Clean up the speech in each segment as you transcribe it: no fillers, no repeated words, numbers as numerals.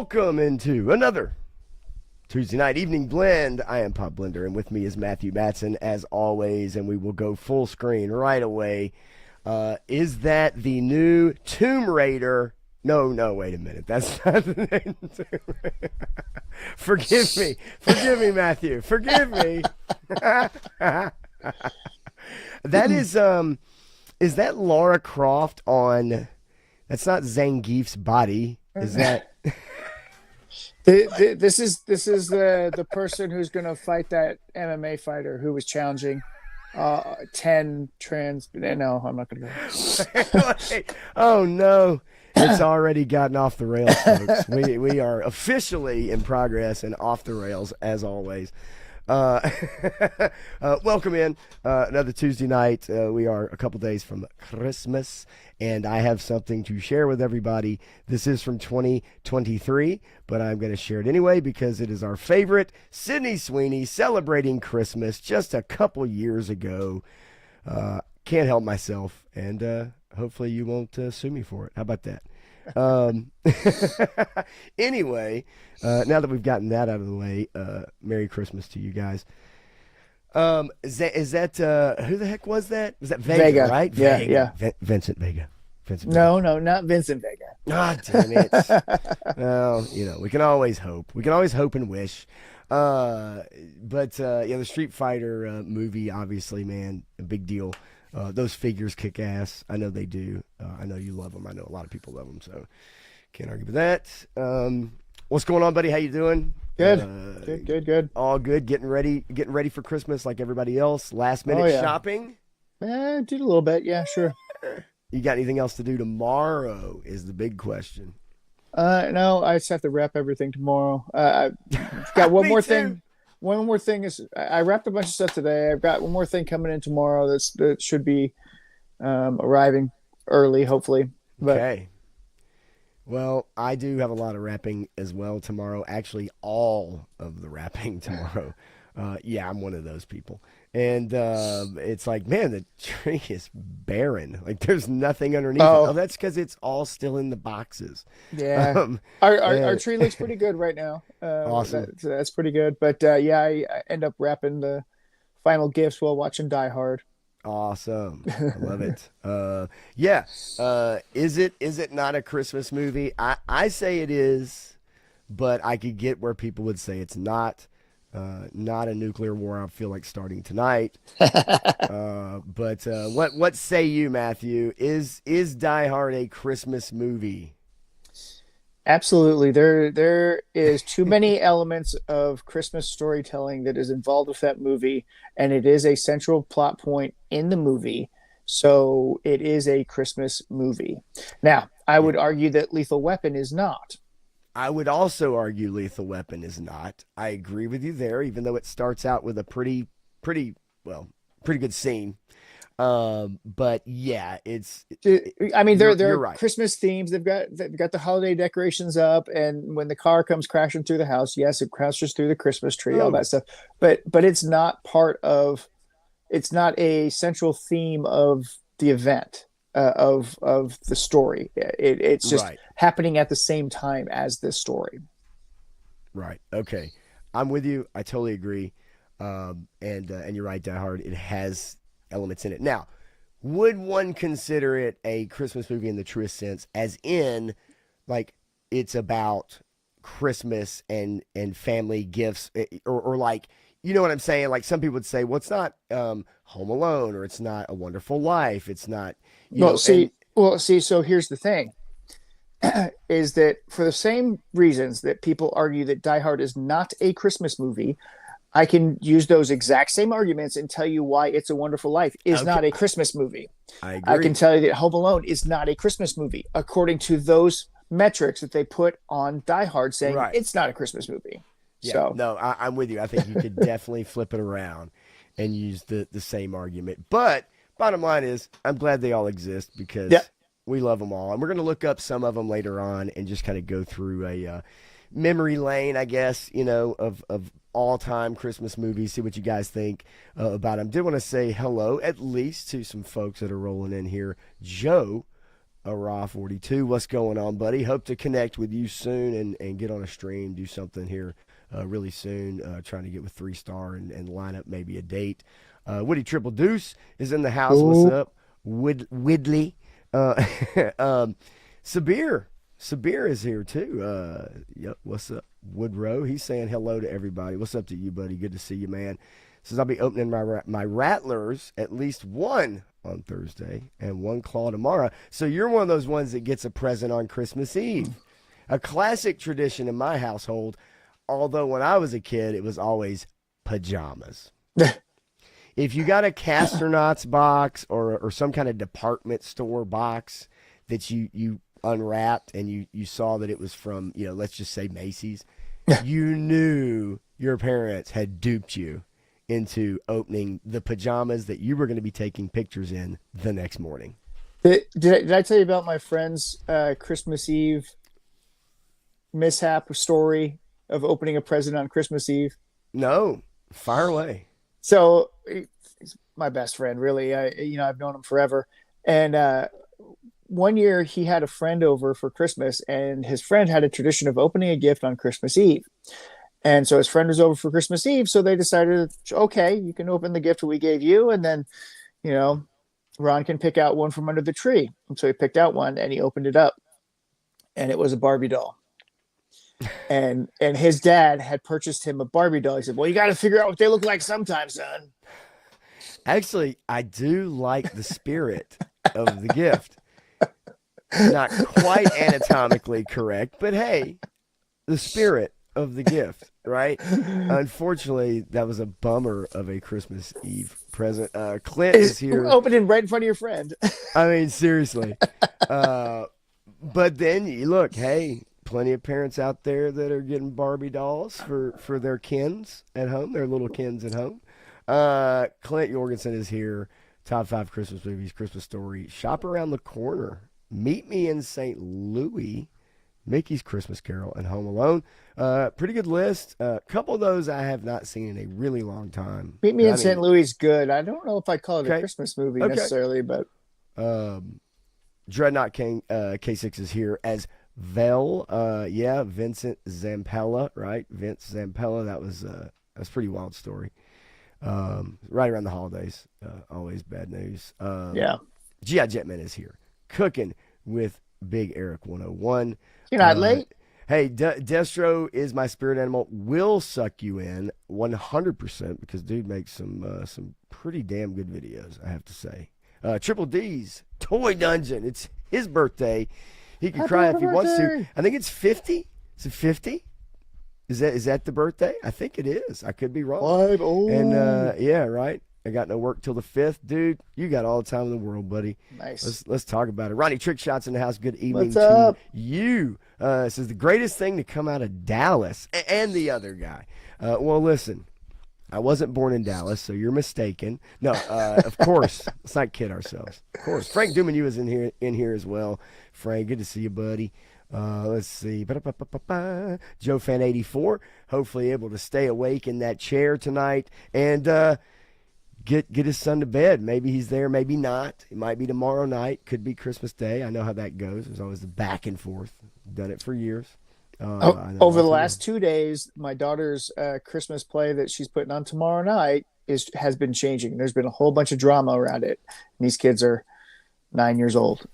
Welcome into another Tuesday night evening blend. I am Pop Blender, and with me is Matthew Matson, as always, and we will go full screen right away. Is that the new Tomb Raider? No, wait a minute. That's not the name. Forgive me, Matthew. Forgive me. That is that Lara Croft on? That's not Zangief's body. Is that? This is the person who's going to fight that MMA fighter who was challenging 10 trans. No, I'm not going to go. Oh no, it's already gotten off the rails, folks. We are officially in progress and off the rails as always. Welcome in another Tuesday night. We are a couple days from Christmas, and I have something to share with everybody. This is from 2023, but I'm going to share it anyway because it is our favorite Sydney Sweeney celebrating Christmas just a couple years ago. Can't help myself, and hopefully you won't sue me for it. How about that? Anyway, now that we've gotten that out of the way, Merry Christmas to you guys. Is that who the heck was that? Was that Vega. Right? Yeah, Vega. yeah. Vincent Vega. No, not Vincent Vega. Ah, damn it. Well, we can always hope. We can always hope and wish. But the Street Fighter movie, obviously, man, a big deal. Those figures kick ass. I know they do. I know you love them. I know a lot of people love them, so can't argue with that. What's going on, buddy? How you doing? Good. Good. All good. Getting ready for Christmas like everybody else. Last minute shopping. Did a little bit. Yeah, sure. You got anything else to do tomorrow? Is the big question. No, I just have to wrap everything tomorrow. I've got one more thing. One more thing is I wrapped a bunch of stuff today. I've got one more thing coming in tomorrow that should be arriving early, hopefully. But, okay. Well, I do have a lot of wrapping as well tomorrow. Actually, all of the wrapping tomorrow. I'm one of those people. And it's like, man, the tree is barren. Like, there's nothing underneath it. Oh, that's because it's all still in the boxes. Yeah. Our tree looks pretty good right now. Awesome. That's pretty good. But, I end up wrapping the final gifts while watching Die Hard. Awesome. I love it. Is it not a Christmas movie? I say it is, but I could get where people would say it's not. Not a nuclear war I feel like starting tonight. But what say you, Matthew? Is Die Hard a Christmas movie? Absolutely. There is too many elements of Christmas storytelling that is involved with that movie, and it is a central plot point in the movie. So it is a Christmas movie. Now, I would argue that Lethal Weapon is not. I would also argue Lethal Weapon is not. I agree with you there, even though it starts out with a pretty good scene. But yeah, they're right. Christmas themes. They've got the holiday decorations up, and when the car comes crashing through the house, yes, it crashes through the Christmas tree, all that stuff. But it's not it's not a central theme of the event. Of the story. It's just happening at the same time as this story. Right. Okay. I'm with you. I totally agree. And you're right, Die Hard. It has elements in it. Now, would one consider it a Christmas movie in the truest sense, as in, like, it's about Christmas and family gifts, or like, you know what I'm saying? Like, some people would say, well, it's not Home Alone, or it's not A Wonderful Life. It's not. So here's the thing, is that for the same reasons that people argue that Die Hard is not a Christmas movie, I can use those exact same arguments and tell you why It's a Wonderful Life is not a Christmas movie. I agree. I can tell you that Home Alone is not a Christmas movie, according to those metrics that they put on Die Hard, saying it's not a Christmas movie. Yeah, so no, I'm with you. I think you could definitely flip it around and use the same argument. But bottom line is, I'm glad they all exist because we love them all. And we're going to look up some of them later on and just kind of go through a memory lane, I guess, of all-time Christmas movies, see what you guys think about them. Did want to say hello, at least, to some folks that are rolling in here. Joe Raw 42. What's going on, buddy? Hope to connect with you soon and get on a stream, do something here really soon. Trying to get with 3 Star and line up maybe a date. Woody Triple Deuce is in the house. What's Ooh. up? Widley. Uh, um, Sabir. Sabir is here too. Yep. What's up? Woodrow. He's saying hello to everybody. What's up to you, buddy? Good to see you, man. Says I'll be opening my Rattlers at least one on Thursday and one claw tomorrow. So you're one of those ones that gets a present on Christmas Eve. A classic tradition in my household. Although when I was a kid, it was always pajamas. If you got a Castronauts box or some kind of department store box that you unwrapped and you saw that it was from, let's just say Macy's, you knew your parents had duped you into opening the pajamas that you were going to be taking pictures in the next morning. Did I tell you about my friend's Christmas Eve mishap story of opening a present on Christmas Eve? No, fire away. So he's my best friend, really. I've known him forever. And one year he had a friend over for Christmas, and his friend had a tradition of opening a gift on Christmas Eve. And so his friend was over for Christmas Eve, so they decided, okay, you can open the gift that we gave you, and then, Ron can pick out one from under the tree. And so he picked out one, and he opened it up, and it was a Barbie doll. And his dad had purchased him a Barbie doll. He said, well, you got to figure out what they look like sometime, son. Actually, I do like the spirit of the gift. Not quite anatomically correct, but hey, the spirit of the gift, right? Unfortunately, that was a bummer of a Christmas Eve present. Clint is here. Opening right in front of your friend. I mean, seriously. But then you look, hey, plenty of parents out there that are getting Barbie dolls for their kins at home, their little kins at home. Clint Jorgensen is here. Top 5 Christmas movies, Christmas story. Shop around the corner. Meet me in St. Louis. Mickey's Christmas Carol and Home Alone. Pretty good list. A couple of those I have not seen in a really long time. Meet Me in St. Louis is good. I don't know if I call it a Christmas movie necessarily, but Dreadnought King K6 is here as Vel. Yeah, Vincent Zampella, right? Vince Zampella. That's a pretty wild story. Right around the holidays. Always bad news. Yeah. G.I. Jetman is here. Cooking with Big Eric 101. You're not late. Hey, Destro is my spirit animal. Will suck you in 100% because dude makes some pretty damn good videos, I have to say. Triple D's Toy Dungeon. It's his birthday. He can cry if he wants to. I think it's 50. Is it 50? Is that the birthday? I think it is. I could be wrong. Oh. And yeah, right. I got no work till the 5th. Dude, you got all the time in the world, buddy. Nice. Let's talk about it. Ronnie Trick Shots in the house. Good evening What's to up? you. Says the greatest thing to come out of Dallas and the other guy. Well, listen, I wasn't born in Dallas, so you're mistaken. No, of course. Let's not kid ourselves. Of course. Frank Dumanu is in here as well. Frank, good to see you, buddy. Let's see. Joe Fan 84, hopefully able to stay awake in that chair tonight and get his son to bed. Maybe he's there, maybe not. It might be tomorrow night, could be Christmas Day. I know how that goes. There's always the back and forth. Done it for years. Over the last 2 days, my daughter's Christmas play that she's putting on tomorrow night has been changing. There's been a whole bunch of drama around it. And these kids are 9 years old.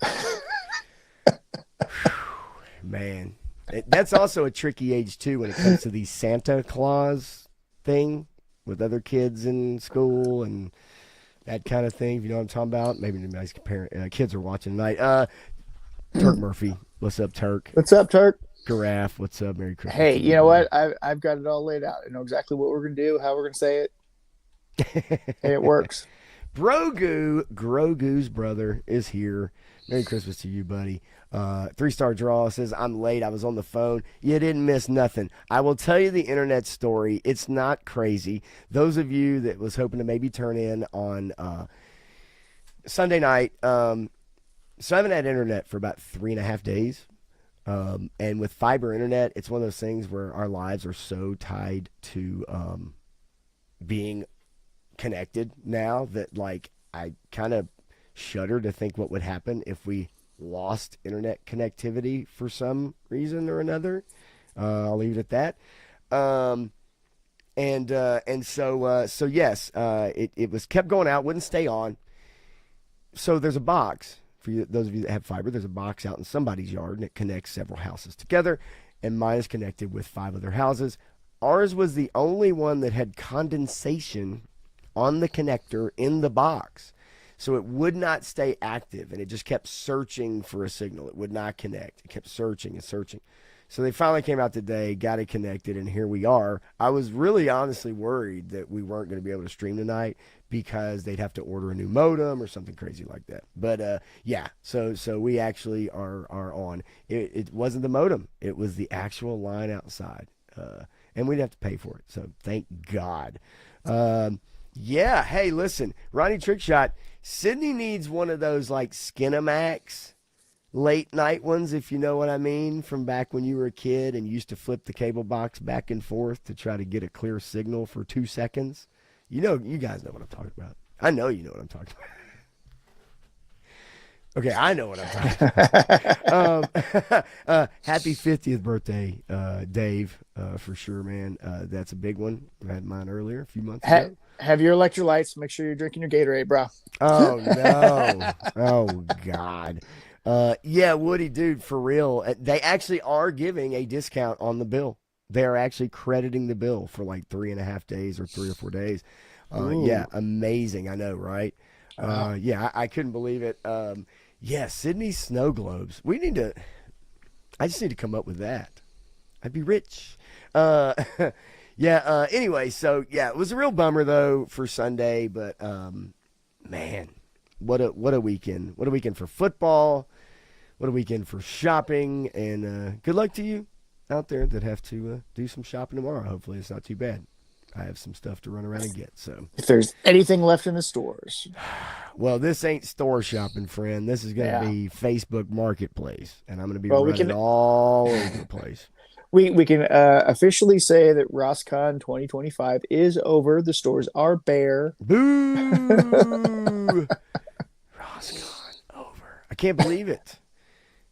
Man, that's also a tricky age too when it comes to the Santa Claus thing with other kids in school and that kind of thing. If you know what I'm talking about, maybe the nice kids are watching tonight. Turk Murphy, what's up, Turk? What's up, Turk? Giraffe, what's up? Merry Christmas. Hey, you know what? I've got it all laid out. I know exactly what we're gonna do, how we're gonna say it, and it works. Grogu's brother is here. Merry Christmas to you, buddy. 3-Star Draw says, I'm late. I was on the phone. You didn't miss nothing. I will tell you the internet story. It's not crazy. Those of you that was hoping to maybe turn in on Sunday night, so I haven't had internet for about 3.5 days. And with fiber internet, it's one of those things where our lives are so tied to being connected now that, like, I kind of shudder to think what would happen if we lost internet connectivity for some reason or another. I'll leave it at that. So yes, it was kept going out, wouldn't stay on. So there's a box for you, those of you that have fiber. There's a box out in somebody's yard, and it connects several houses together. And mine is connected with 5 other houses. Ours was the only one that had condensation on the connector in the box. So it would not stay active, and it just kept searching for a signal. It would not connect. It kept searching and searching. So they finally came out today, got it connected, and here we are. I was really honestly worried that we weren't going to be able to stream tonight because they'd have to order a new modem or something crazy like that. But yeah, so we actually are on. It wasn't the modem; it was the actual line outside, and we'd have to pay for it. So thank God. Yeah. Hey, listen, Ronnie Trickshot. Sydney needs one of those like Skinamax late night ones, if you know what I mean, from back when you were a kid and you used to flip the cable box back and forth to try to get a clear signal for 2 seconds. You know, you guys know what I'm talking about. I know you know what I'm talking about. Okay, I know what I'm talking about. Happy 50th birthday, Dave, for sure, man. That's a big one. I had mine earlier, a few months ago. Have your electrolytes. Make sure you're drinking your Gatorade, bro. Oh, no. Oh, God. Yeah, Woody, dude, for real. They actually are giving a discount on the bill. They are actually crediting the bill for like 3.5 days or 3 or 4 days. Yeah, amazing. I know, right? Yeah, I couldn't believe it. Yeah, Sydney snow globes. I just need to come up with that. I'd be rich. Yeah, anyway, so yeah, it was a real bummer though for Sunday, but man, what a weekend. What a weekend for football. What a weekend for shopping, and good luck to you out there that have to do some shopping tomorrow. Hopefully it's not too bad. I have some stuff to run around and get. So if there's anything left in the stores. Well, this ain't store shopping, friend. This is going to be Facebook Marketplace, and I'm going to be running all over the place. We can officially say that RossCon 2025 is over. The stores are bare. Boo! RossCon over. I can't believe it.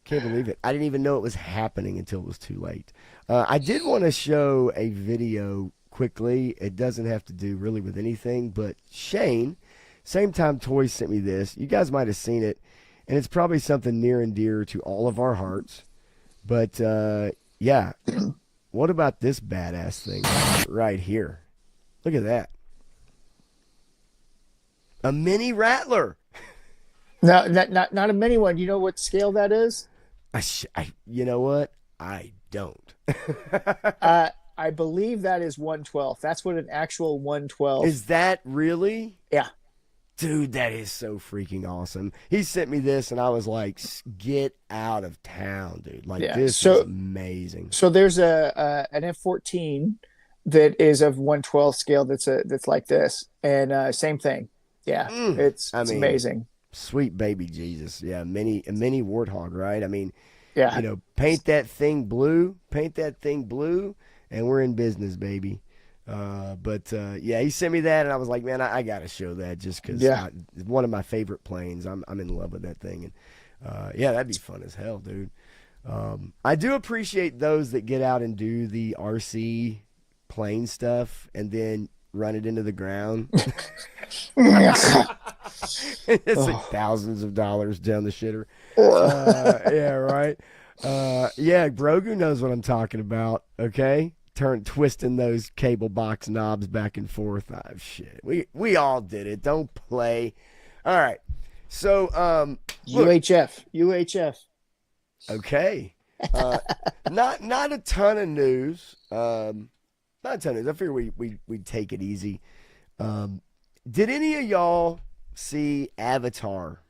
Can't believe it. I didn't even know it was happening until it was too late. I did want to show a video quickly. It doesn't have to do really with anything, but Shane, Same Time Toys sent me this. You guys might have seen it, and it's probably something near and dear to all of our hearts. But, yeah, what about this badass thing right here? Look at that. A mini Rattler. No, not a mini one. You know what scale that is? You know what? I don't. I believe that is 1/12. That's what an actual 1/12. Is that really? Yeah. Dude, that is so freaking awesome. He sent me this, and I was like, get out of town, dude. Like, this is amazing. So there's an F-14 that is of 1/12 scale that's like this. And same thing. Yeah, it's amazing. Sweet baby Jesus. Yeah, a mini Warthog, right? I mean, yeah. You know, paint that thing blue, and we're in business, baby. Yeah, he sent me that, and I was like, man, I got to show that just because it's one of my favorite planes. I'm in love with that thing. And yeah, that'd be fun as hell, dude. I do appreciate those that get out and do the RC plane stuff and then run it into the ground. It's like thousands of dollars down the shitter. Yeah, right. Yeah, Grogu knows what I'm talking about. Okay, twisting those cable box knobs back and forth. Shit, we all did it. Don't play. All right. So UHF. Okay. Not a ton of news. Not a ton of news. I figure we'd take it easy. Did any of y'all see Avatar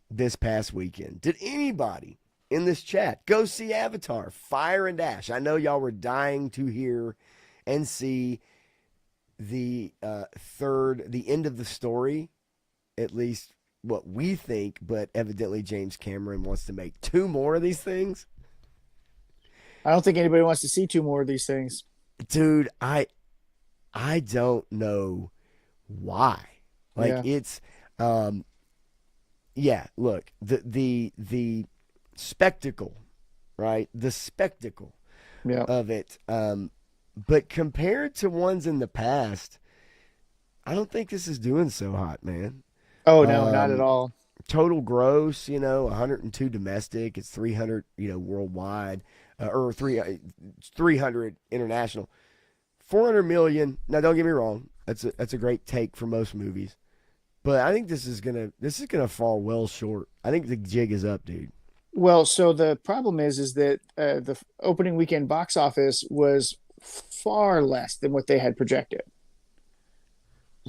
this past weekend? Did anybody in this chat go see Avatar? Fire and Dash. I know y'all were dying to hear and see the end of the story, at least what we think, but evidently James Cameron wants to make 2 more of these things. I don't think anybody wants to see 2 more of these things. Dude, I don't know why. Like, it's yeah, look, the spectacle, right? The spectacle Yeah. of it. But compared to ones in the past, I don't think this is doing so hot, man. Oh no, not at Um, all. Total gross, 102 domestic. It's 300, worldwide, or 300 international. 400 million. Now, don't get me wrong. That's a great take for most movies, but I think this is gonna fall well short. I think the jig is up, dude. Well, so the problem is that the opening weekend box office was far less than what they had projected.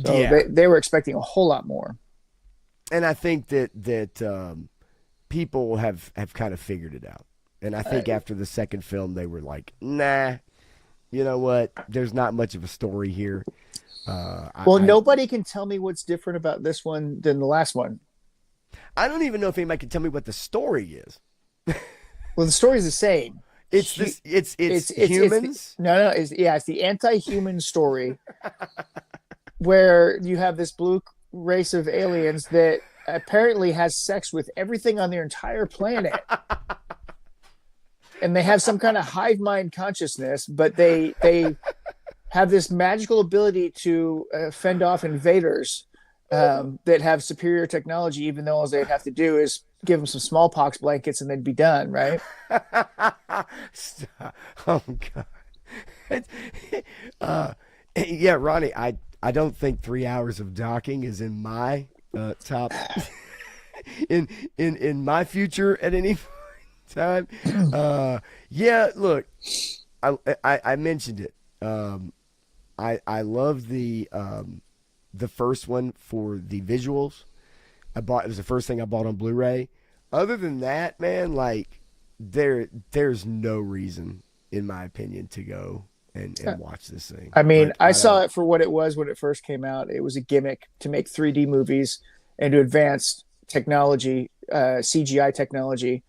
So Yeah, they were expecting a whole lot more. and I think that people have kind of figured it out. And I Uh, think after the second film, they were like, "Nah, you know what? There's not much of a story here." well, I nobody can tell me what's different about this one than the last one. I don't even know if anybody can tell me what the story is. Well, the story's the same. It's this. It's It's humans. no, it's yeah, it's the anti-human story where you have this blue race of aliens that apparently has sex with everything on their entire planet, and they have some kind of hive mind consciousness, but they have this magical ability to fend off invaders that have superior technology, even though all they'd have to do is give them some smallpox blankets and they'd be done, right? Stop. Oh God. uh, yeah, Ronnie. I don't think 3 hours of docking is in my top in my future at any time. Yeah, look, I mentioned it. I love the first one for the visuals. It was the first thing I bought on Blu-ray. Other than that, man, like there's no reason, in my opinion, to go and watch this thing. I mean, Like I I saw don't. it for what it was when it first came out. It was a gimmick to make 3D movies and to advance technology, CGI technology,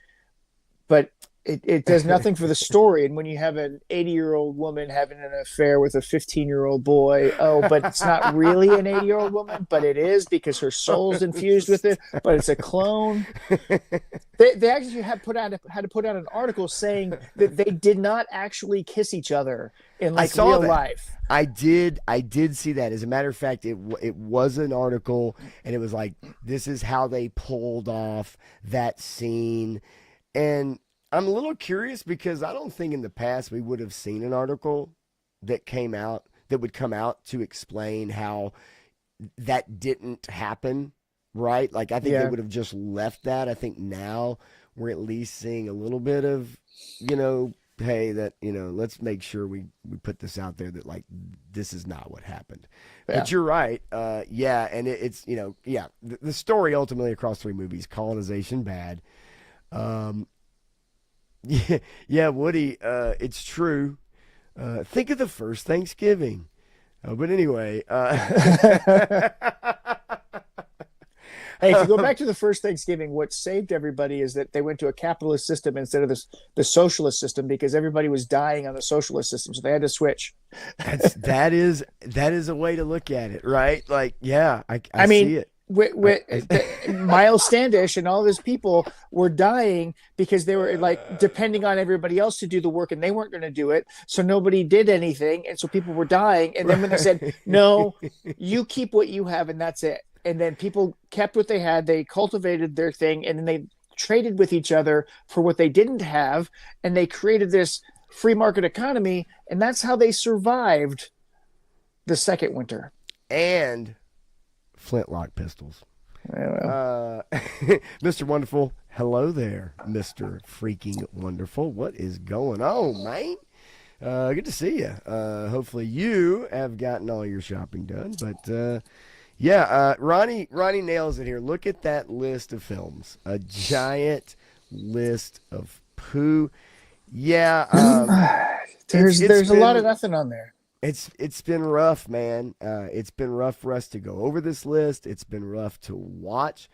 but it does nothing for the story. And when you have an 80-year-old woman having an affair with a 15-year-old boy, oh, but it's not really an 80-year-old woman, but it is because her soul's infused with it, but it's a clone. They actually had to put out an article saying that they did not actually kiss each other in I like saw real that. life. I did see that. As a matter of fact, it was an article, and it was like this is how they pulled off that scene. And I'm a little curious because I don't think in the past we would have seen an article that would come out to explain how that didn't happen, right? Like I think they Yeah. would have just left that. I think now we're at least seeing a little bit of, you know, hey, that, let's make sure we put this out there that like this is not what happened. Yeah. But you're right. Yeah, and it's, yeah, the story ultimately across three movies, colonization bad. Um yeah, yeah, Woody, it's true. Think of the first Thanksgiving. But anyway, Hey, if you go back to the first Thanksgiving, what saved everybody is that they went to a capitalist system instead of the socialist system because everybody was dying on the socialist system, so they had to switch. that is a way to look at it, right? Like, yeah, I I mean, see it. I Miles Standish and all of his people were dying because they were like depending on everybody else to do the work, and they weren't going to do it, so nobody did anything, and so people were dying. And then when they said, right. "No, you keep what you have, and that's it," and then people kept what they had, they cultivated their thing, and then they traded with each other for what they didn't have, and they created this free market economy, and that's how they survived the second winter. And flintlock pistols. Well, Uh, Mr. Wonderful, hello there, Mr. Freaking Wonderful. What is going on, man? Good to see you. Hopefully you have gotten all your shopping done. But yeah, Ronnie nails it here. Look at that list of films. A giant list of poo. Yeah, it's it's there's a lot of been nothing on there. it's been rough, man. It's been rough for us to go over this list. It's been rough to watch.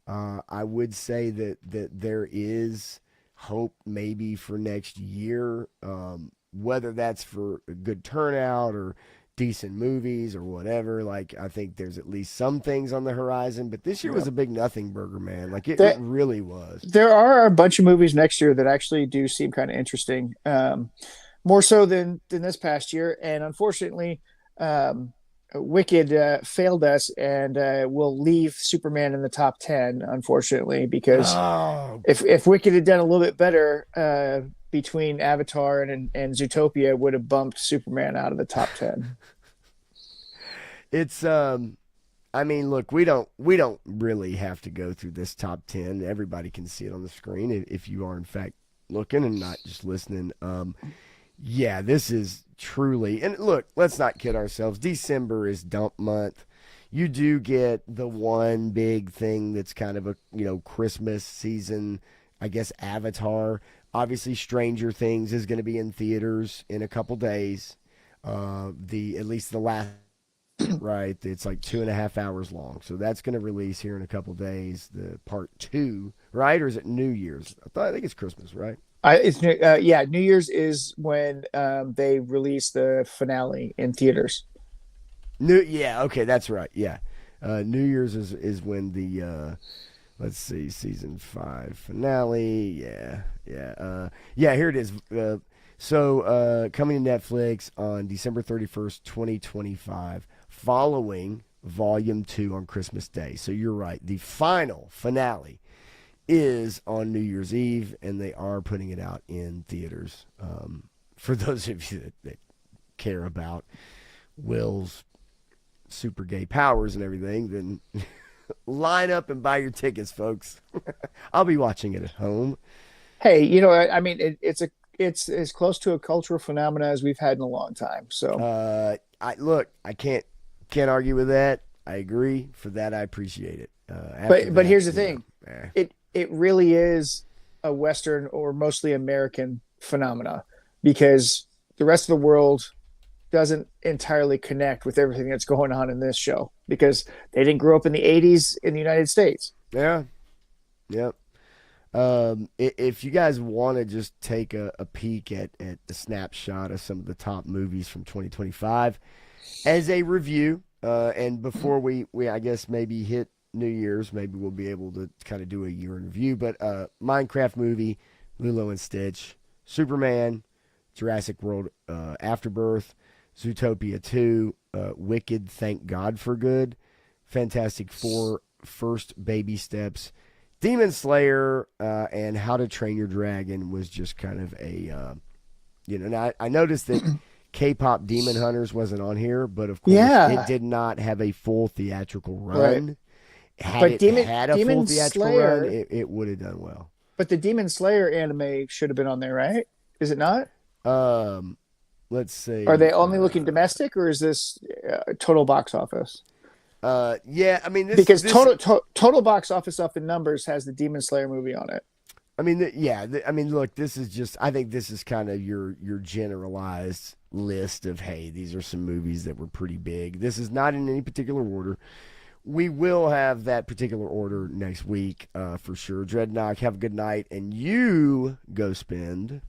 I would say that there is hope maybe for next year, whether that's for a good turnout or decent movies or whatever. Like, I think there's at least some things on the horizon, but this year Yeah. was a big nothing burger, man. Like, it That really was. there are a bunch of movies next year that actually do seem kind of interesting, more so than this past year. And unfortunately, um, Wicked failed us and will leave Superman in the top 10. Unfortunately, because Oh, if Wicked had done a little bit better between Avatar and Zootopia, would have bumped Superman out of the top 10. it's I mean, look, we don't really have to go through this top 10. Everybody can see it on the screen if you are in fact looking and not just listening. Yeah, this is truly, and look, let's not kid ourselves. December is dump month. You do get the one big thing that's kind of a, Christmas season, I guess Avatar. Obviously, Stranger Things is going to be in theaters in a couple days. The At least the last, right? It's like 2.5 hours long, so that's going to release here in a couple days. The part two, right? Or is it New Year's? I think it's Christmas, right? Yeah, New Year's is when they release the finale in theaters. Yeah, okay, that's right. Yeah, New Year's is when the let's see, season 5 finale. Yeah. Here it is. Coming to Netflix on December 31st, 2025, following Volume 2 on Christmas Day. So you're right. The final finale is on New Year's Eve, and they are putting it out in theaters. For those of you that care about Will's super gay powers and everything, then line up and buy your tickets, folks. I'll be watching it at home. Hey, I mean, it's as close to a cultural phenomena as we've had in a long time. So, I can't argue with that. I agree. For that, I appreciate it. but here's the thing: know, eh. it really is a Western or mostly American phenomena because the rest of the world doesn't entirely connect with everything that's going on in this show because they didn't grow up in the 80s in the United States. Yeah. Yep. If you guys want to just take a peek at the snapshot of some of the top movies from 2025 as a review, and before we I guess maybe hit New Year's, maybe we'll be able to kind of do a year in review. But Minecraft movie, Lilo and Stitch, Superman, Jurassic World Afterbirth, Zootopia 2, Wicked, Thank God for Good, Fantastic Four, First Baby Steps, Demon Slayer, and How to Train Your Dragon was just kind of a, now I noticed that K-pop Demon Hunters wasn't on here, but of course it did not have a full theatrical run. Right. Had But it had a full Demon theatrical Slayer, run, it would have done well. but the Demon Slayer anime should have been on there, right? Is it not? Um, let's see. Are they only looking domestic, or is this total box office? Yeah, I mean, Because this total box office up in numbers has the Demon Slayer movie on it. I mean, I mean, look, this is just. I think this is kind of your generalized list of, hey, these are some movies that were pretty big. This is not in any particular order. We will have that particular order next week for sure. Dreadnought, have a good night, and you go spend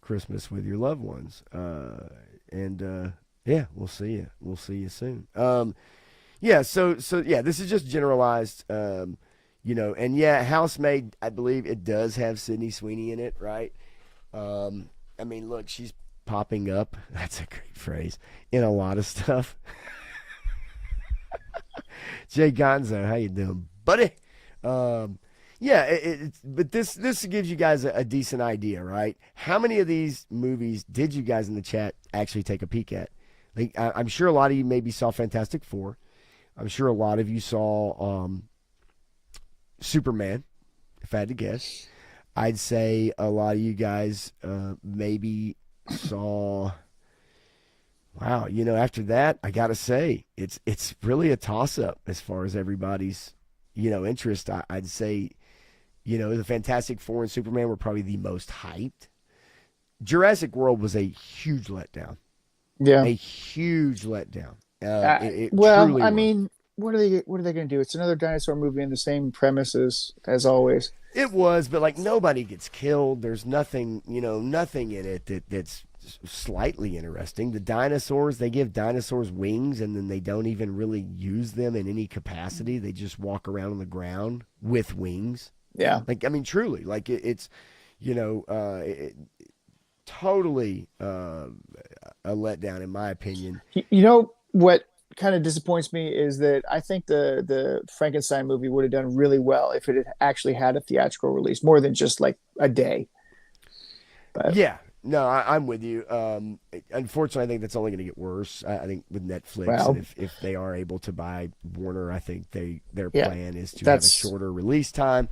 Christmas with your loved ones. Yeah, we'll see you. We'll see you soon. Yeah, so yeah, this is just generalized. And yeah, Housemaid, I believe it does have Sydney Sweeney in it, right? I mean, look, she's popping up. That's a great phrase in a lot of stuff. Jay Gonzo, how you doing, buddy? Yeah, but this gives you guys a decent idea, right? How many of these movies did you guys in the chat actually take a peek at? Like, I'm sure a lot of you maybe saw Fantastic Four. I'm sure a lot of you saw Superman, if I had to guess. I'd say a lot of you guys maybe saw. Wow, after that, I gotta say it's really a toss up as far as everybody's interest. I'd say the Fantastic Four and Superman were probably the most hyped. Jurassic World was a huge letdown. Yeah, a huge letdown. well, I mean, what are they going to do? It's another dinosaur movie in the same premises as always. It was, but like nobody gets killed. There's nothing, nothing in it that's slightly interesting. The dinosaurs, they give dinosaurs wings and then they don't even really use them in any capacity. They just walk around on the ground with wings. Yeah. Like, I mean, truly, like it's, totally a letdown, in my opinion. You know what kind of disappoints me is that I think the Frankenstein movie would have done really well if it had actually had a theatrical release, more than just like a day. But Yeah. No, I'm with you. Unfortunately, I think that's only going to get worse. I think with Netflix, and well, if they are able to buy Warner, I think their yeah, plan is to have a that's shorter release time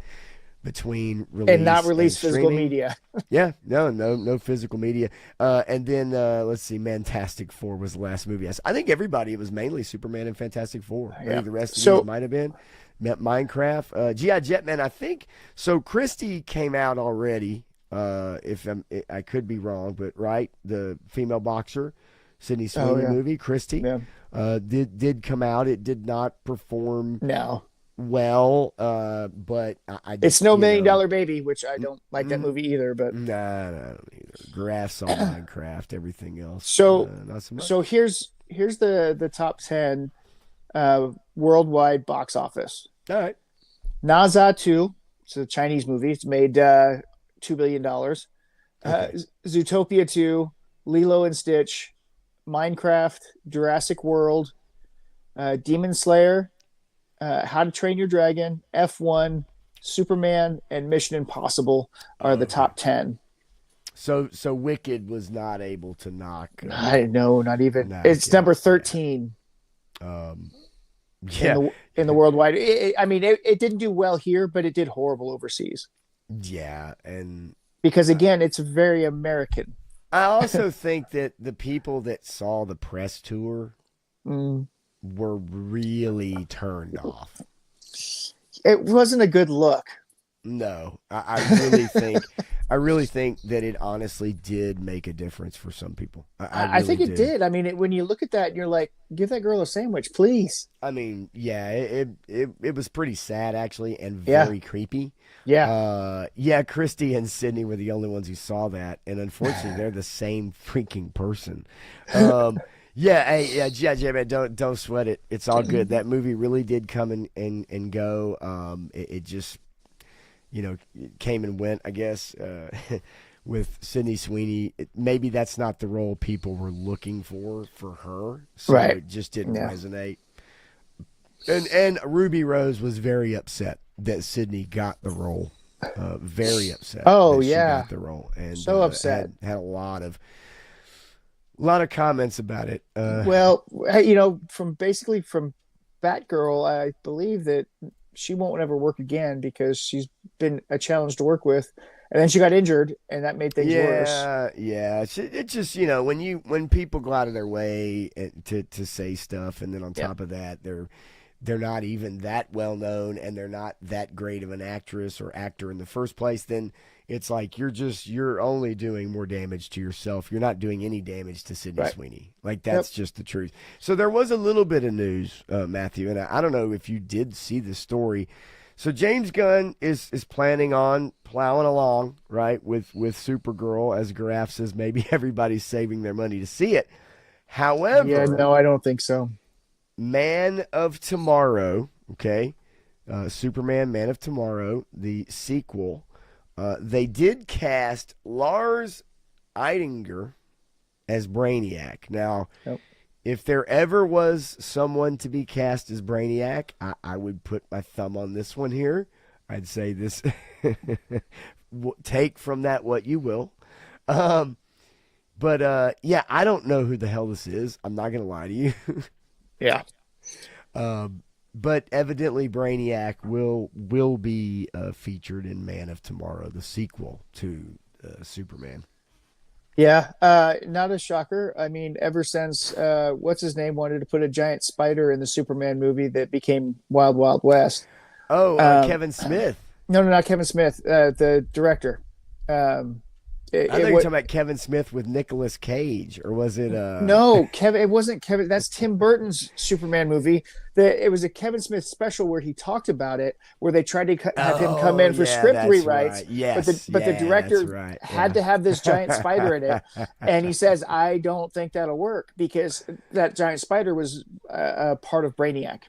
between and not release and release physical streaming. media. Yeah, no physical media. And then let's see, Fantastic Four was the last movie. I think everybody, it was mainly Superman and Fantastic Four. I Yeah. think the rest of these So might have been Minecraft, GI Jetman. I think so. Christie came out already. If I could be wrong, but right, the female boxer, Sydney oh Sweeney yeah, movie, Christie, yeah. did come out. It did not perform No, well, but I it's no you million know. dollar baby, which I don't like that Mm, movie either. But Nah, I don't either. Graphs on Minecraft, everything else, so not so much. so here's the top 10 worldwide box office. All right. Naza 2, it's a Chinese movie. It's made $2 billion. Okay. Zootopia 2, Lilo and Stitch, Minecraft, Jurassic World, Demon Slayer, How to Train Your Dragon, F1, Superman, and Mission Impossible are the Okay. top 10. So Wicked was not able to I know, not even. knock It's it. number 13 Um, in yeah, the worldwide. I mean, it didn't do well here, but it did horrible overseas yeah, and because again, it's very American. I also think that the people that saw the press tour Mm. were really turned off. It wasn't a good look. No, I really think that it honestly did make a difference for some people. I I really think it do. did. I mean, when you look at that, you're like, give that girl a sandwich, please. I mean, yeah, it was pretty sad actually, and Yeah, very creepy. yeah, Yeah, Christy and Sydney were the only ones who saw that, and unfortunately, they're the same freaking person. Yeah, hey, yeah, yeah, man, don't sweat it. It's all good. That movie really did come and go. It just it came and went, I guess. With Sydney Sweeney, maybe that's not the role people were looking for her, so right. it just didn't Yeah, resonate. And Ruby Rose was very upset that Sydney got the role. Very upset oh that she yeah, got the role, and so upset. had a lot of comments about it. Well, from Batgirl, I believe that she won't ever work again because she's been a challenge to work with, and then she got injured, and that made things worse. Yeah. It's just when people go out of their way to say stuff, and then on Yeah, top of that, they're not even that well known, and they're not that great of an actress or actor in the first place. Then it's like you're only doing more damage to yourself. You're not doing any damage to Sydney right. Sweeney. Like Yep. that's just the truth. So there was a little bit of news, Matthew, and I don't know if you did see the story. So James Gunn is planning on plowing along, right, with Supergirl, as Graf says. Maybe everybody's saving their money to see it. Yeah, However, no, I don't think so. Man of Tomorrow, okay, Superman, Man of Tomorrow, the sequel. They did cast Lars Eidinger as Brainiac. Now, Nope. if there ever was someone to be cast as Brainiac, I would put my thumb on this one here. I'd say this. Take from that what you will. Um, but yeah, I don't know who the hell this is. I'm not gonna lie to you. Yeah. But evidently, Brainiac will be featured in Man of Tomorrow, the sequel to Superman. Yeah, not a shocker. I mean, ever since what's his name wanted to put a giant spider in the Superman movie that became Wild Wild West. Oh, Um, Kevin Smith. no, not Kevin Smith, the director. Um, It, I thought it you were was talking about Kevin Smith with Nicolas Cage, or was it no Kevin. It wasn't Kevin. That's Tim Burton's Superman movie. It was a Kevin Smith special where he talked about it, where they tried to have him come Oh in for yeah, script that's rewrites, right. but the Yes, but the yeah, that's director right. had Yeah. to have this giant spider in it, and he says, "I don't think that'll work because that giant spider was a part of Brainiac."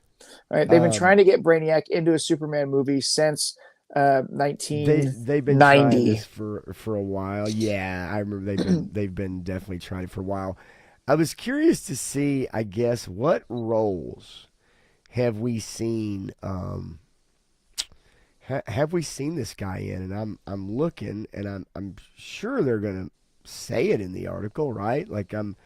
Right? They've been um, trying to get Brainiac into a Superman movie since they've been trying 1990. this for a while. Yeah, I remember they've been definitely trying it for a while. I was curious to see, I guess, what roles have we seen have we seen this guy in? And I'm looking, and I'm sure they're gonna say it in the article, right? Like I'm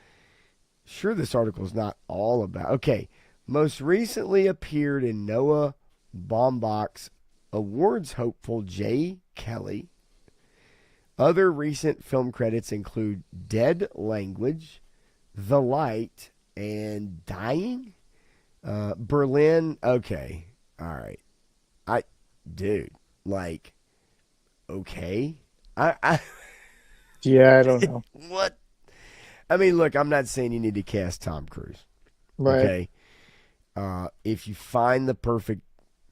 sure this article is not all about. Okay, most recently appeared in Noah Baumbach's awards hopeful Jay Kelly. Other recent film credits include Dead Language, The Light, and Dying. Berlin. Okay, all right. I, dude, like, okay. I Yeah, I don't know. what? I mean, look, I'm not saying you need to cast Tom Cruise. Right. Okay. If you find the perfect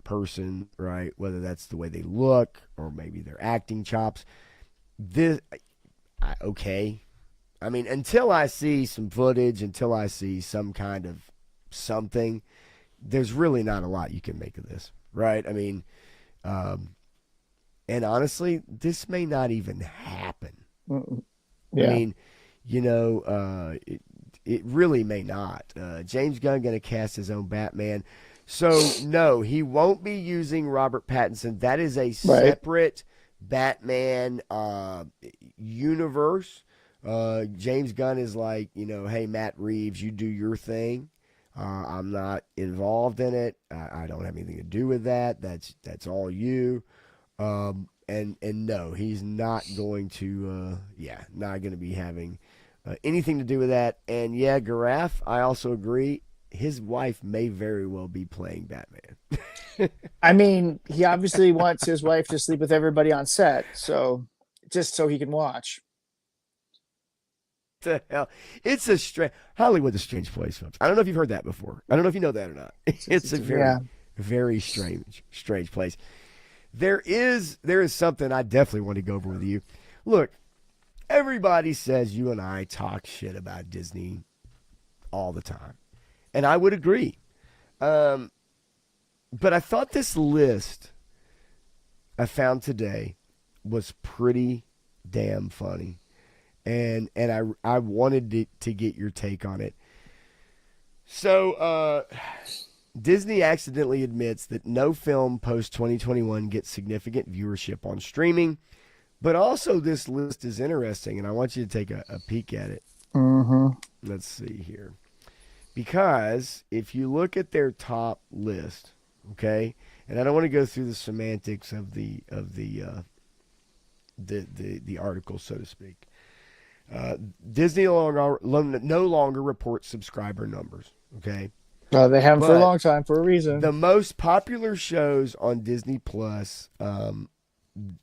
person, right, whether that's the way they look or maybe their acting chops, this, okay. I mean, until I see some footage, until I see some kind of something, there's really not a lot you can make of this, right? I mean, um, and honestly, this may not even happen. Mm-mm. I Yeah. mean, it really may not. James Gunn going to cast his own Batman. So, no, he won't be using Robert Pattinson. That is a Right. separate Batman universe. James Gunn is like, hey, Matt Reeves, you do your thing. I'm not involved in it. I don't have anything to do with that. That's all you. And no, he's not going to. Not going to be having anything to do with that. And yeah, Garaf, I also agree. His wife may very well be playing Batman. I mean, he obviously wants his wife to sleep with everybody on set, so just so he can watch. The hell? It's a strange Hollywood's a strange place, folks. I don't know if you've heard that before. I don't know if you know that or not. It's a very, Yeah. very strange place. There is something I definitely want to go over with you. Look, everybody says you and I talk shit about Disney all the time, and I would agree. Um, but I thought this list I found today was pretty damn funny, and I wanted to get your take on it. So Disney accidentally admits that no film post 2021 gets significant viewership on streaming, but also this list is interesting, and I want you to take a peek at it. Mm-hmm. Let's see here, because if you look at their top list, okay, and I don't want to go through the semantics of the article, so to speak. Disney no longer reports subscriber numbers. Okay, They have him for a but long time for a reason. the most popular shows on Disney Plus.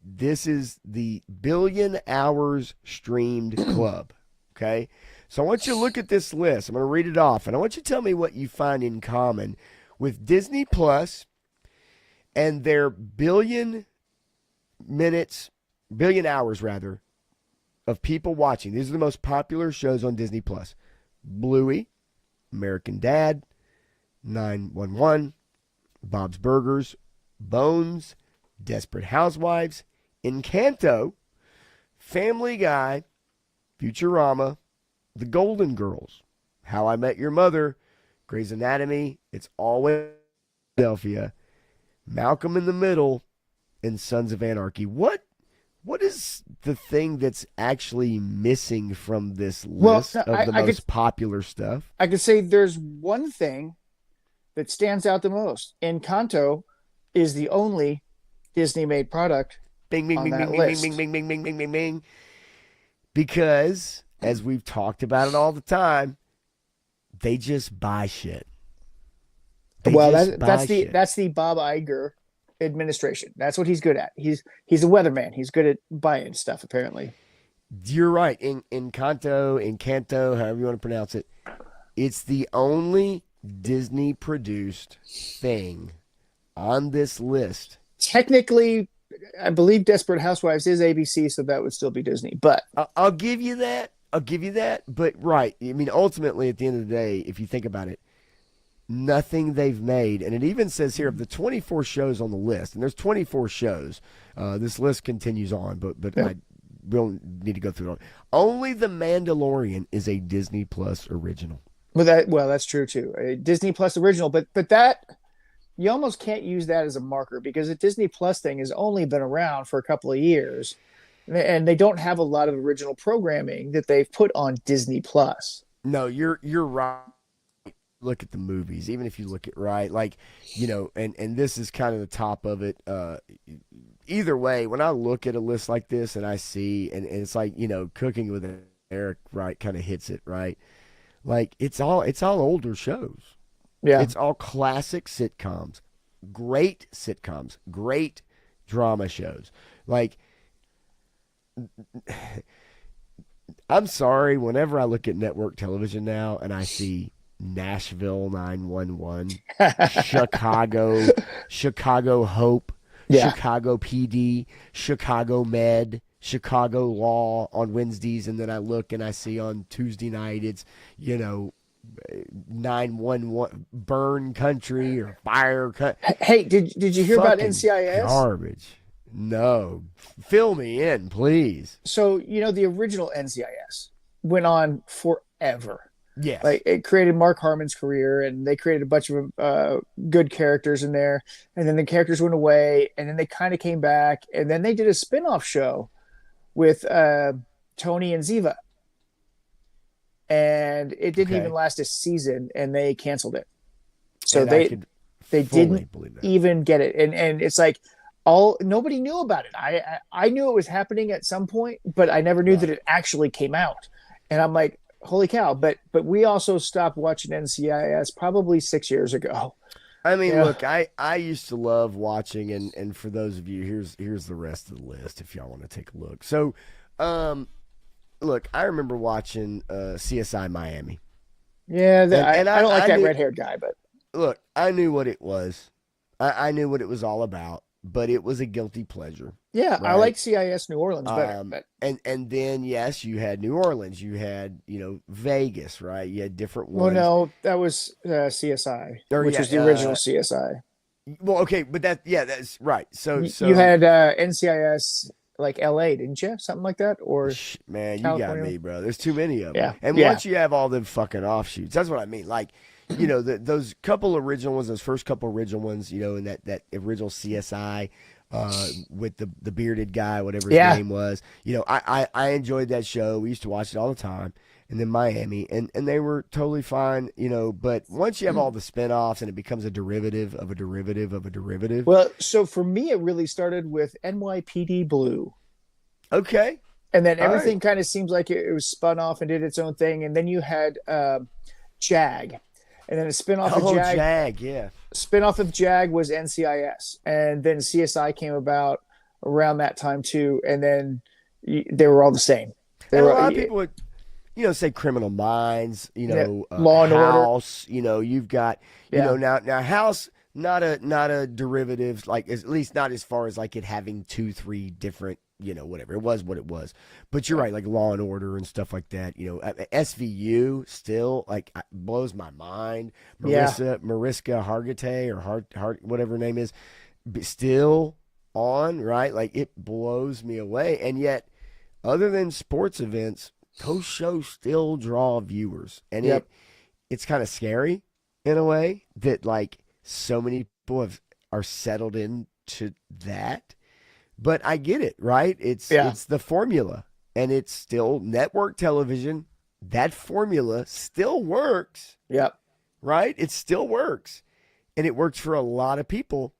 This is the billion hours streamed club. Okay, so I want you to look at this list. I'm going to read it off, and I want you to tell me what you find in common with Disney Plus and their billion hours rather, of people watching. These are the most popular shows on Disney Plus: Bluey, American Dad, 911, Bob's Burgers, Bones, Desperate Housewives, Encanto, Family Guy, Futurama, The Golden Girls, How I Met Your Mother, Grey's Anatomy, It's Always Philadelphia, Malcolm in the Middle, and Sons of Anarchy. What is the thing that's actually missing from this Well, list of the most popular stuff? I could say there's one thing that stands out the most. Encanto is the only Disney-made product Bing, bing, on bing, that bing, bing, bing, list. bing, bing, bing, bing, bing, bing. Because, as we've talked about it all the time, they just buy shit. They Well, just buy shit. that's the Bob Iger administration. That's what he's good at. He's a weatherman. He's good at buying stuff, apparently. You're right. In Encanto, however you want to pronounce it, it's the only Disney produced thing on this list. Technically, I believe Desperate Housewives is ABC, so that would still be Disney. But I'll give you that. I'll give you that. But right, I mean, ultimately, at the end of the day, if you think about it, nothing they've made, and it even says here of the 24 shows on the list, and there's 24 shows. This list continues on, but yeah. I we don't need to go through it all. Only The Mandalorian is a Disney Plus original. Well, that's true too. A Disney Plus original, but that you almost can't use that as a marker because the Disney Plus thing has only been around for a couple of years, and they don't have a lot of original programming that they've put on Disney Plus. No, you're right. Look at the movies, even if you look at right, like and this is kind of the top of it. Either way, when I look at a list like this and I see, and it's like Cooking with Eric, right, kind of hits it right. Like it's all older shows. Yeah. It's all classic sitcoms, great drama shows. Like I'm sorry, whenever I look at network television now and I see Nashville 911, Chicago, Chicago Hope, Yeah. Chicago PD, Chicago Med, Chicago Law on Wednesdays, and then I look and I see on Tuesday night it's, 911 Burn Country or Fire Hey, did you hear about Fucking NCIS? garbage. No. Fill me in, please. So the original NCIS went on forever. Yes. Like it created Mark Harmon's career, and they created a bunch of good characters in there. And then the characters went away, and then they kind of came back, and then they did a spin-off show with Tony and Ziva, and it didn't even Okay. last a season, and they canceled it. So And I they could they fully didn't believe that. even get it, and it's like all nobody knew about it. I knew it was happening at some point, but I never knew that Right. it actually came out. And I'm like, holy cow! But we also stopped watching NCIS probably 6 years ago. I mean, Yeah, look, I used to love watching, and for those of you, here's the rest of the list if y'all want to take a look. So, um, look, I remember watching CSI Miami, yeah. and I don't like I that knew, red haired guy, but look, I knew what it was. I knew what it was all about, but it was a guilty pleasure, yeah, I right? like CIS New Orleans better. But And then yes, you had New Orleans, you had Vegas, right? You had different well, ones. no, that was CSI, Or which yeah, was the original CSI. well, okay, but that's right. So You so had NCIS like LA, didn't you? Something like that, or man, you got California. me, bro. There's too many of them. Yeah, And yeah, once you have all them fucking offshoots, that's what I mean. Like, those couple original ones, those first couple original ones, and that original CSI with the bearded guy, whatever his yeah. name was. I enjoyed that show. We used to watch it all the time. And then Miami, and they were totally fine, But once you have all the spinoffs and it becomes a derivative of a derivative of a derivative, Well, so for me, it really started with NYPD Blue. okay, And then all right. everything kind of seems like it was spun off and did its own thing. And then you had Jag. And then a Oh, Jag, yeah. spin-off of Jag was NCIS. And then CSI came about around that time too. And then they were all the same. They And a were lot of people would, say Criminal Minds, yeah, Law and Order. House. You've got, Yeah. now House, not a derivative, like at least not as far as like it having two, three different, whatever. It was what it was. But you're right, like Law and Order and stuff like that. SVU still like blows my mind. Yeah. Mariska Hargitay or whatever her name is, still on, right? Like it blows me away. And yet, other than sports events, those shows still draw viewers, and Yep. it's kind of scary in a way that like so many people are settled into that. But I get it, right? Yeah. It's the formula, and it's still network television. That formula still works, Yep. right? It still works, and it works for a lot of people.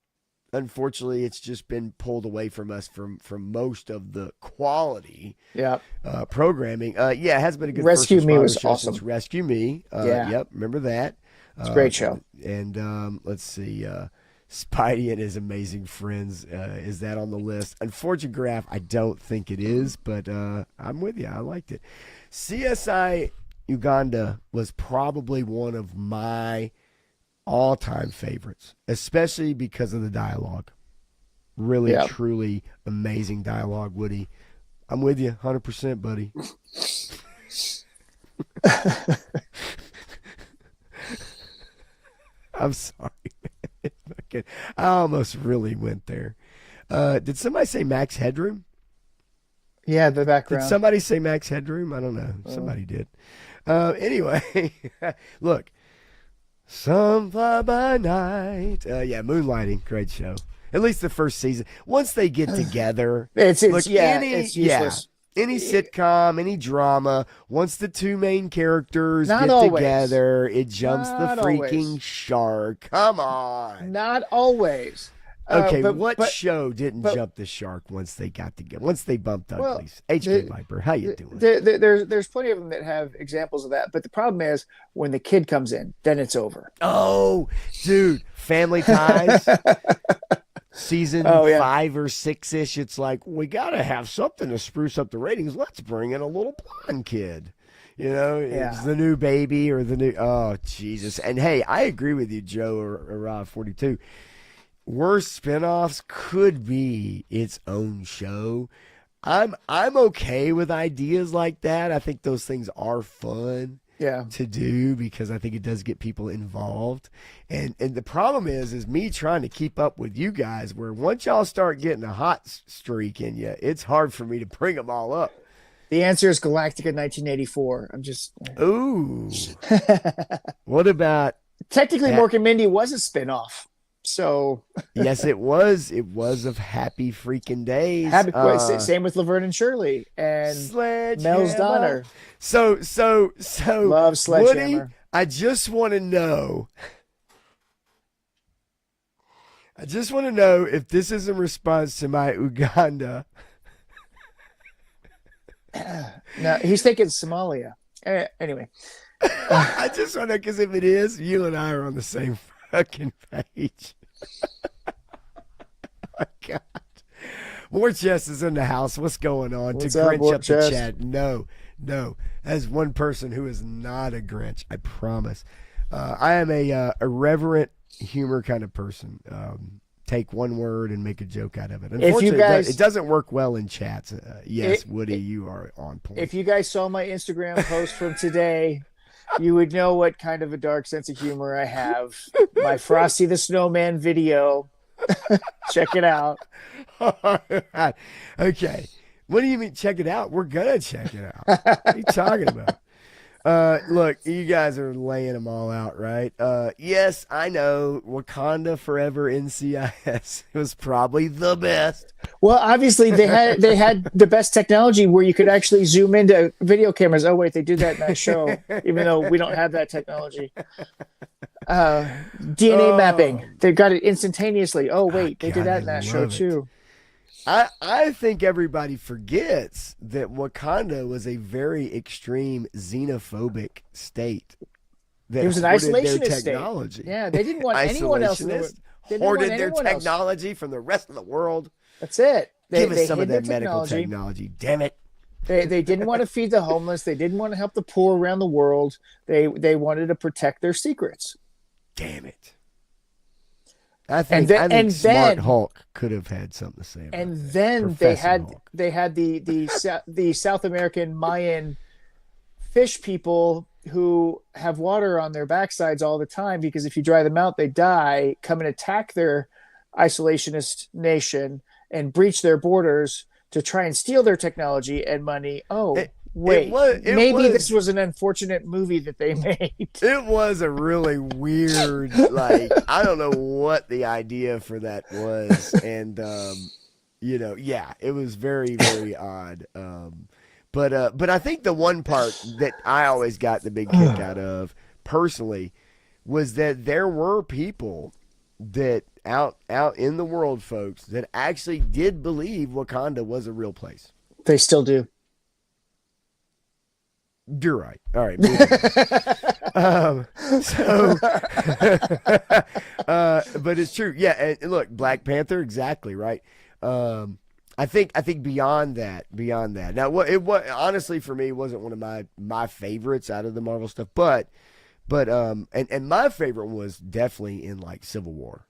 Unfortunately, it's just been pulled away from us from most of the quality Yep. programming. Yeah, it has been a good first Rescue Me responder was show since awesome. Rescue Me. Yeah. Yep, remember that. It's a great show. And let's see. Spidey and his amazing friends. Is that on the list? Unfortunate Graph, I don't think it is, but I'm with you. I liked it. CSI Uganda was probably one of my all-time favorites, especially because of the dialogue. Really, Yeah. truly amazing dialogue, Woody. I'm with you 100%, buddy. I'm sorry, man. I almost really went there. Did somebody say Max Headroom? Yeah, the Did background. somebody say Max Headroom? I don't know. Oh. Somebody did. Anyway, look, some fly by night. Yeah, Moonlighting, great show. At least the first season. Once they get together, It's look, yeah, it's useless. any sitcom, any drama, once the two main characters Not get always. together, it jumps the Not freaking always. shark. Come on. Not always. Okay, But what show didn't but jump the shark once they got together? Once they bumped well, uglies? HK the, Viper, how you doing? there's plenty of them that have examples of that. But the problem is when the kid comes in, then it's over. Oh, dude, Family Ties, season Oh yeah, 5 or 6 ish. It's like we gotta have something to spruce up the ratings. Let's bring in a little blonde kid. You know, it's yeah. the new baby or the new. Oh Jesus! And hey, I agree with you, Joe or Rob 42. Worst spinoffs could be its own show. I'm okay with ideas like that. I think those things are fun Yeah. to do because I think it does get people involved. And the problem is me trying to keep up with you guys. Where once y'all start getting a hot streak in you, it's hard for me to bring them all up. The answer is Galactica 1984. I'm just Ooh, what about technically that? Mork and Mindy was a spinoff. So Yes, it was. It was of Happy Freaking Days. happy. Same with Laverne and Shirley and Mel's Sledgehammer. Diner. So, Love Woody, Sledgehammer. I just want to know. I just want to know if this is in response to my Uganda. No, he's thinking Somalia. Anyway, I just want to, because if it is, you and I are on the same fucking page. My God. More Chess is in the house. What's going on? what's To up, Grinch Warp up the Chest? chat. No, no. As one person who is not a Grinch, I promise. I am a irreverent humor kind of person. Take one word and make a joke out of it. If you Unfortunately, it guys, doesn't work well in chats. Yes, it, Woody, you are on point. if you guys saw my Instagram post from today, you would know what kind of a dark sense of humor I have. My Frosty the Snowman video. Check it out. All right. Okay. What do you mean? Check it out. We're gonna check it out. What are you talking about? Look, you guys are laying them all out, right? Yes, I know. Wakanda Forever NCIS was probably the best. Well, obviously they had the best technology where you could actually zoom into video cameras. Oh wait, they did that in that show, even though we don't have that technology. DNA mapping, Oh, they got it instantaneously. Oh wait, they did God, that I in that show love it. too. I think everybody forgets that Wakanda was a very extreme xenophobic state It that was an hoarded their isolationist state. technology. Yeah, they didn't want anyone else in the world. Isolationist, They didn't want hoarded their anyone else. technology from the rest of the world. That's it. Give us They some of hid their that medical technology. technology. Damn it. They didn't want to feed the homeless. They didn't want to help the poor around the world. They wanted to protect their secrets. Damn it. And then I think Smart Hulk could have had something to say about and that. then Professor Hulk. they had the South American Mayan fish people who have water on their backsides all the time because if you dry them out, they die. Come and attack their isolationist nation and breach their borders to try and steal their technology and money. Oh, wait, maybe this was an unfortunate movie that they made. It was a really weird, like, I don't know what the idea for that was. And, yeah, it was very, very odd. But I think the one part that I always got the big kick out of personally was that there were people that out in the world, folks, that actually did believe Wakanda was a real place. They still do. You're right. All right, moving so, but it's true. Yeah, and look, Black Panther, exactly right. I think beyond that. Now, what honestly for me wasn't one of my favorites out of the Marvel stuff, but my favorite was definitely in like Civil War.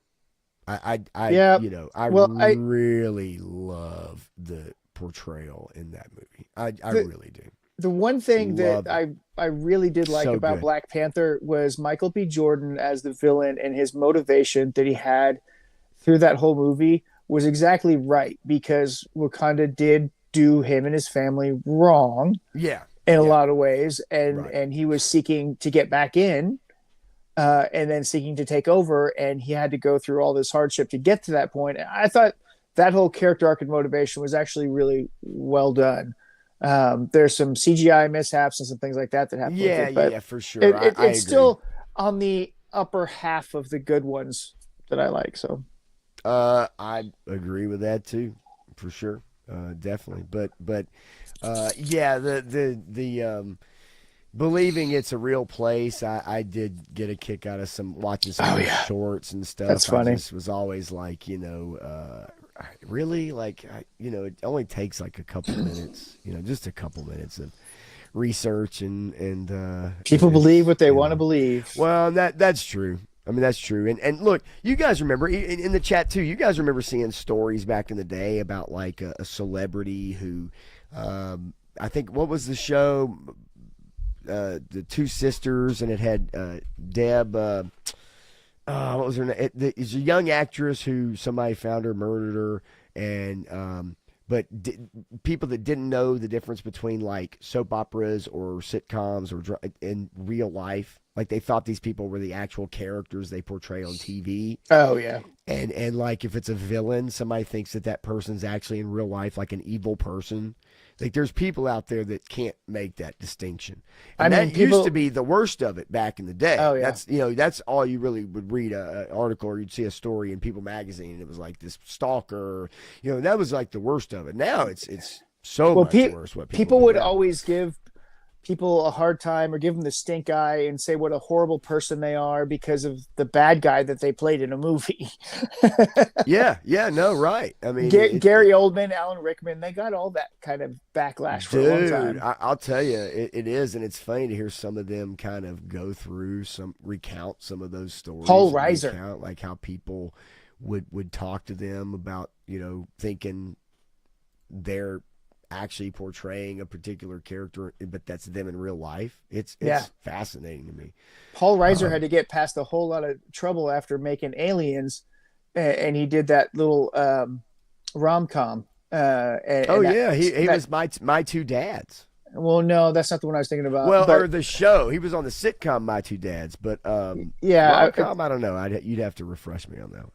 Yeah. I Well, really love the portrayal in that movie. I the really do. the one thing that Love it. I really did like So about good. Black Panther was Michael B. Jordan as the villain, and his motivation that he had through that whole movie was exactly right, because Wakanda did do him and his family wrong Yeah. in a Yeah. lot of ways, and Right. he was seeking to get back in, and then seeking to take over, and he had to go through all this hardship to get to that point. I thought that whole character arc and motivation was actually really well done. There's some CGI mishaps and some things like that that happen with Yeah, it, yeah, but yeah, for sure. I it's agree. still on the upper half of the good ones that I like. So I agree with that too, for sure. Definitely. But yeah, the believing it's a real place. I did get a kick out of watching some of oh those yeah, shorts and that's stuff. I funny. just was always like, really, like, it only takes like a couple minutes, just a couple minutes of research and People believe it's what they want to believe. well, that's true. I mean, that's true. And look, you guys remember in the chat too. You guys remember seeing stories back in the day about like a celebrity who, I think, what was the show? The two sisters, and it had Deb. What was her name? It's a young actress who somebody found her, murdered her, and people that didn't know the difference between like soap operas or sitcoms or in real life, like they thought these people were the actual characters they portray on TV. Oh yeah, And like if it's a villain, somebody thinks that person's actually in real life like an evil person. Like there's people out there that can't make that distinction, I and mean that used to people. be the worst of it back in the Oh day. yeah, That's all you really would read a article, or you'd see a story in People magazine, and it was like this stalker. That was like the worst of it. Now it's so well, much worse what people people do would now. always give people a hard time or give them the stink eye and say what a horrible person they are because of the bad guy that they played in a movie. Yeah, yeah, no, right. I mean, Gary Oldman, Alan Rickman, they got all that kind of backlash for a long dude, time. I'll tell you, it is, and it's funny to hear some of them kind of recount some of those Paul stories, and Reiser. recount like how people would talk to them about thinking they're actually portraying a particular character, but that's them in real life. It's Yeah. fascinating to me. Paul Reiser had Um, to get past a whole lot of trouble after making Aliens, and he did that little rom com. oh And yeah, he that was my two dads. well, no, that's not the one I was thinking about. Well, or But the show. He was on the sitcom My Two Dads, but yeah, rom com. I don't know. You'd have to refresh me on that one.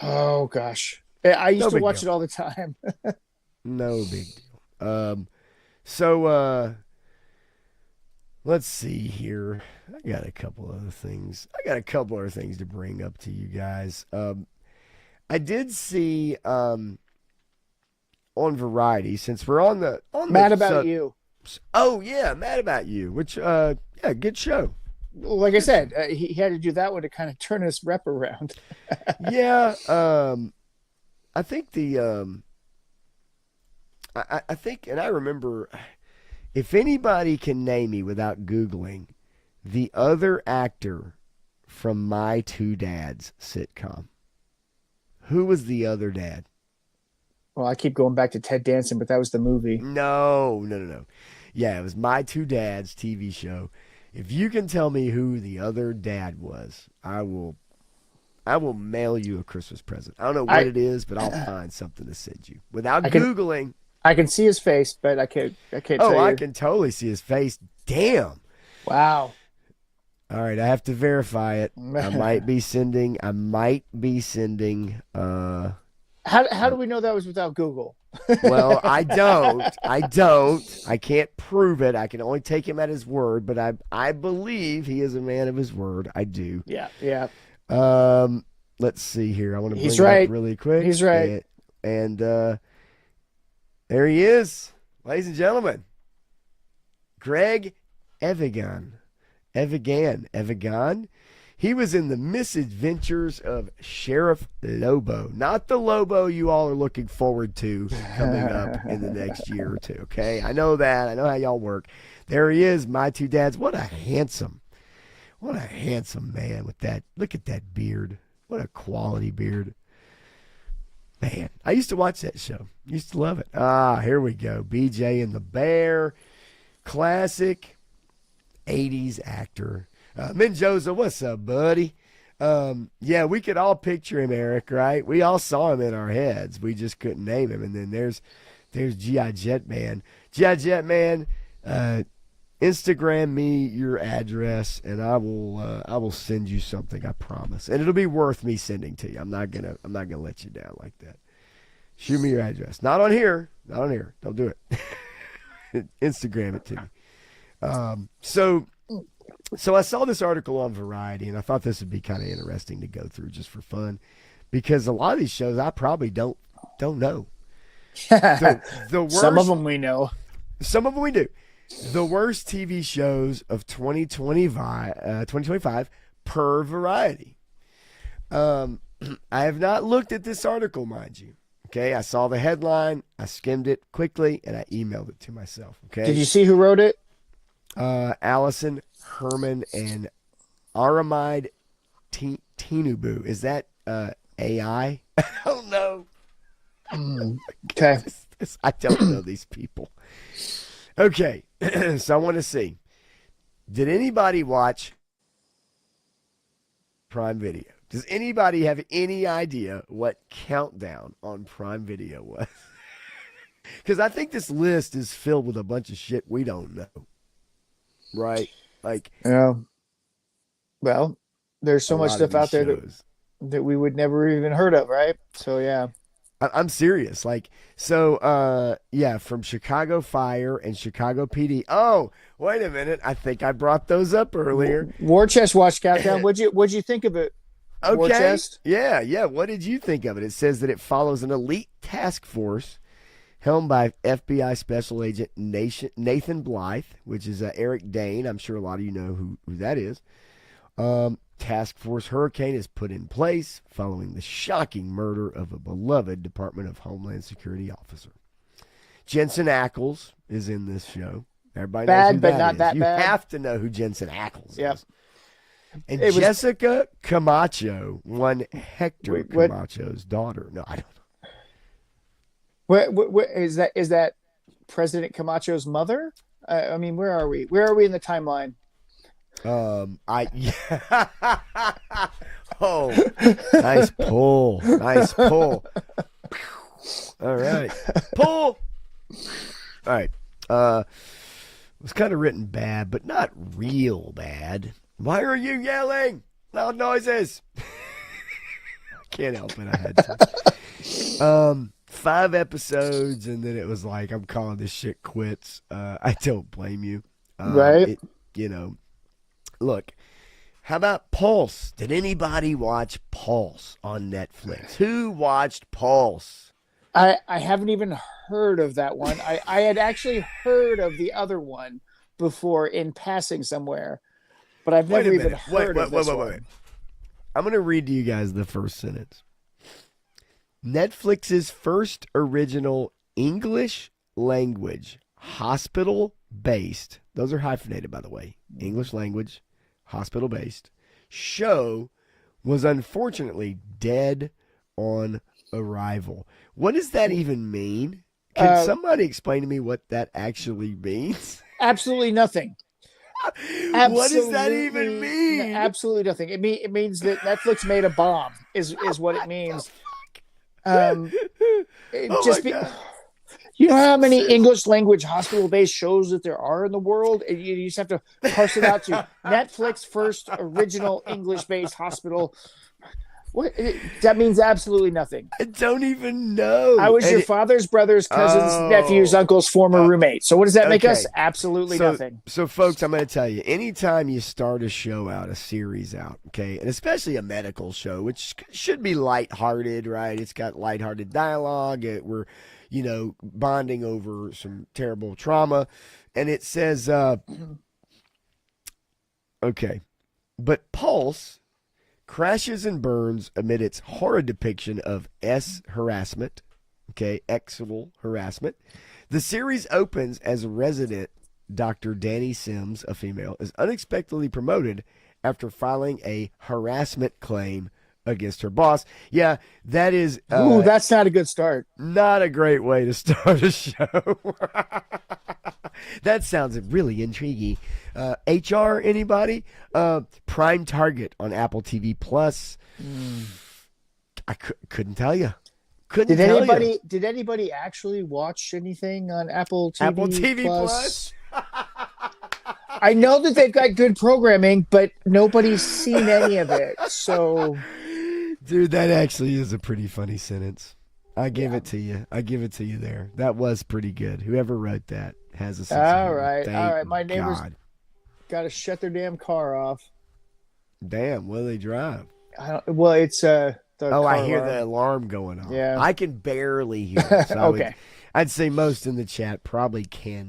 oh gosh, I used No to big watch deal. it all the time. No big deal. So let's see here. I got a couple other things. I got a couple other things to bring up to you guys. I did see on Variety, since we're on the Mad About You. oh yeah, Mad About You, which yeah, good show. Like I Good show. said, he had to do that one to kind of turn his rep around. Yeah, I think I think, and I remember, if anybody can name me without Googling the other actor from My Two Dads sitcom, who was the other dad? Well, I keep going back to Ted Danson, but that was the movie. No, no, no, no. Yeah, it was My Two Dads TV show. If you can tell me who the other dad was, I will mail you a Christmas present. I don't know what I it is, but I'll find something to send you without I can Googling. I can see his face, but I can't Oh, tell I you. can totally see his face. Damn. Wow. All right, I have to verify it. I might how be sending. I might be sending. how do we know that was without Google? Well, I don't. I don't. I can't prove it. I can only take him at his word. But I believe he is a man of his word. I do. Yeah, yeah. Let's see here. I want to He's bring it up right. really quick. He's right. And there he is, ladies and gentlemen. Greg Evigan. Evigan. He was in the misadventures of Sheriff Lobo, not the Lobo you all are looking forward to coming up in the next year or two. Okay, I know that. I know how y'all work. There he is, My Two Dads. What a handsome man with that. Look at that beard. What a quality beard. Man, I used to watch that show. Used to love it. Ah, here we go. BJ and the Bear. Classic 80s actor. Menjoza, what's up, buddy? Yeah, we could all picture him, Eric, right? We all saw him in our heads. We just couldn't name him. And then there's G.I. Jetman. G.I. Jetman, Instagram me your address and I will send you something, I promise. And it'll be worth me sending to you. I'm not gonna let you down like that. Shoot me your address. Not on here. Don't do it. Instagram it to me. So I saw this article on Variety, and I thought this would be kind of interesting to go through just for fun, because a lot of these shows I probably don't know. The worst, Some of them we know. Some of them we do. The worst TV shows of 2025 per Variety. I have not looked at this article, mind you. Okay, I saw the headline, I skimmed it quickly, and I emailed it to myself. Okay. Did you see who wrote it? Allison Herman and Aramide Tinubu. Is that AI? I don't know. Okay. I don't know these people. Okay, so I want to see. Did anybody watch Prime Video? Does anybody have any idea what Countdown on Prime Video was? Because I think this list is filled with a bunch of shit we don't know. Right? Like, yeah. Well, there's so much stuff out there shows. that we would never even heard of, right? So yeah. I'm serious. Like, so, yeah, from Chicago Fire and Chicago PD. Oh, wait a minute. I think I brought those up earlier. War Chest watched Countdown. What'd you think of it? Okay. War Chest? Yeah. What did you think of it? It says that it follows an elite task force helmed by FBI Special Agent Nathan Blythe, which is Eric Dane. I'm sure a lot of you know who that is. Task Force Hurricane is put in place following the shocking murder of a beloved Department of Homeland Security officer. Jensen Ackles is in this show. Everybody knows who but that not is. that you bad. have to know who Jensen Ackles Yep. is. And Jessica Camacho, one Hector Camacho's daughter. No, I don't know. What is that? Is that President Camacho's mother? I mean, where are we? Where are we in the timeline? Oh, nice pull. All right. Pull. All right. It was kind of written bad, but not real bad. Why are you yelling? Loud noises. I can't help it. I had to. 5 episodes, and then it was like, I'm calling this shit quits. I don't blame you. Right. Look, how about Pulse? Did anybody watch Pulse on Netflix? Who watched Pulse? I haven't even heard of that one. I had actually heard of the other one before in passing somewhere, but I've never even heard of this one. I'm going to read to you guys the first sentence. Netflix's first original English language hospital-based, those are hyphenated, by the way, English language, hospital-based, show was unfortunately dead on arrival. What does that even mean? Can somebody explain to me what that actually means? Absolutely nothing. What does that even mean? Absolutely nothing. It means that Netflix made a bomb is what it means. You know how many English language hospital based shows that there are in the world? And you just have to parse it out to Netflix first original English based hospital. What that means absolutely nothing. I don't even know. I was your father's brother's cousin's nephew's uncle's former roommate. So what does that make us? Absolutely nothing. So folks, I'm going to tell you, anytime you start a show out, a series out, okay, and especially a medical show, which should be lighthearted, right? It's got lighthearted dialogue. We're, bonding over some terrible trauma, and it says Okay. But Pulse crashes and burns amid its horrid depiction of S harassment, okay, sexual harassment. The series opens as resident Dr. Danny Sims, a female, is unexpectedly promoted after filing a harassment claim against her boss. Yeah, that is Ooh, that's not a good start. not a great way to start a show. That sounds really intriguing. HR, anybody? Prime Target on Apple TV Plus. I couldn't tell you. Couldn't Did tell you. anybody actually watch anything on Apple Apple TV TV Plus? Plus. I know that they've got good programming, but nobody's seen any of it. So, Dude, that actually is a pretty funny sentence. I give yeah. it to you. I give it to you there. That was pretty good. Whoever wrote that has a sense of All humor. right, all Thank right. My neighbor's God. got to shut their damn car off. Damn, what do they drive? I don't. Well, it's the Oh, I car hear the alarm. alarm going off. Yeah. I can barely hear it. So Okay. I'd say most in the chat probably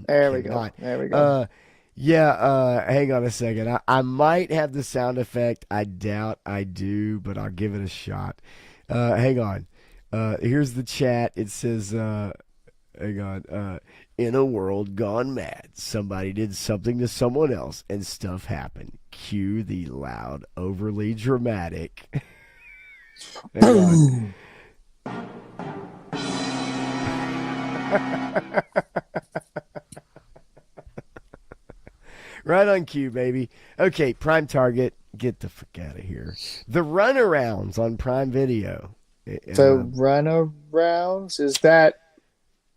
There we go. cannot. There we go. Yeah, hang on a second. I might have the sound effect. I doubt I do, but I'll give it a shot. Hang on. Here's the chat. It says, hang on. In a world gone mad, somebody did something to someone else and stuff happened. Cue the loud, overly dramatic. Hang on. Right on cue, baby. Okay, Prime Target, get the fuck out of here. The runarounds on Prime Video. So runarounds,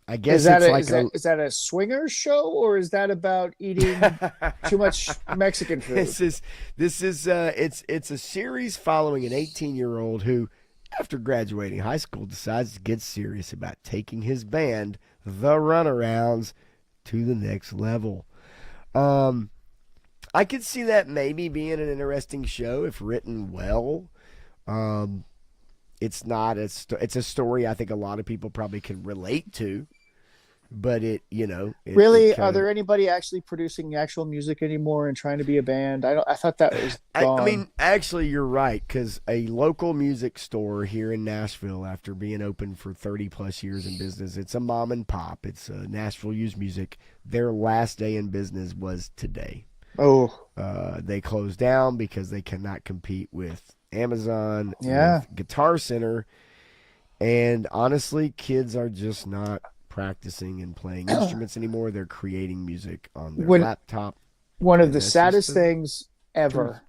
I guess it's like is that a swinger show, or is that about eating too much Mexican food? This is it's a series following an 18-year-old who, after graduating high school, decides to get serious about taking his band, the Runarounds, to the next level. I could see that maybe being an interesting show if written well. It's not it's a story I think a lot of people probably can relate to, but Really, it are kinda, there anybody actually producing actual music anymore and trying to be a band? I thought that was I gone. mean, actually, you're right, because a local music store here in Nashville, after being open for 30 plus years in business, it's a mom and pop. It's Nashville Used Music. Their last day in business was today. Oh, They closed down because they cannot compete with Amazon, yeah. with Guitar Center. And honestly, kids are just not practicing and playing instruments anymore. They're creating music on their When laptop. one of And the that's just saddest the things truth. ever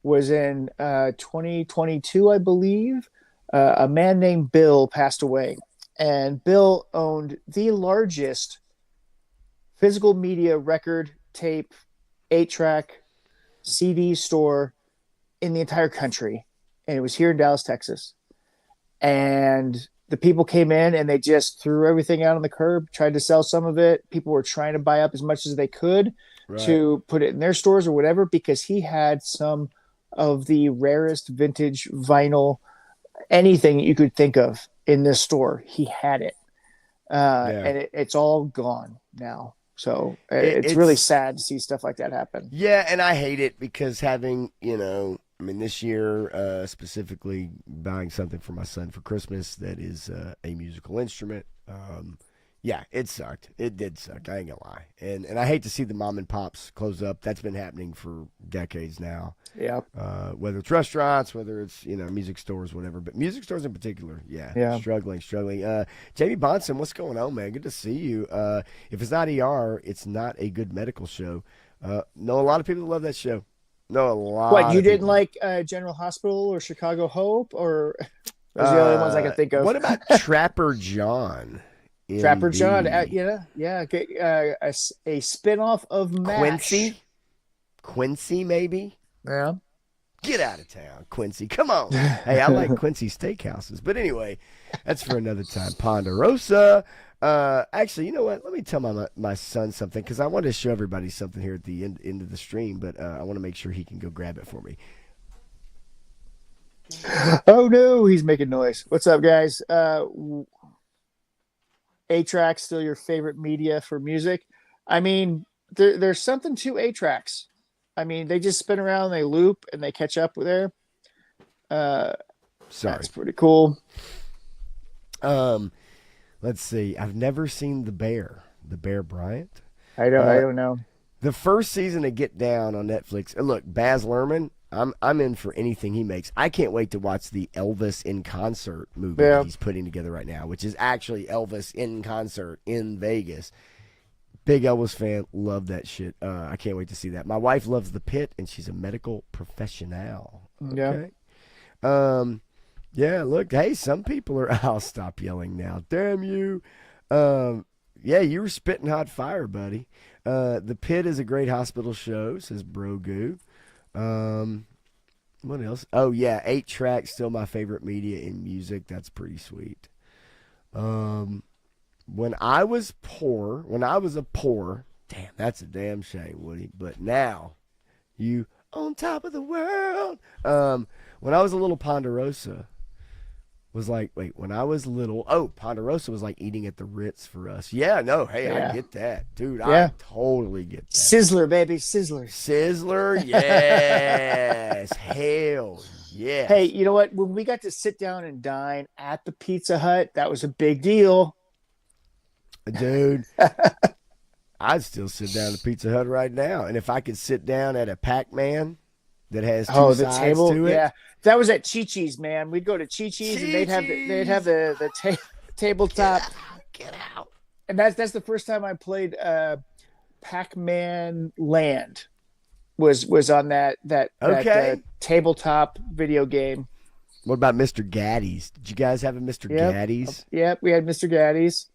was in 2022, I believe. A man named Bill passed away, and Bill owned the largest physical media record, tape, 8-track, CD store in the entire country, and it was here in Dallas, Texas. And the people came in and they just threw everything out on the curb, tried to sell some of it. People were trying to buy up as much as they could Right. to put it in their stores or whatever, because he had some of the rarest vintage vinyl, anything you could think of in this store. He had it. Yeah. And it's all gone now. So It, it's really it's sad to see stuff like that happen. Yeah, and I hate it because having, I mean, this year specifically buying something for my son for Christmas that is a musical instrument. Yeah, it sucked. It did suck. I ain't gonna lie. And I hate to see the mom and pops close up. That's been happening for decades now. Yeah. Whether it's restaurants, whether it's music stores, whatever. But music stores in particular, yeah, Yeah. struggling. Jamie Bonson, what's going on, man? Good to see you. If it's not ER, it's not a good medical show. Know a lot of people that love that show. Know a What, lot you of didn't people. like General Hospital or Chicago Hope, or those are the only ones I can think of? What about Trapper John in Trapper John, the yeah, a spinoff of MASH. Quincy, maybe? Yeah. Get out of town, Quincy. Come on. Hey, I like Quincy steakhouses. But anyway, that's for another time. Ponderosa. Actually, you know what? Let me tell my son something because I want to show everybody something here at the end of the stream, but I want to make sure he can go grab it for me. Oh no, he's making noise. What's up, guys? 8-track still your favorite media for music? I mean, there's something to 8-tracks. I mean, they just spin around, they loop, and they catch up there. Uh, Sorry. that's pretty cool. Um, let's see. I've never seen the Bear Bryant. I Uh, don't know. the first season of Get Down on Netflix. And look, Baz Luhrmann. I'm in for anything he makes. I can't wait to watch the Elvis in concert movie that Yeah. he's putting together right now, which is actually Elvis in concert in Vegas. Big Elvis fan, love that shit. I can't wait to see that. My wife loves The Pit, and she's a medical professional. Yeah. Okay. Um, yeah. Look, hey, some people are. I'll stop yelling now. Damn you. Yeah, you were spitting hot fire, buddy. The Pit is a great hospital show, says Bro Goo. Um, what else? Oh yeah, 8-track still my favorite media in music. That's pretty sweet. Um, when I was a poor, damn, that's a damn shame, Woody. But now, you on top of the world. When I was a little Ponderosa, was like, wait, when I was little, Ponderosa was like eating at the Ritz for us. Yeah, no, hey, I Yeah. get that, dude. Yeah. I totally get that. Sizzler, baby, Sizzler. Sizzler, yes, hell, yes. Hey, you know what? When we got to sit down and dine at the Pizza Hut, that was a big deal. Dude, I'd still sit down at Pizza Hut right now, and if I could sit down at a Pac-Man that has two The sides table, to it, yeah, that was at Chi Chi's, man. We'd go to Chi Chi's and they'd have the tabletop, get out. and that's the first time I played Pac-Man Land. Was on that Okay. tabletop video game. What about Mr. Gaddy's? Did you guys have a Mr. Yep. Gaddy's? Yep, we had Mr. Gaddy's.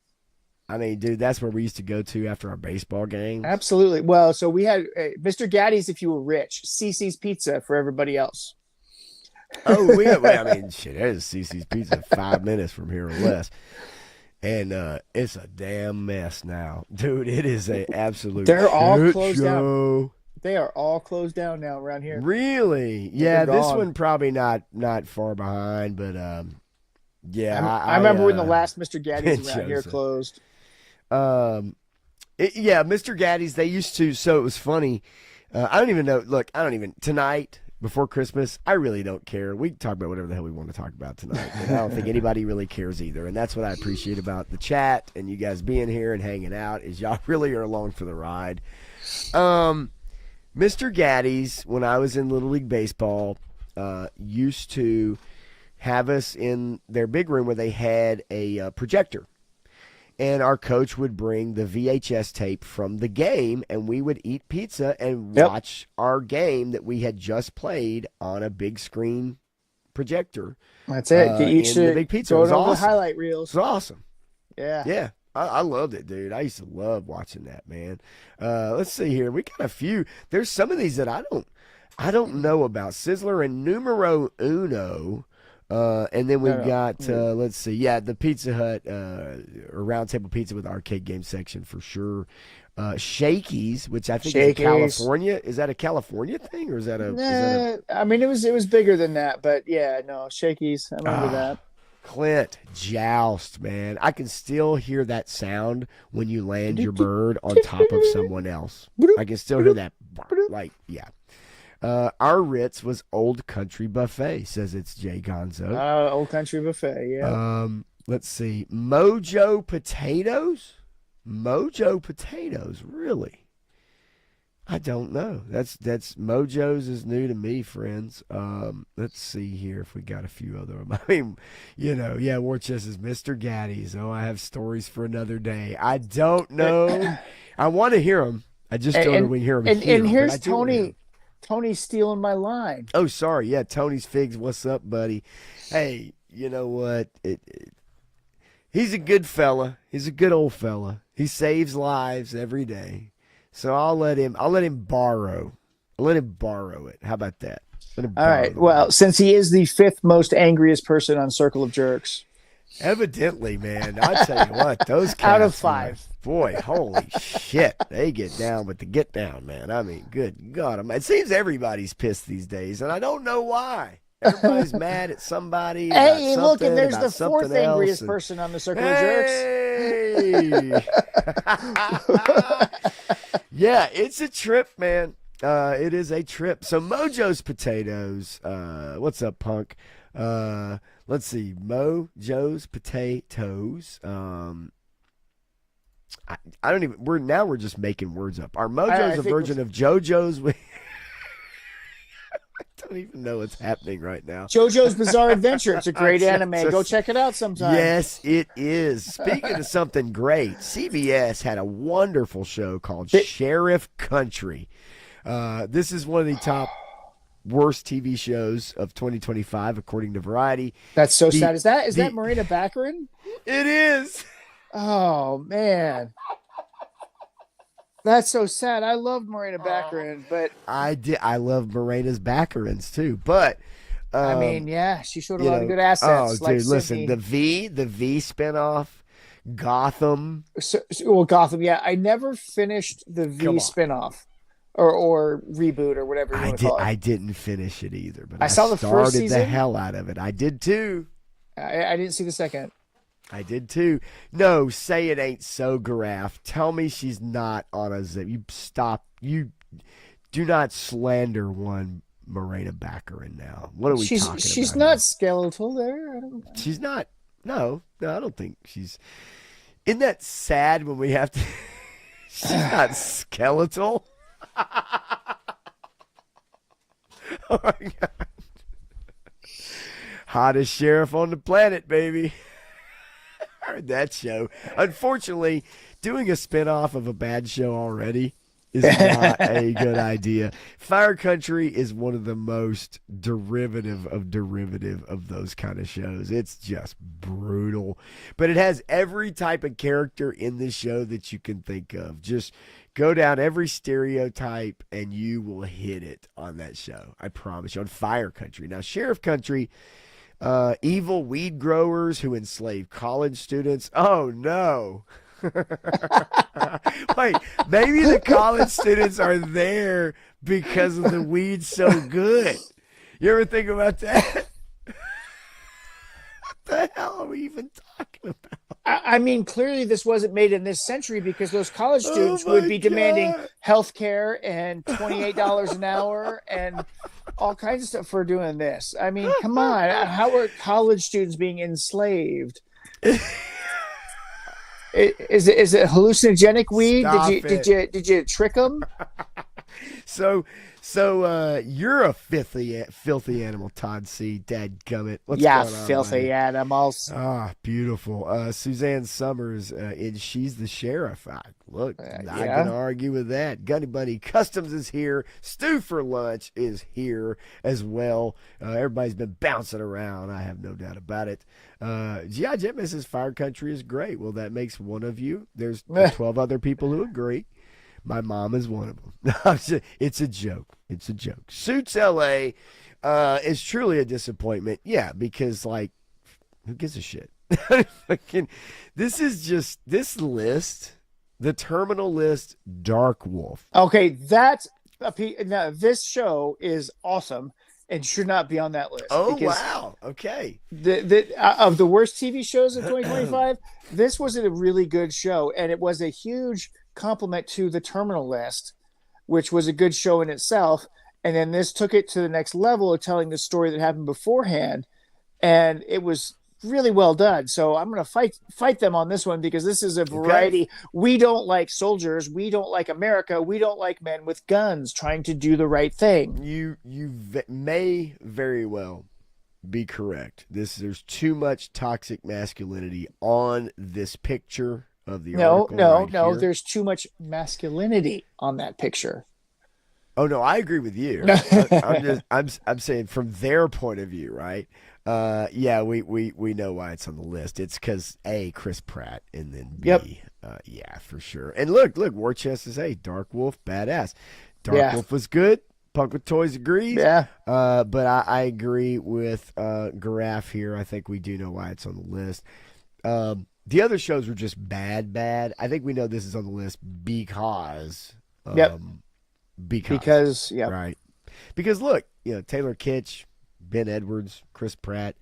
I mean, dude, that's where we used to go to after our baseball games. Absolutely. Well, so we had Mr. Gaddy's if you were rich, CC's Pizza for everybody else. Oh, I mean, shit, there's CC's Pizza 5 minutes from here or less. And it's a damn mess now. Dude, it is a absolute They're all shit closed show. down. They are all closed down now around here. Really? Yeah, They're this gone. one probably not far behind, but yeah. I remember when the last Mr. Gaddy's around here Joseph. closed. Yeah, Mr. Gaddy's, they used to, so it was funny. I don't even know. Look, tonight, before Christmas, I really don't care. We can talk about whatever the hell we want to talk about tonight. And I don't think anybody really cares either. And that's what I appreciate about the chat and you guys being here and hanging out is y'all really are along for the ride. Mr. Gaddy's, when I was in Little League Baseball, used to have us in their big room where they had a projector. And our coach would bring the VHS tape from the game, and we would eat pizza and watch our game that we had just played on a big screen projector. That's it. Get each in the big pizza. It going was over the awesome. highlight It reels. was awesome. Yeah. Yeah. I loved it, dude. I used to love watching that, man. Let's see here. We got a few. There's some of these that I don't know about. Sizzler and Numero Uno. And then we've got, let's see, the Pizza Hut, or Round Table Pizza with arcade game section for sure. Shakey's, which I think is a California. Is that a California thing, or is that a? I mean, it was bigger than that, but yeah, no, Shakey's. I remember that. Clint, joust, man. I can still hear that sound when you land your bird on top of someone else. I can still hear that. Like, yeah. Our Ritz was Old Country Buffet, says it's Jay Gonzo. Old Country Buffet, yeah. Let's see. Mojo Potatoes? Mojo Potatoes, really? I don't know. That's Mojo's is new to me, friends. Let's see here if we got a few other. I mean, Warchest is Mr. Gaddy's. Oh, I have stories for another day. I don't know. I want to hear them. I just don't know we hear them. And here's Tony. Tony's stealing my line. Oh, sorry. Yeah, Tony's Figs. What's up, buddy? Hey, you know what? He's a good fella. He's a good old fella. He saves lives every day. So I'll let him borrow. I'll let him borrow it. How about that? All right. Well, since he is the 5th most angriest person on Circle of Jerks. Evidently, man. I tell you what, those cats, out of 5. Boy, holy shit. They get down with the get down, man. I mean, good God. It seems everybody's pissed these days, and I don't know why. Everybody's mad at somebody. Hey, look, and there's the fourth 4th angriest person on the Circle of Jerks. Yeah, it's a trip, man. It is a trip. So Mojo's Potatoes. What's up, punk? Let's see. Mojo's Potatoes. I don't even. We're just making words up. Our Mojo's I a think version of JoJo's. I don't even know what's happening right now. JoJo's Bizarre Adventure. It's a great anime. Go check it out sometime. Yes, it is. Speaking of something great, CBS had a wonderful show called Sheriff Country. This is one of the top worst TV shows of 2025, according to Variety. That's so sad. Is that Marina Baccarin? It is. Oh man, that's so sad. I love Marina Baccarin, but I love Marina's Baccarins too, but I mean, yeah, she showed a lot of good assets. Oh, like dude, listen, the V spinoff, Gotham. Well, Gotham. Yeah, I never finished the V spinoff. Or reboot or whatever you want to call it. I didn't finish it either, but I saw the first season. The hell out of it. I did too. I didn't see the second. I did too. No, say it ain't so, Garaf. Tell me she's not on a zip. You stop. You do not slander one Morena Baccarin now. What are we talking about? She's not skeletal there. She's not. No, I don't think she's. Isn't that sad when we have to? She's not skeletal. Oh my God. Hottest sheriff on the planet, baby. I heard that show. Unfortunately, doing a spinoff of a bad show already is not a good idea. Fire Country is one of the most derivative of those kind of shows. It's just brutal. But it has every type of character in this show that you can think of. Just go down every stereotype and you will hit it on that show. I promise you. On Fire Country. Now, Sheriff Country, evil weed growers who enslave college students. Oh, no. Wait, maybe the college students are there because of the weed so good. You ever think about that? What the hell are we even talking about? I mean, clearly this wasn't made in this century because those college students would be demanding health care and $28 an hour and all kinds of stuff for doing this. I mean, come on. How are college students being enslaved? Is it hallucinogenic weed? Did you trick them? So you're a filthy animal, Todd C. Dadgummit. What's going on, filthy buddy? Animals. Ah, beautiful. Suzanne Summers, she's the sheriff. Look, I'm not going to argue with that. Gunny Bunny Customs is here. Stew for Lunch is here as well. Everybody's been bouncing around. I have no doubt about it. G.I. Jet says Fire Country is great. Well, that makes one of you. There's 12 other people who agree. My mom is one of them. It's a joke. It's a joke. Suits L.A. Is truly a disappointment. Yeah, because, like, who gives a shit? This is just, this list, the terminal list, Dark Wolf. Okay, that's now this show is awesome and should not be on that list. Oh, wow. Okay. Of the worst TV shows of 2025, this was a really good show, and it was a huge compliment to the terminal list, which was a good show in itself. And then this took it to the next level of telling the story that happened beforehand, and it was really well done. So I'm going to fight them on this one because this is a variety. Okay. We don't like soldiers. We don't like America. We don't like men with guns trying to do the right thing. You may very well be correct. There's too much toxic masculinity on this picture of the article. No. Here. There's too much masculinity on that picture. Oh no, I agree with you. I'm saying from their point of view, right? Yeah, we know why it's on the list. It's because A, Chris Pratt, and then B, yeah, for sure. And look, War Chest says, hey, Dark Wolf, badass. Dark Wolf was good. Punk with Toys agrees. Yeah. But I agree with Garaf here. I think we do know why it's on the list. The other shows were just bad. I think we know this is on the list because. Because right. Because look, Taylor Kitsch, Ben Edwards, Chris Pratt,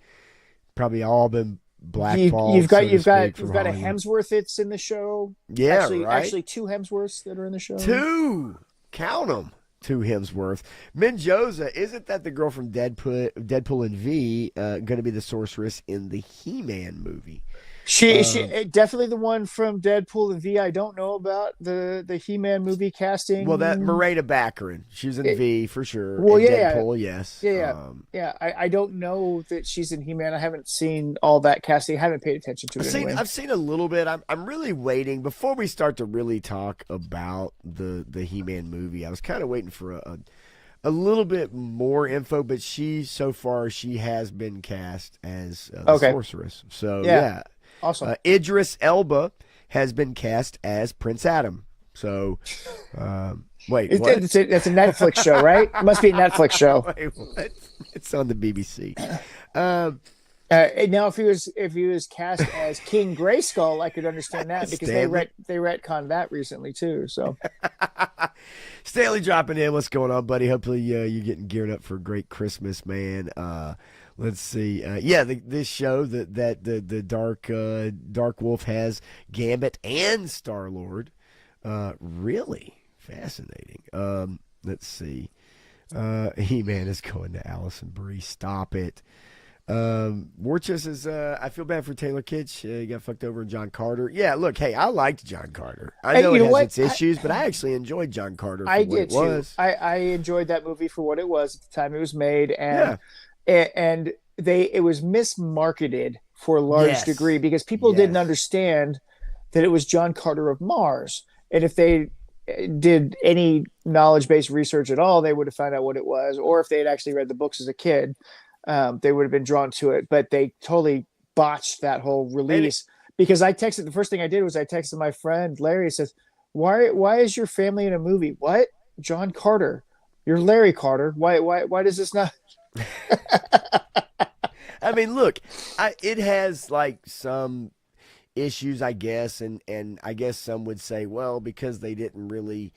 probably all been blackballed. You've got a Hemsworth that's in the show. Yeah, actually two Hemsworths that are in the show. Two, count them. to Hemsworth. Menjoza, isn't that the girl from Deadpool and V, going to be the sorceress in the He-Man movie? She Um, definitely the one from Deadpool and V. I don't know about the He-Man movie well, that casting. Morena Baccarin, she was in It, V for sure, well, and yeah, Deadpool, yes. yeah, yeah, yeah. I don't know that she's in He-Man. I haven't seen all that casting. I haven't paid attention to it anyway. I've seen a little bit. I'm really waiting before we start to really talk about the He-Man movie. I was kind of waiting for a little bit more info, but so far she has been cast as the Okay, sorceress. So yeah, yeah, awesome. Idris Elba has been cast as Prince Adam. So wait, what? It's a Netflix show, right? It must be a Netflix show. Wait, what? It's on the BBC. Um, And now, if he was cast as King Grayskull, I could understand that because Stanley. they retconned that recently too. So Stanley dropping in. What's going on, buddy? Hopefully you're getting geared up for a great Christmas, man. Let's see. Yeah, this show that the Dark Wolf has Gambit and Star Lord. Really fascinating. Let's see. He-Man is going to Allison Brie. Stop it. Warchus is, I feel bad for Taylor Kitsch. He got fucked over in John Carter. Yeah, look, hey, I liked John Carter. I know you it know has what? its issues, but I actually enjoyed John Carter for I what it did too. was. I enjoyed that movie for what it was at the time it was made, Yeah. and it was mismarketed for a large degree Yes. because people didn't Yes. understand that it was John Carter of Mars, and if they did any knowledge based research at all, they would have found out what it was, or if they had actually read the books as a kid, they would have been drawn to it. But they totally botched that whole And release because I texted the first thing I did was I texted my friend Larry. Says, why is your family in a movie? What? John Carter. You're Larry Carter. Why does this not? I mean, look, it has like some issues, I guess, and I guess some would say, well, because they didn't really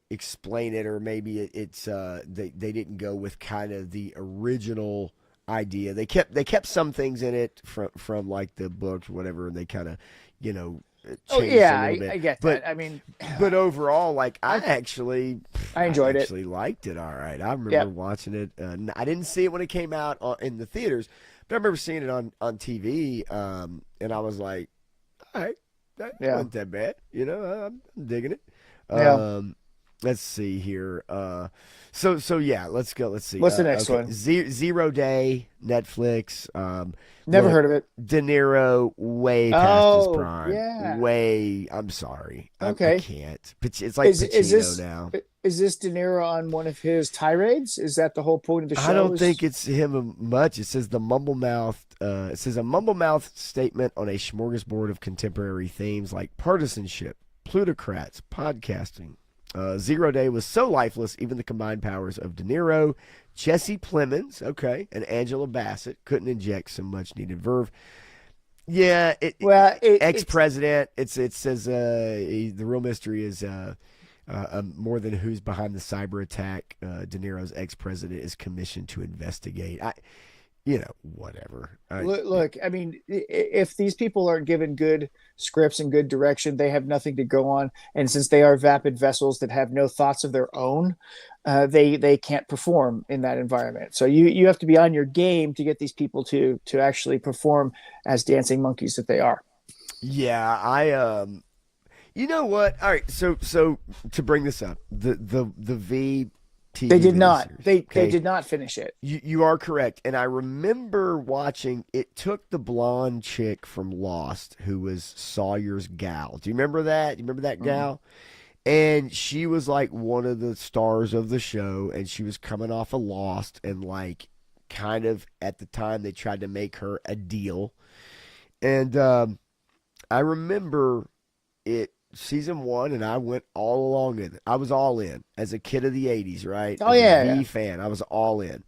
explain it, or maybe it's they didn't go with kind of the original idea. They kept some things in it from like the books, whatever, and they kind of you know Oh changed a yeah, little bit. I get But that. I mean, but overall, like I I I enjoyed it. actually liked it. All right, I remember Yep. watching it. I didn't see it when it came out in the theaters, but I remember seeing it on TV. And I was like, all right, that Yeah. wasn't that bad. I'm digging it. Yeah. Um, let's see here. So yeah, let's go. Let's see. What's the next Okay, one? Zero Day, Netflix. Never Look, heard of it. De Niro way past his Oh prime. yeah. Way. I'm sorry. I Okay. can't. It's like Is Pacino this now. is this De Niro on one of his tirades? Is that the whole point of the I show? don't Is think it's him much. It says the mumble mouth. It says a mumble mouth statement on a smorgasbord of contemporary themes like partisanship, plutocrats, podcasting. Zero Day was so lifeless, even the combined powers of De Niro, Jesse Plemons, okay, and Angela Bassett couldn't inject some much needed verve. Yeah, well, ex it's president. It says the real mystery is more than who's behind the cyber attack. De Niro's ex president is commissioned to investigate. Whatever. look. I mean, if these people aren't given good scripts and good direction, they have nothing to go on. And since they are vapid vessels that have no thoughts of their own, they can't perform in that environment. So you have to be on your game to get these people to actually perform as dancing monkeys that they are. Yeah, You know what? All right, so to bring this up, the V They TV did not. miniseries. They Okay, did not finish it. you are correct, and I remember watching. It took the blonde chick from Lost, who was Sawyer's gal. Do you remember that? Do you remember that Mm. gal? And she was like one of the stars of the show, and she was coming off of Lost, and like kind of at the time they tried to make her a deal, and I remember it season one, and I went all along in it. I was all in as a kid of the '80s, right? Oh As a yeah, yeah. V fan, I was all in.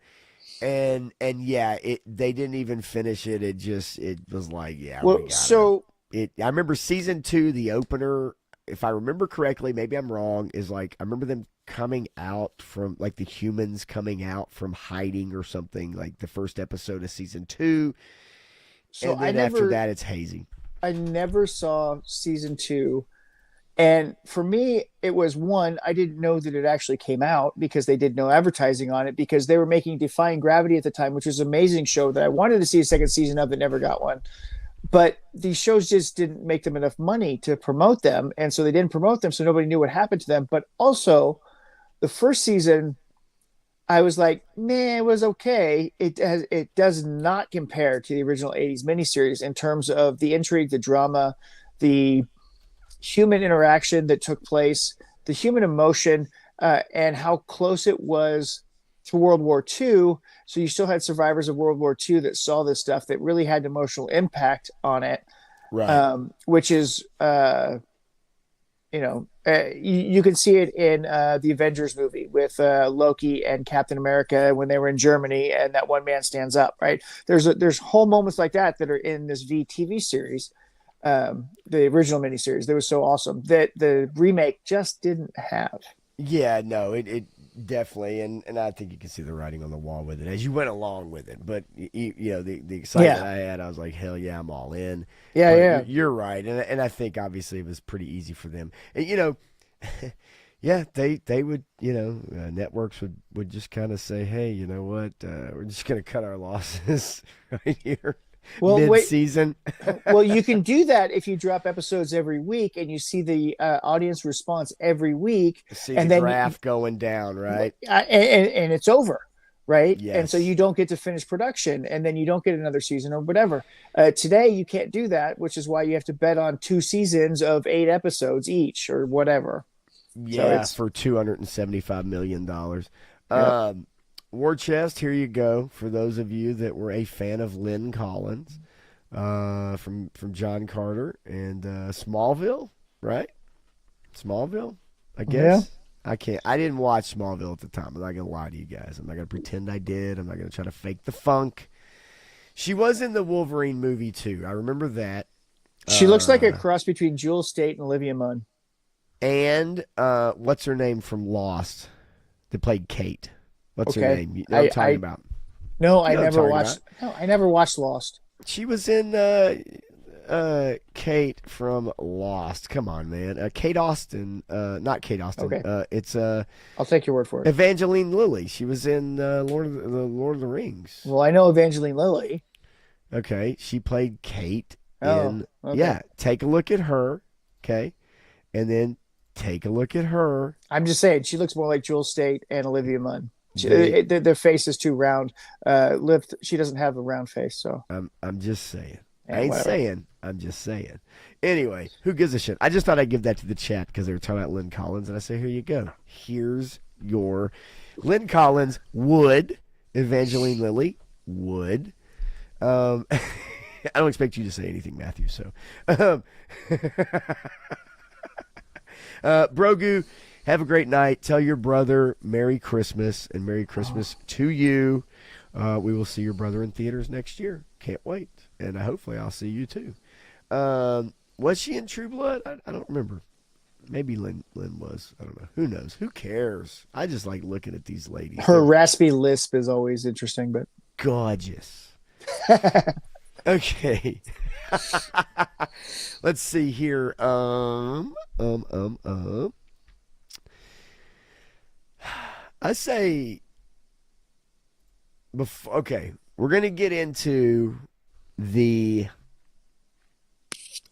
And yeah, they didn't even finish it. It was like, yeah, we Well, gotta. so It. I remember season two, the opener. If I remember correctly, maybe I'm wrong. Is like I remember them coming out from like the humans coming out from hiding or something. Like the first episode of season two, so and then after that, it's hazy. I never saw season two, And for me, it was one, I didn't know that it actually came out because they did no advertising on it because they were making Defying Gravity at the time, which was an amazing show that I wanted to see a second season of that never got one. But these shows just didn't make them enough money to promote them. And so they didn't promote them. So nobody knew what happened to them. But also, the first season, I was like, man, it was okay. It does not compare to the original 80s miniseries in terms of the intrigue, the drama, the human interaction that took place, the human emotion, and how close it was to World War II. So you still had survivors of World War II that saw this stuff that really had an emotional impact on it, Right. which is, you can see it in the Avengers movie with Loki and Captain America when they were in Germany, and that one man stands up. Right? There's whole moments like that that are in this VTV series, the original miniseries. That was so awesome that the remake just didn't have. Yeah, no, it definitely, and I think you can see the writing on the wall with it as you went along with it. But the excitement Yeah, I had, I was like, hell yeah, I'm all in. yeah, But yeah. you're right, and I think obviously it was pretty easy for them. And yeah, they would, networks would just kind of say, hey, you know what, we're just gonna cut our losses right here, Well, mid wait. season. Well, you can do that if you drop episodes every week and you see the audience response every week, See the and then graph going down, right? and it's over, right? And so Yes. you don't get to finish production, and then you don't get another season or whatever. Today you can't do that, which is why you have to bet on two seasons of 8 episodes each or whatever. So Yeah, it's for $275 million. yep, War Chest, here you go. For those of you that were a fan of Lynn Collins, from John Carter and Smallville, right? Smallville, I yeah. guess. I can't. I didn't watch Smallville at the time. I'm not gonna lie to you guys. I'm not gonna pretend I did. I'm not gonna try to fake the funk. She was in the Wolverine movie too. I remember that. She looks like a Uh, cross between Jewel State and Olivia Munn. and what's her name from Lost? That played Kate. What's her Okay, name? You know what I'm talking I about. no, You I know what I'm never talking watched. about. No, I never watched Lost. She was in Kate from Lost. Come on, man. Kate Austin. Not Kate Austin. Okay, It's I'll take your word for it. Evangeline Lilly. She was in Lord of the Rings. Well, I know Evangeline Lilly. Okay, she played Kate Oh, in. okay. Yeah, take a look at her. Okay, and then take a look at her. I'm just saying she looks more like Jewel State and Olivia Munn. They. Their face is too round. Lift. She doesn't have a round face, so I'm just saying. I yeah, ain't whatever. saying. I'm just saying. Anyway, who gives a shit? I just thought I'd give that to the chat because they were talking about Lynn Collins, and I say, here you go. Here's your Lynn Collins would, Evangeline Lilly would. I don't expect you to say anything, Matthew. So, Brogu, have a great night. Tell your brother Merry Christmas and Merry Christmas to you. We will see your brother in theaters next year. Can't wait. And hopefully I'll see you too. Was she in True Blood? I don't remember. Maybe Lynn was. I don't know. Who knows? Who cares? I just like looking at these ladies. Her They're raspy lisp is always interesting, but gorgeous. Okay. Let's see here. I say before. Okay, we're gonna get into the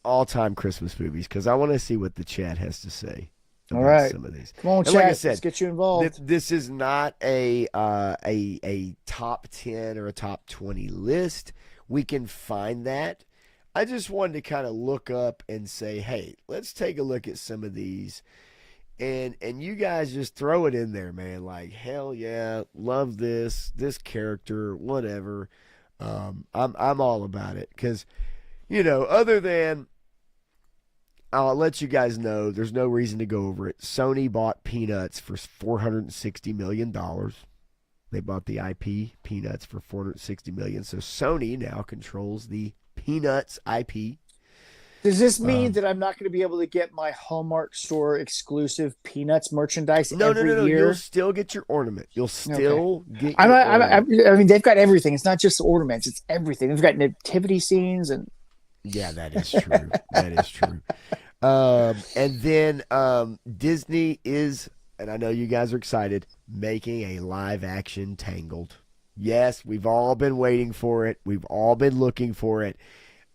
all-time Christmas movies because I want to see what the chat has to say all about right. some of these. Come on, And like I chat. Let's said, get you involved. this is not a top 10 or a top 20 list. We can find that. I just wanted to kind of look up and say, hey, let's take a look at some of these. And you guys just throw it in there, man. Like, hell yeah, love this character, whatever. I'm all about it because other than I'll let you guys know, there's no reason to go over it. Sony bought Peanuts for $460 million. They bought the IP Peanuts for $460 million. So Sony now controls the Peanuts IP. Does this mean Um, that I'm not going to be able to get my Hallmark store exclusive Peanuts merchandise no, no, no, every no. You'll year? still get your ornament. You'll Okay. still get your I ornament. mean, they've got everything. It's not just ornaments; it's everything. They've got nativity scenes and Yeah, that is true. That is true. And then Disney is, and I know you guys are excited, making a live action Tangled. Yes, we've all been waiting for it. We've all been looking for it.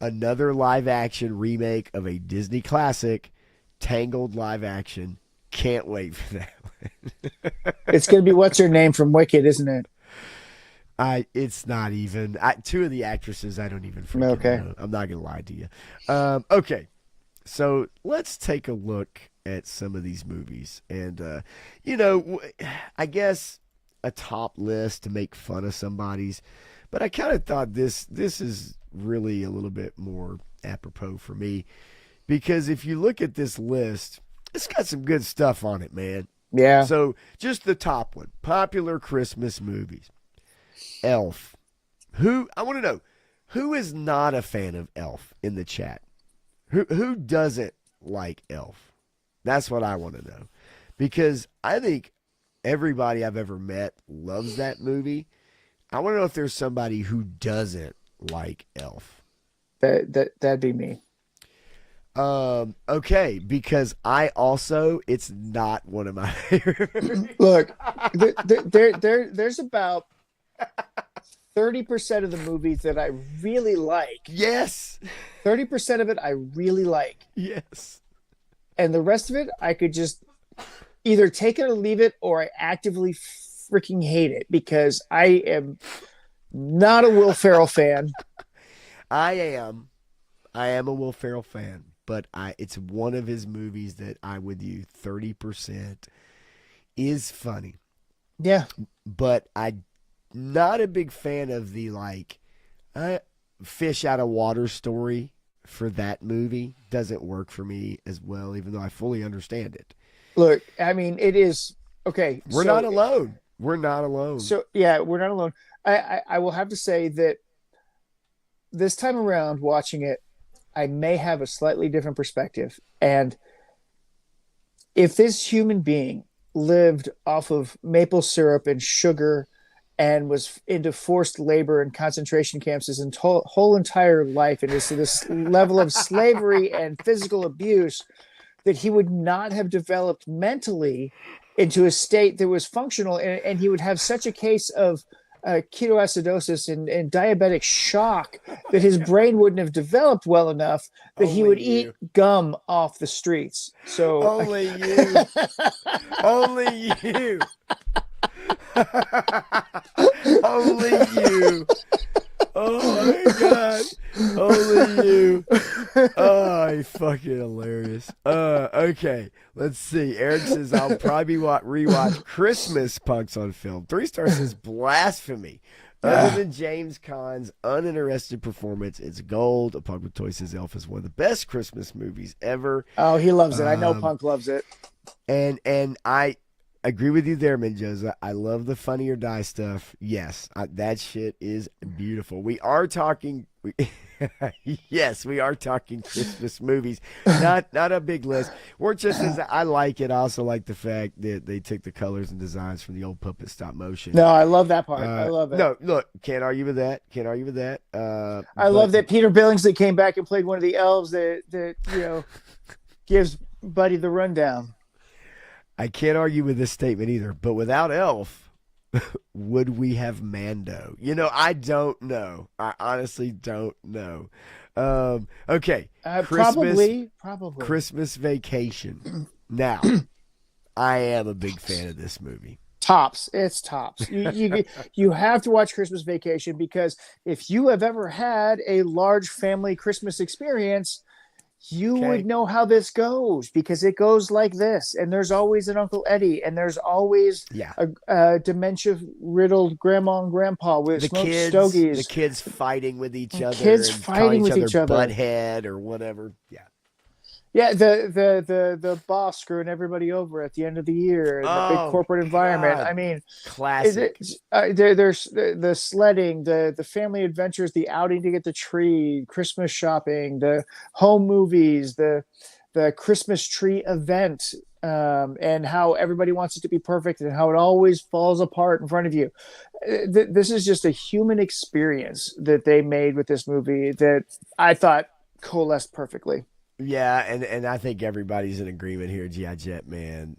Another live action remake of a Disney classic, Tangled live action. Can't wait for that. It's going to be what's her name from Wicked, isn't it? It's not even two of the actresses I don't even freaking Okay. know. I'm not gonna lie to you. Okay, so let's take a look at some of these movies, and I guess a top list to make fun of somebody's, but I kind of thought this is really a little bit more apropos for me because if you look at this list, it's got some good stuff on it, man. Yeah. So just the top one, popular Christmas movies. Elf. Who I want to know who is not a fan of Elf in the chat? Who doesn't like Elf? That's what I want to know. Because I think everybody I've ever met loves that movie. I want to know if there's somebody who doesn't like Elf. That'd be me. Okay, because I also it's not one of my favorite. Look, there's about 30% of the movies that I really like. Yes. 30% of it I really like. Yes. And the rest of it I could just either take it or leave it, or I actively freaking hate it because I am not a Will Ferrell fan. I am. I am a Will Ferrell fan, but it's one of his movies that I with you 30% is funny. Yeah. But I not a big fan of the fish out of water story for that movie. Doesn't work for me as well, even though I fully understand it. Look, I mean, it is okay. We're not alone. We're not alone. So yeah, we're not alone. I will have to say that this time around watching it, I may have a slightly different perspective. And if this human being lived off of maple syrup and sugar and was into forced labor and concentration camps his whole entire life and is to this level of slavery and physical abuse, that he would not have developed mentally into a state that was functional, and he would have such a case of ketoacidosis and diabetic shock that his brain wouldn't have developed well enough that he would eat gum off the streets. So only you, only you, only you. Oh my god, only you. Oh, fucking hilarious. Okay, let's see. Eric says I'll probably rewatch Christmas Punks on Film. 3 stars says blasphemy. Other than James Caan's uninterested performance, it's gold. A Punk with Toy says Elf is one of the best Christmas movies ever. Oh, he loves it. I know Punk loves it. And I agree with you there, Menjoza. I love the Funny or Die stuff. Yes, that shit is beautiful. We are talking. Yes, we are talking Christmas movies. Not a big list. We're just as I like it. I also like the fact that they took the colors and designs from the old puppet stop motion. No, I love that part. I love it. No, look, can't argue with that. Can't argue with that. I love that Peter Billingsley came back and played one of the elves that gives Buddy the rundown. I can't argue with this statement either, but without Elf, would we have Mando? I don't know. I honestly don't know. Okay. Probably. Christmas Vacation. Now, I am a big fan of this movie. Tops. It's tops. You have to watch Christmas Vacation because if you have ever had a large family Christmas experience, you would know how this goes because it goes like this. And there's always an Uncle Eddie, and there's always a dementia-riddled grandma and grandpa with smoked stogies. The kids fighting with each other. Kids fighting with each other. Butthead or whatever. Yeah. Yeah, the boss screwing everybody over at the end of the year in the big corporate environment. God. I mean, classic. There's the sledding, the family adventures, the outing to get the tree, Christmas shopping, the home movies, the Christmas tree event, and how everybody wants it to be perfect and how it always falls apart in front of you. This is just a human experience that they made with this movie that I thought coalesced perfectly. Yeah, and I think everybody's in agreement here. GI Jet man,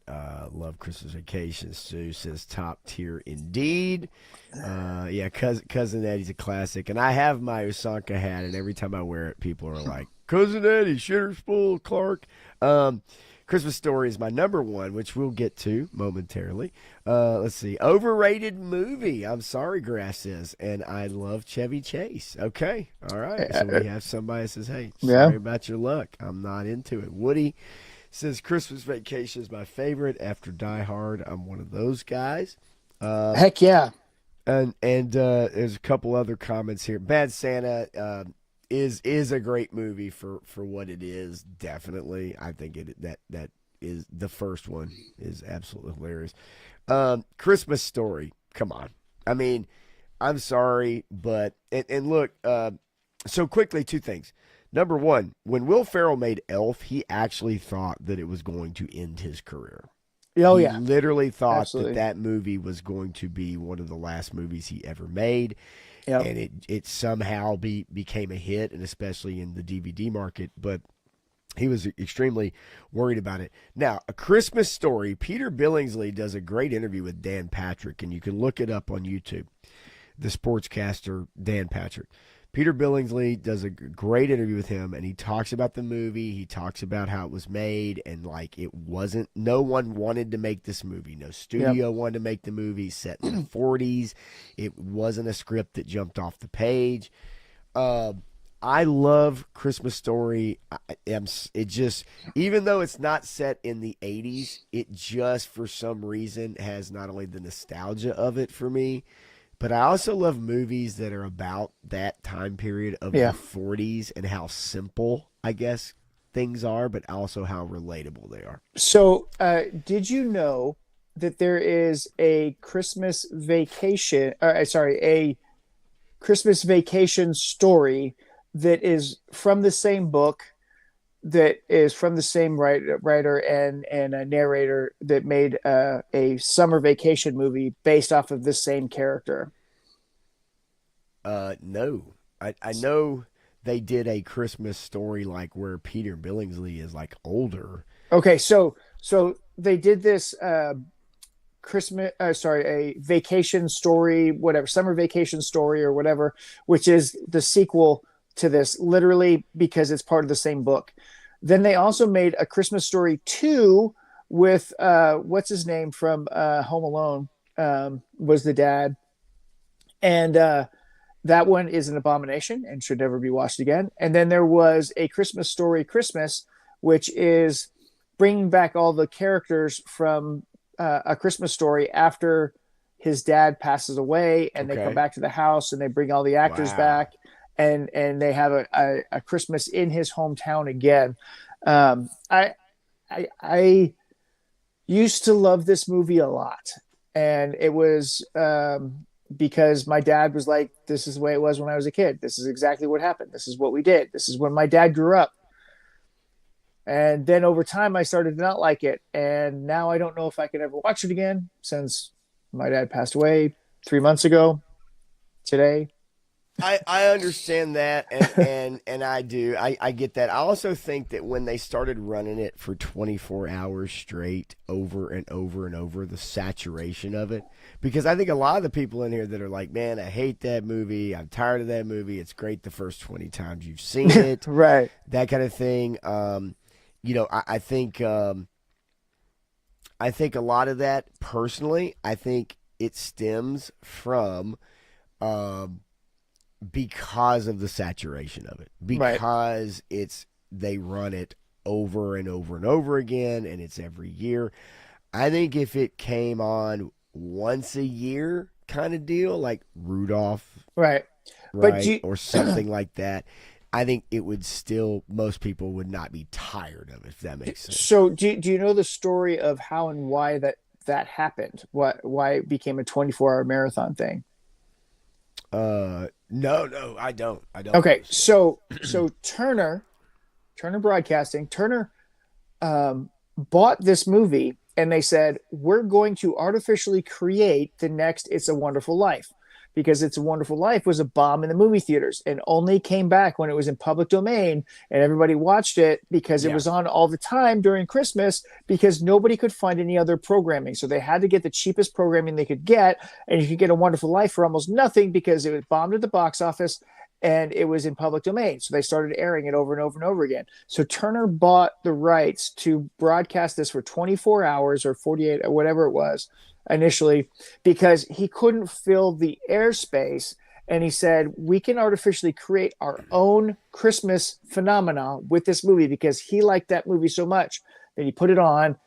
love Christmas Vacations too. Says top tier indeed. Yeah, cousin Eddie's a classic, and I have my Usanka hat, and every time I wear it, people are like, "Cousin Eddie, Shitter's full, Clark." Um, Christmas Story is my number one, which we'll get to momentarily. Let's see, overrated movie. I'm sorry, Grass says, and I love Chevy Chase. Okay, all right. So we have somebody that says, "Hey, Yeah. sorry about your luck. I'm not into it." Woody says Christmas Vacation is my favorite after Die Hard. I'm one of those guys. Um, Heck yeah. and there's a couple other comments here. Bad Santa is a great movie for what it is. Definitely, I think that is the first one is absolutely hilarious. Christmas Story. Come on. I mean, I'm sorry, but and look. So quickly, two things. Number one, when Will Ferrell made Elf, he actually thought that it was going to end his career. Oh He yeah. literally thought that Absolutely. that movie was going to be one of the last movies he ever made, Yep. and it somehow became a hit, and especially in the DVD market. But he was extremely worried about it. Now, A Christmas Story. Peter Billingsley does a great interview with Dan Patrick, and you can look it up on YouTube. The sportscaster Dan Patrick. Peter Billingsley does a great interview with him, and he talks about the movie. He talks about how it was made, and like it wasn't. No one wanted to make this movie. No Yep. studio wanted to make the movie. Set in the 40s. It wasn't a script that jumped off the page. Uh, I love Christmas Story. It just, even though it's not set in the 80s, it just for some reason has not only the nostalgia of it for me, but I also love movies that are about that time period of the Yeah. 40s and how simple, I guess, things are, but also how relatable they are. So, did you know that there is a Christmas vacation? Sorry, a Christmas vacation story that is from the same book, that is from the same writer and a narrator that made a summer vacation movie based off of this same character. No. I know they did a Christmas Story like where Peter Billingsley is like older. Okay, so they did this Christmas, sorry, a vacation story, whatever, summer vacation story or whatever, which is the sequel to this, literally because it's part of the same book. Then they also made a Christmas Story 2 with what's his name from Home Alone, was the dad. And that one is an abomination and should never be watched again. And then there was a Christmas Story Christmas, which is bringing back all the characters from A Christmas Story after his dad passes away, and they come Okay. back to the house and they bring all the actors Wow. back, and they have a Christmas in his hometown again. I used to love this movie a lot, and it was because my dad was like, "This is the way it was when I was a kid. This is exactly what happened. This is what we did. This is when my dad grew up." And then over time, I started to not like it, and now I don't know if I could ever watch it again since my dad passed away 3 months ago today. I understand that and I do. I get that. I also think that when they started running it for 24 hours straight over and over and over, the saturation of it, because I think a lot of the people in here that are like, "Man, I hate that movie. I'm tired of that movie. It's great the first 20 times you've seen it." Right. That kind of thing. I think a lot of that personally, I think it stems from um because of the saturation of it, Right. because they run it over and over and over again, and it's every year. I think if it came on once a year kind of deal, like Rudolph, Right. But right, you, or something like that, I think it would still, most people would not be tired of it, if that makes sense. so do you know the story of how and why that happened? Why it became a 24-hour marathon thing? No, no, I don't know Okay, the story. so Turner Broadcasting, Turner bought this movie, and they said, we're going to artificially create the next It's a Wonderful Life. because It's a Wonderful Life was a bomb in the movie theaters and only came back when it was in public domain and everybody watched it because it Yeah. was on all the time during Christmas because nobody could find any other programming. So they had to get the cheapest programming they could get, and you could get A Wonderful Life for almost nothing because it was bombed at the box office and it was in public domain. So they started airing it over and over and over again. So Turner bought the rights to broadcast this for 24 hours or 48 or whatever it was initially because he couldn't fill the airspace. And he said, we can artificially create our own Christmas phenomena with this movie because he liked that movie so much that he put it on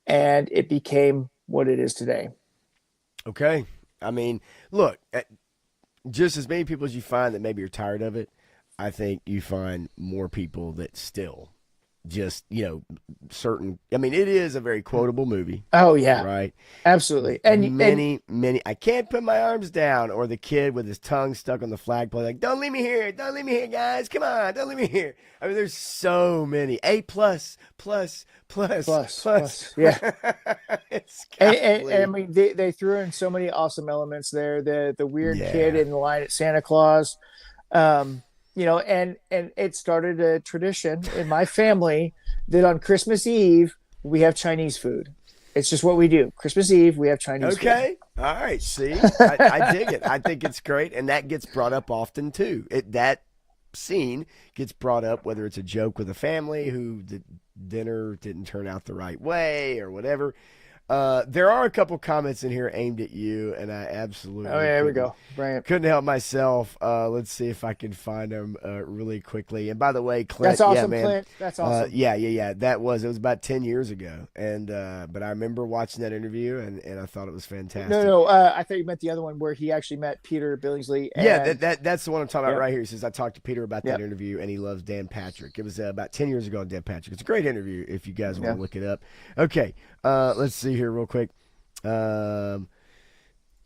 and it became what it is today. Okay. I mean, look, just as many people as you find that maybe are tired of it, I think you find more people that still just, certain. I mean, it is a very quotable movie, Oh yeah, right? absolutely. And Many. I can't put my arms down, or the kid with his tongue stuck on the flagpole, like, "Don't leave me here! Don't leave me here, guys! Come on! Don't leave me here!" I mean, there's so many. A plus, plus, plus, plus. yeah. It's And I golly. mean, they threw in so many awesome elements there. The weird kid Yeah. in line at Santa Claus, and it started a tradition in my family that on Christmas Eve we have Chinese food. It's just what we do. Christmas Eve we have Chinese food. Okay. All right. See, I dig it. I think it's great, and that gets brought up often too. That scene gets brought up whether it's a joke with a family who the dinner didn't turn out the right way or whatever. There are a couple comments in here aimed at you, and I absolutely Oh yeah, here we go. Brilliant. couldn't help myself. Let's see if I can find them really quickly. And by the way, Clint, That's yeah, awesome, man, Clint. That's awesome. yeah. It was about 10 years ago, and but I remember watching that interview, and I thought it was fantastic. No. I thought you meant the other one where he actually met Peter Billingsley. Yeah, And that's the one I'm talking about yep, right here. He says I talked to Peter about that yep, interview, and he loves Dan Patrick. It was about 10 years ago on Dan Patrick. It's a great interview if you guys want yeah. to look it up. Okay, let's see here real quick. Um,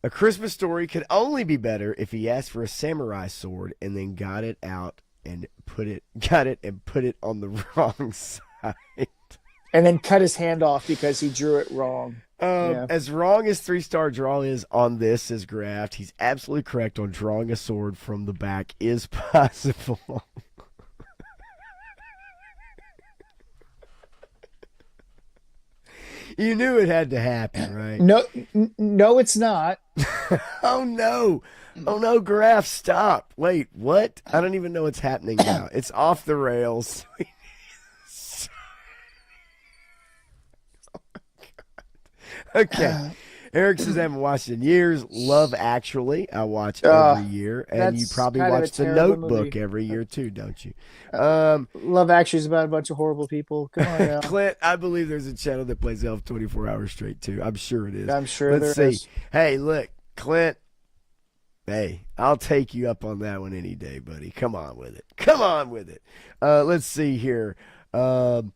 a Christmas Story could only be better if he asked for a samurai sword and then got it and put it on the wrong side. And then cut his hand off because he drew it wrong. Yeah. As wrong as 3-star draw is on this, says Graft, he's absolutely correct on drawing a sword from the back is possible. You knew it had to happen, right? No, no, it's not. Oh no. Oh no, Graph, stop. Wait, what? I don't even know what's happening now. It's off the rails. Okay. Eric says I haven't watched it in years. Love Actually, I watch every year, and you That's probably kind of a watch The terrible Notebook movie. every year too, don't you? Love Actually is about a bunch of horrible people. Come on now. Clint, I believe there's a channel that plays Elf 24 hours straight too. I'm sure it is. I'm sure Let's there see. is. Hey, look, Clint. Hey, I'll take you up on that one any day, buddy. Come on with it. Come on with it. Let's see here. Um,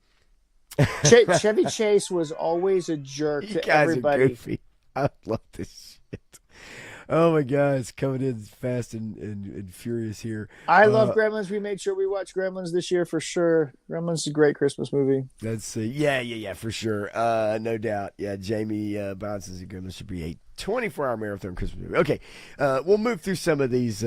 Chevy Chase was always a jerk you to guys are everybody. goofy. I love this shit. Oh my God, it's coming in fast and furious here. I love Gremlins. We made sure we watched Gremlins this year for sure. Gremlins is a great Christmas movie. Let's see. Yeah, for sure. No doubt. Yeah, Jamie Bonson's Gremlins should be a 24-hour marathon Christmas movie. Okay, we'll move through some of these.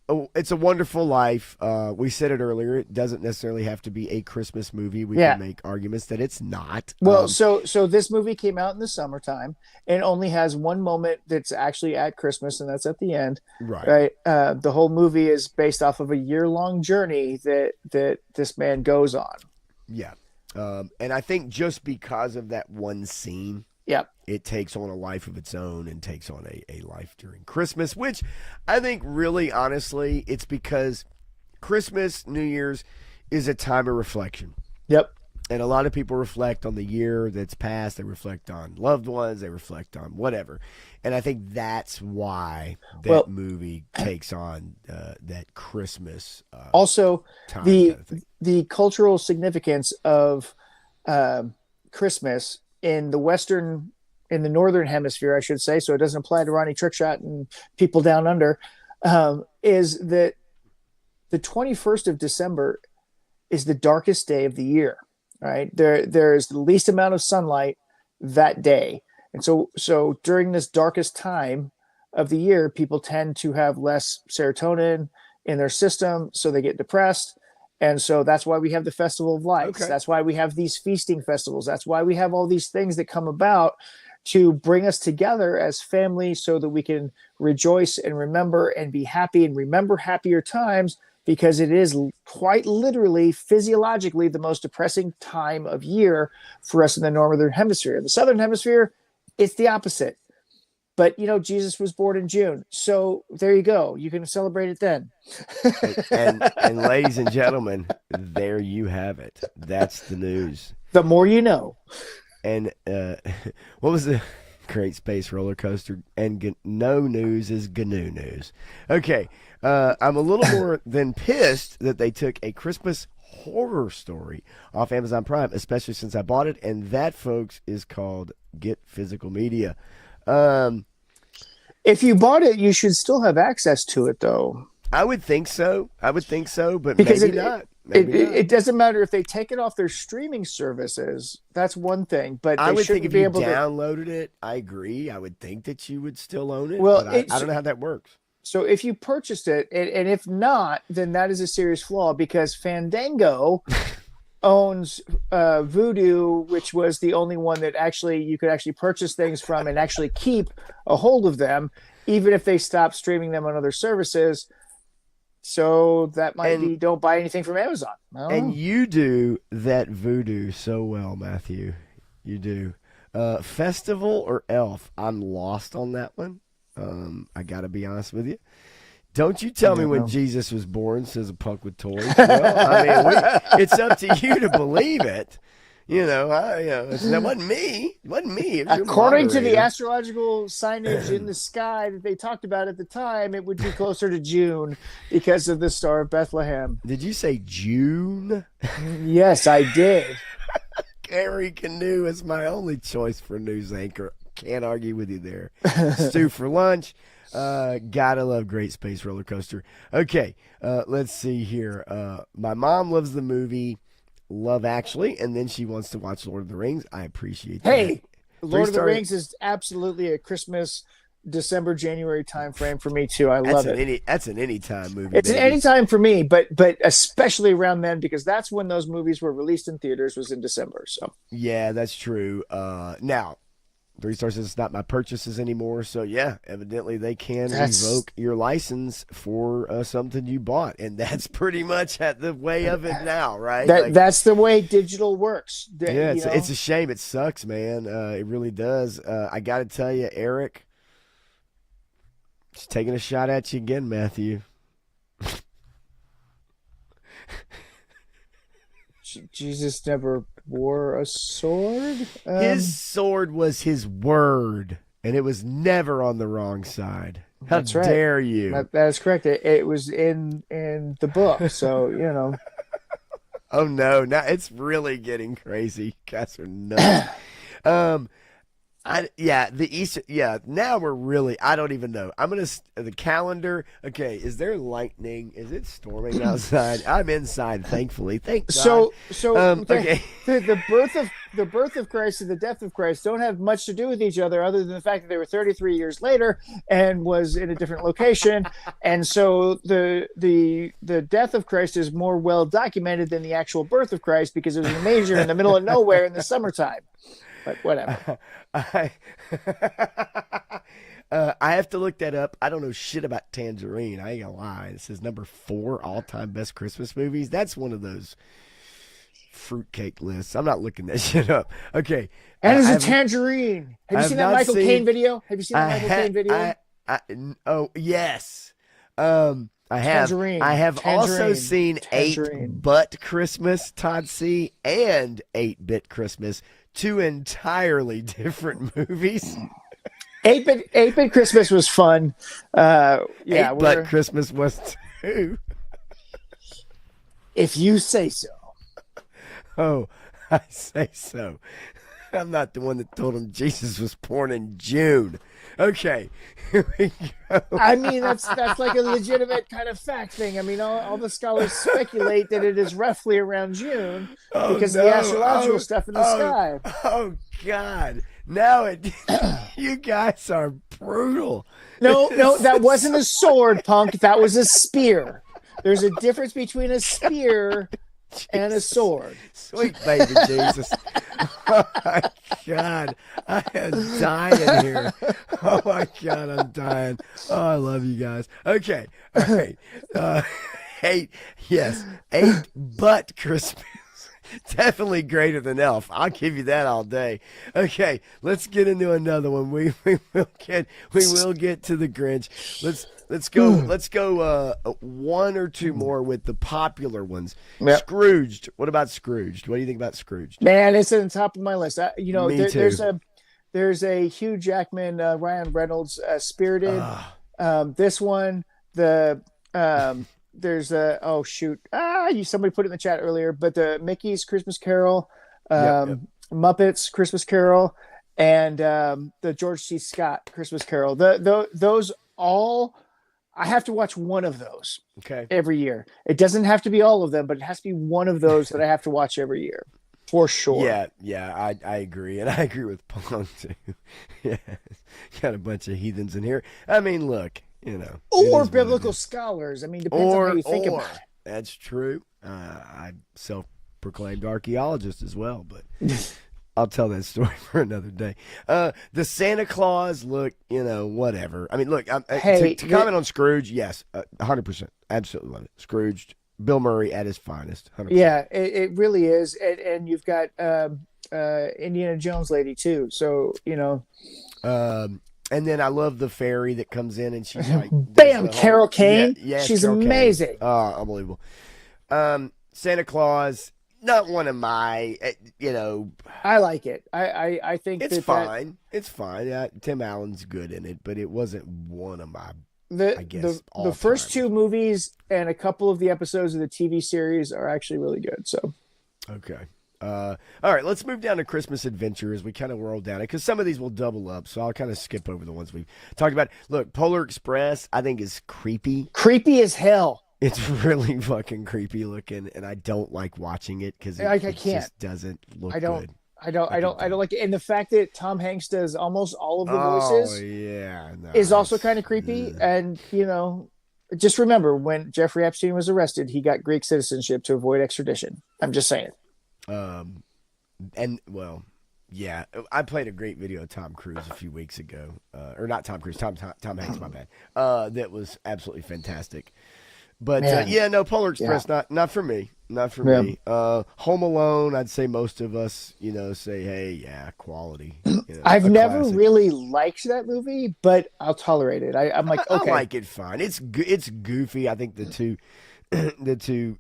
Oh, It's a Wonderful Life. We said it earlier. It doesn't necessarily have to be a Christmas movie. We Yeah. can make arguments that it's not. Well, so this movie came out in the summertime and only has one moment that's actually at Christmas, and that's at the end. Right. Right. The whole movie is based off of a year-long journey that this man goes on. Yeah. And I think just because of that one scene, Yep. it takes on a life of its own and takes on a life during Christmas, which I think really, honestly, it's because Christmas, New Year's is a time of reflection. Yep. And a lot of people reflect on the year that's passed. They reflect on loved ones. They reflect on whatever. And I think that's why that movie takes on that Christmas Also, time the kind of thing. the cultural significance of Christmas in the northern hemisphere, I should say, so it doesn't apply to Ronnie Trickshot and people down under, is that the 21st of December is the darkest day of the year. Right there's the least amount of sunlight that day, and so during this darkest time of the year, people tend to have less serotonin in their system, so they get depressed. And so that's why we have the Festival of Lights. Okay. That's why we have these feasting festivals. That's why we have all these things that come about to bring us together as family so that we can rejoice and remember and be happy and remember happier times, because it is quite literally physiologically the most depressing time of year for us in the northern hemisphere. In the southern hemisphere, it's the opposite. But Jesus was born in June, so there you go. You can celebrate it then. And ladies and gentlemen, there you have it. That's the news. The more you know. And what was the great space roller coaster? And no news is GNU news. Okay, I'm a little more than pissed that they took a Christmas horror story off Amazon Prime, especially since I bought it. And that, folks, is called Get Physical Media. If you bought it, you should still have access to it, though. I would think so, but Because maybe not. Maybe not. It doesn't matter if they take it off their streaming services. That's one thing, but I they would think shouldn't if be you able to. downloaded it, I agree. I would think that you would still own it. Well, but I don't know how that works. So if you purchased it, and if not, then that is a serious flaw, because Fandango owns Voodoo, which was the only one that you could actually purchase things from and actually keep a hold of them, even if they stop streaming them on other services. So that might be, don't buy anything from Amazon. And you do that Voodoo so well, Matthew. You do. Festival or Elf? I'm lost on that one. I got to be honest with you. Don't you tell me when Jesus was born, says a punk with toys. Well, I mean, it's up to you to believe it. That wasn't me. It wasn't me. It was According to the astrological signage in the sky that they talked about at the time, it would be closer to June because of the Star of Bethlehem. Did you say June? Yes, I did. Gary Canoe is my only choice for news anchor. Can't argue with you there. Stew for lunch. Gotta love Great Space Roller Coaster. Okay, let's see here. My mom loves the movie Love Actually, and then she wants to watch Lord of the Rings. I appreciate that. Hey, Lord of the Rings is absolutely a Christmas, December, January time frame for me too. I love it. That's an anytime movie. It's an anytime for me, but especially around then, because that's when those movies were released in theaters, was in December. So yeah, that's true. Now, 3 Star says it's not my purchases anymore. So yeah, evidently they can revoke your license for something you bought, and that's pretty much at the way of it now, right? That's the way digital works. Yeah, it's a shame. It sucks, man. It really does. I got to tell you, Eric, just taking a shot at you again, Matthew. Jesus never wore a sword. His sword was his word, and it was never on the wrong side. How dare you? That's correct. It was in the book, so Oh no! Now it's really getting crazy. Guys are nuts. The Easter. Yeah, now we're really. I don't even know. The calendar. Okay, is there lightning? Is it storming outside? I'm inside, thankfully. Thank God. Okay. The birth of Christ and the death of Christ don't have much to do with each other, other than the fact that they were 33 years later and was in a different location. And so the death of Christ is more well documented than the actual birth of Christ, because it was a major in the middle of nowhere in the summertime. But whatever. I have to look that up. I don't know shit about Tangerine. I ain't gonna lie. It says number 4 all-time best Christmas movies. That's one of those fruitcake lists. I'm not looking that shit up. Okay. And it's a Tangerine. Have you seen that Michael Caine video? Oh, yes. I have. Tangerine. I have also seen Tangerine. 8-But Christmas, Todd C., and 8-Bit Christmas. 2 entirely different movies. 8-Bit Christmas was fun. 8-But Christmas was too. If you say so. Oh, I say so. I'm not the one that told him Jesus was born in June. Okay, here we go. I mean, that's like a legitimate kind of fact thing. I mean, all the scholars speculate that it is roughly around June because of the astrological stuff in the sky. Oh, God. Now you guys are brutal. No, no, that wasn't a sword, punk. That was a spear. There's a difference between a spear and a Jesus. sword. Sweet baby Jesus. Oh my God. I am dying here. Oh my God, I'm dying. Oh, I love you guys. Okay. All right. Uh, eight. Yes. Eight but Christmas. Definitely greater than Elf. I'll give you that all day. Okay, let's get into another one. We will get to the Grinch. Let's go one or two more with the popular ones. Yep. Scrooged. What about Scrooged? What do you think about Scrooged? Man, it's on the top of my list. Me too. There's a Hugh Jackman, Ryan Reynolds, Spirited. Ah, This one, there's a oh shoot, somebody put it in the chat earlier, but the Mickey's Christmas Carol, yep. Muppets Christmas Carol, and the George C. Scott Christmas Carol. Those all, I have to watch one of those Okay. every year. It doesn't have to be all of them, but it has to be one of those that I have to watch every year for sure. Yeah, I agree, and I agree with Pong too. Yeah, got a bunch of heathens in here. I mean, look, Or biblical scholars. I mean, depends on how you think about it. That's true. I'm self-proclaimed archaeologist as well, but I'll tell that story for another day. The Santa Claus, look, whatever. I mean, look, Hey, to comment on Scrooge, yes, 100%, absolutely love it. Scrooged, Bill Murray at his finest, 100%. Yeah, it really is, and you've got Indiana Jones lady too. So And then I love the fairy that comes in and she's like, bam, Carol Kane. Yeah, She's Carol Kane. amazing. Unbelievable. Santa Claus, not one of my, I like it. I think it's fine. It's fine. Tim Allen's good in it, but it wasn't one of my, I guess, the first two movies and a couple of the episodes of the TV series are actually really good. So okay. All right, let's move down to Christmas Adventure as we kind of roll down it because some of these will double up, so I'll kind of skip over the ones we've talked about. Look, Polar Express, I think is creepy. Creepy as hell. It's really fucking creepy looking, and I don't like watching it because it can't. just doesn't look good. I don't like it. And the fact that Tom Hanks does almost all of the voices no, is also kind of creepy. And just remember when Jeffrey Epstein was arrested, he got Greek citizenship to avoid extradition. I'm just saying. And well, yeah, I played a great video of Tom Cruise a few weeks ago, or not Tom Cruise, Tom Hanks, my bad. That was absolutely fantastic. But no, Polar Express, not for me, not for me. Home Alone, I'd say most of us, say, hey, yeah, quality. I've never really liked that movie, but I'll tolerate it. I'm like, okay, I like it fine. It's goofy. I think the two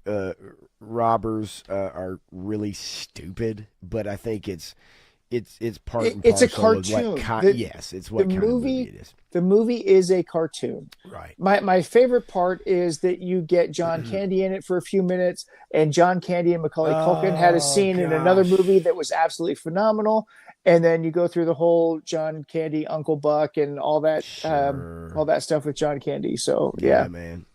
robbers are really stupid, but I think it's part and it's a parcel cartoon. of yes, it's what kind of movie it is. The movie is a cartoon. Right. My favorite part is that you get John Candy in it for a few minutes, and John Candy and Macaulay Culkin had a scene in another movie that was absolutely phenomenal. And then you go through the whole John Candy, Uncle Buck, and all that stuff with John Candy. So yeah man.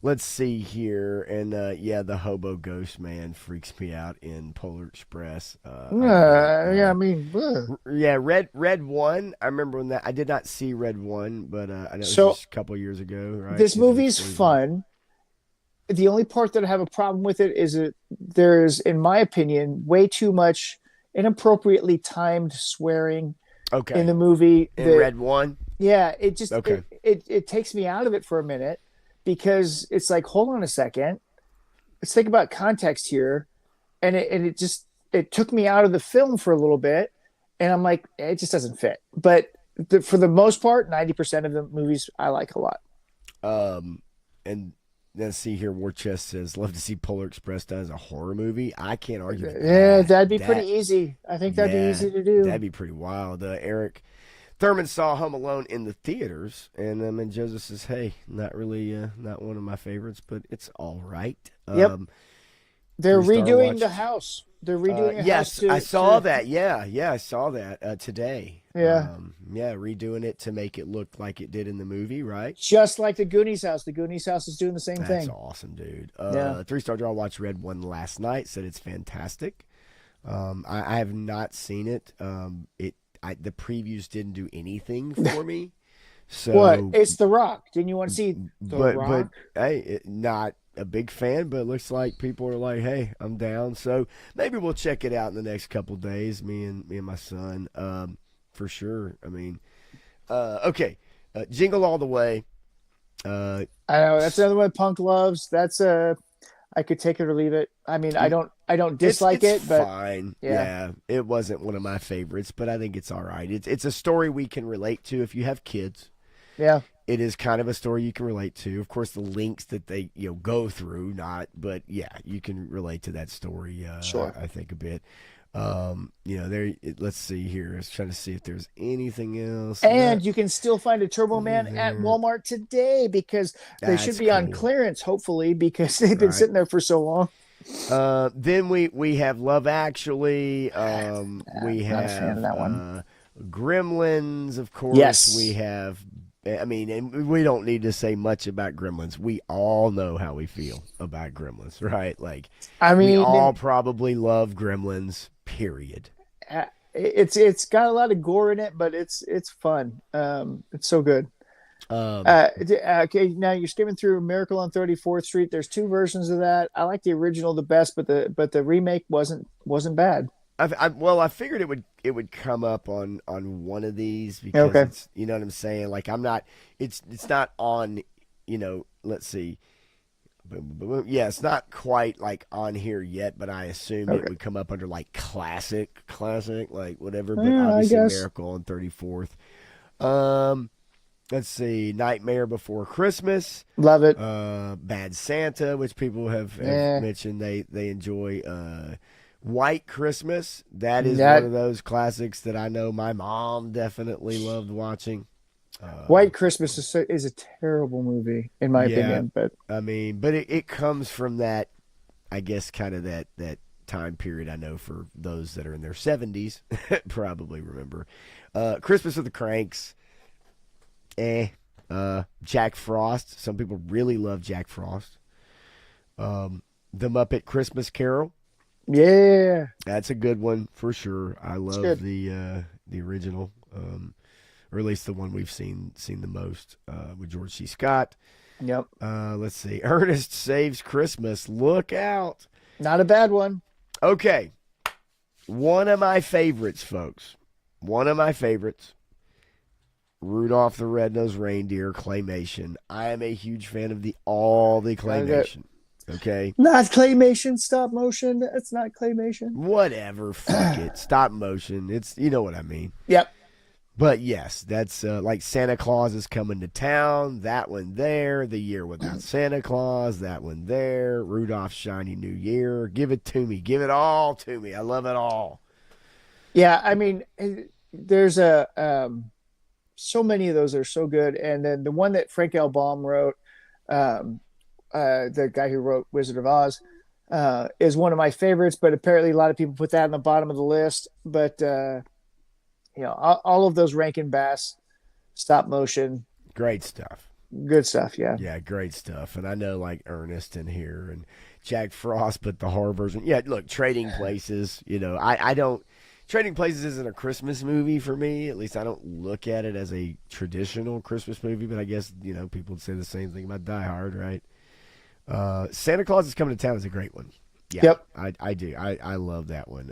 Let's see here, and the hobo ghost man freaks me out in Polar Express. I mean, Red One. I remember when I did not see Red One, but I know it was just a couple years ago. Right? This movie's fun. The only part that I have a problem with it is that there's, in my opinion, way too much inappropriately timed swearing in the movie. In Red One. Yeah, it just it takes me out of it for a minute. Because it's like, hold on a second, let's think about context here, and it took me out of the film for a little bit, and I'm like, it just doesn't fit. But for the most part, 90% of the movies I like a lot. And let's see here, War Chest says, love to see Polar Express done as a horror movie. I can't argue with that. Yeah, that'd be pretty easy. I think that'd be easy to do. That'd be pretty wild. Eric Thurman saw Home Alone in the theaters, and Joseph says, "Hey, not really, not one of my favorites, but it's all right." Yep. They're redoing the house. They're redoing the house. Yes, I saw that. Yeah, I saw that today. Yeah. Redoing it to make it look like it did in the movie, right? Just like the Goonies house. The Goonies house is doing the same thing. That's awesome, dude. 3-star draw. Watched Red One last night. Said it's fantastic. I have not seen it. the previews didn't do anything for me. What? So, It's The Rock. Didn't you want to see The but Rock? hey, not a big fan, but it looks like people are like, hey, I'm down. So maybe we'll check it out in the next couple days. Me and my son, for sure. I mean, okay, Jingle All the Way. Uh, I know that's another one Punk loves. That's I could take it or leave it. I mean, I don't dislike it's it, but fine. yeah, Yeah, it wasn't one of my favorites, but I think it's all right. It's a story we can relate to if you have kids. yeah, It is kind of a story you can relate to. Of course, the links that they go through, not, but yeah, you can relate to that story. sure. I think a bit. There. Let's see here. I was trying to see if there's anything else. And you can still find a Turbo Man at There. Walmart today because they should That's be on cool. clearance, hopefully, because they've been Right. sitting there for so long. Then we have Love Actually. We Not a fan of have that one. Gremlins, of course. We Yes. have. I mean, and we don't need to say much about Gremlins. We all know how we feel about Gremlins, right? Like, I we all mean, probably love Gremlins. Period. it's got a lot of gore in it, but it's fun. It's so good. Um, Okay, now you're skimming through Miracle on 34th Street. There's two versions of that. I like the original the best, but the remake wasn't bad. well, I figured it would come up on one of these because Okay, it's what I'm saying. Like, I'm not. It's not on. Let's see. Boom, boom, boom. Yeah, it's not quite like on here yet, but I assumed it okay. would come up under like classic, like whatever. But I obviously, guess Miracle on 34th. Um, let's see, Nightmare Before Christmas, love it. Bad Santa, which people have Yeah, mentioned they enjoy. White Christmas, that is one that of those classics that I know my mom definitely loved watching. Uh, White Christmas is a terrible movie in my yeah, opinion, but I mean, but it comes from that, I guess, kind of that time period. I know for those that are in their 70s, probably remember. Christmas with the Cranks, eh. Jack Frost. Some people really love Jack Frost. The Muppet Christmas Carol. yeah, That's a good one for sure. I it's love good. the original, or at least the one we've seen the most with George C. Scott. Yep, Let's see. Ernest Saves Christmas. Look out. not a bad one. Okay. One of my favorites, folks. One of my favorites. Rudolph the Red-Nosed Reindeer claymation. I am a huge fan of all the Okay. claymation. Okay. Not claymation, stop motion. It's not claymation. Whatever. Fuck it. Stop motion. It's what I mean. Yep. But yes, that's like Santa Claus is coming to town. That one there. The Year Without Santa Claus. That one there. Rudolph's Shiny New Year. Give it to me. Give it all to me. I love it all. Yeah, I mean, there's a so many of those are so good, and then the one that Frank L. Baum wrote, um, the guy who wrote Wizard of Oz, is one of my favorites. But apparently, a lot of people put that on the bottom of the list. But all of those Rankin Bass stop motion, Great stuff. good stuff. Yeah, Yeah, great stuff. And I know like Ernest in here and Jack Frost, but the horror version. Yeah, look, Trading Places. I don't. Trading Places isn't a Christmas movie for me. At least I don't look at it as a traditional Christmas movie. But I guess people would say the same thing about Die Hard, right? Santa Claus is Coming to Town is a great one. Yeah, yep. I do. I love that one.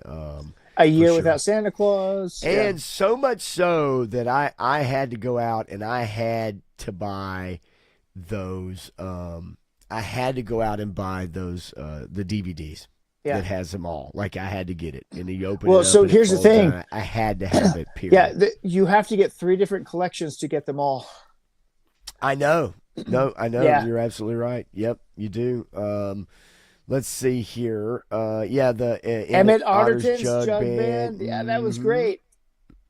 A For Year sure. Without Santa Claus. Yeah. And so much so that I had to go out and I had to buy those. I had to go out and buy those the DVDs Yeah. that has them all. Like I had to get it, and you open Well, it up so and it here's the folds thing. down. I had to have it. Yeah, Period. you have to get three different collections to get them all. I know. No, I know. Yeah. You're absolutely right. Yep, you do. Let's see here. Yeah, the Emmett Emmett Otter's Otterton's Jug Jug Band. Band. Yeah, that was Hmm. great.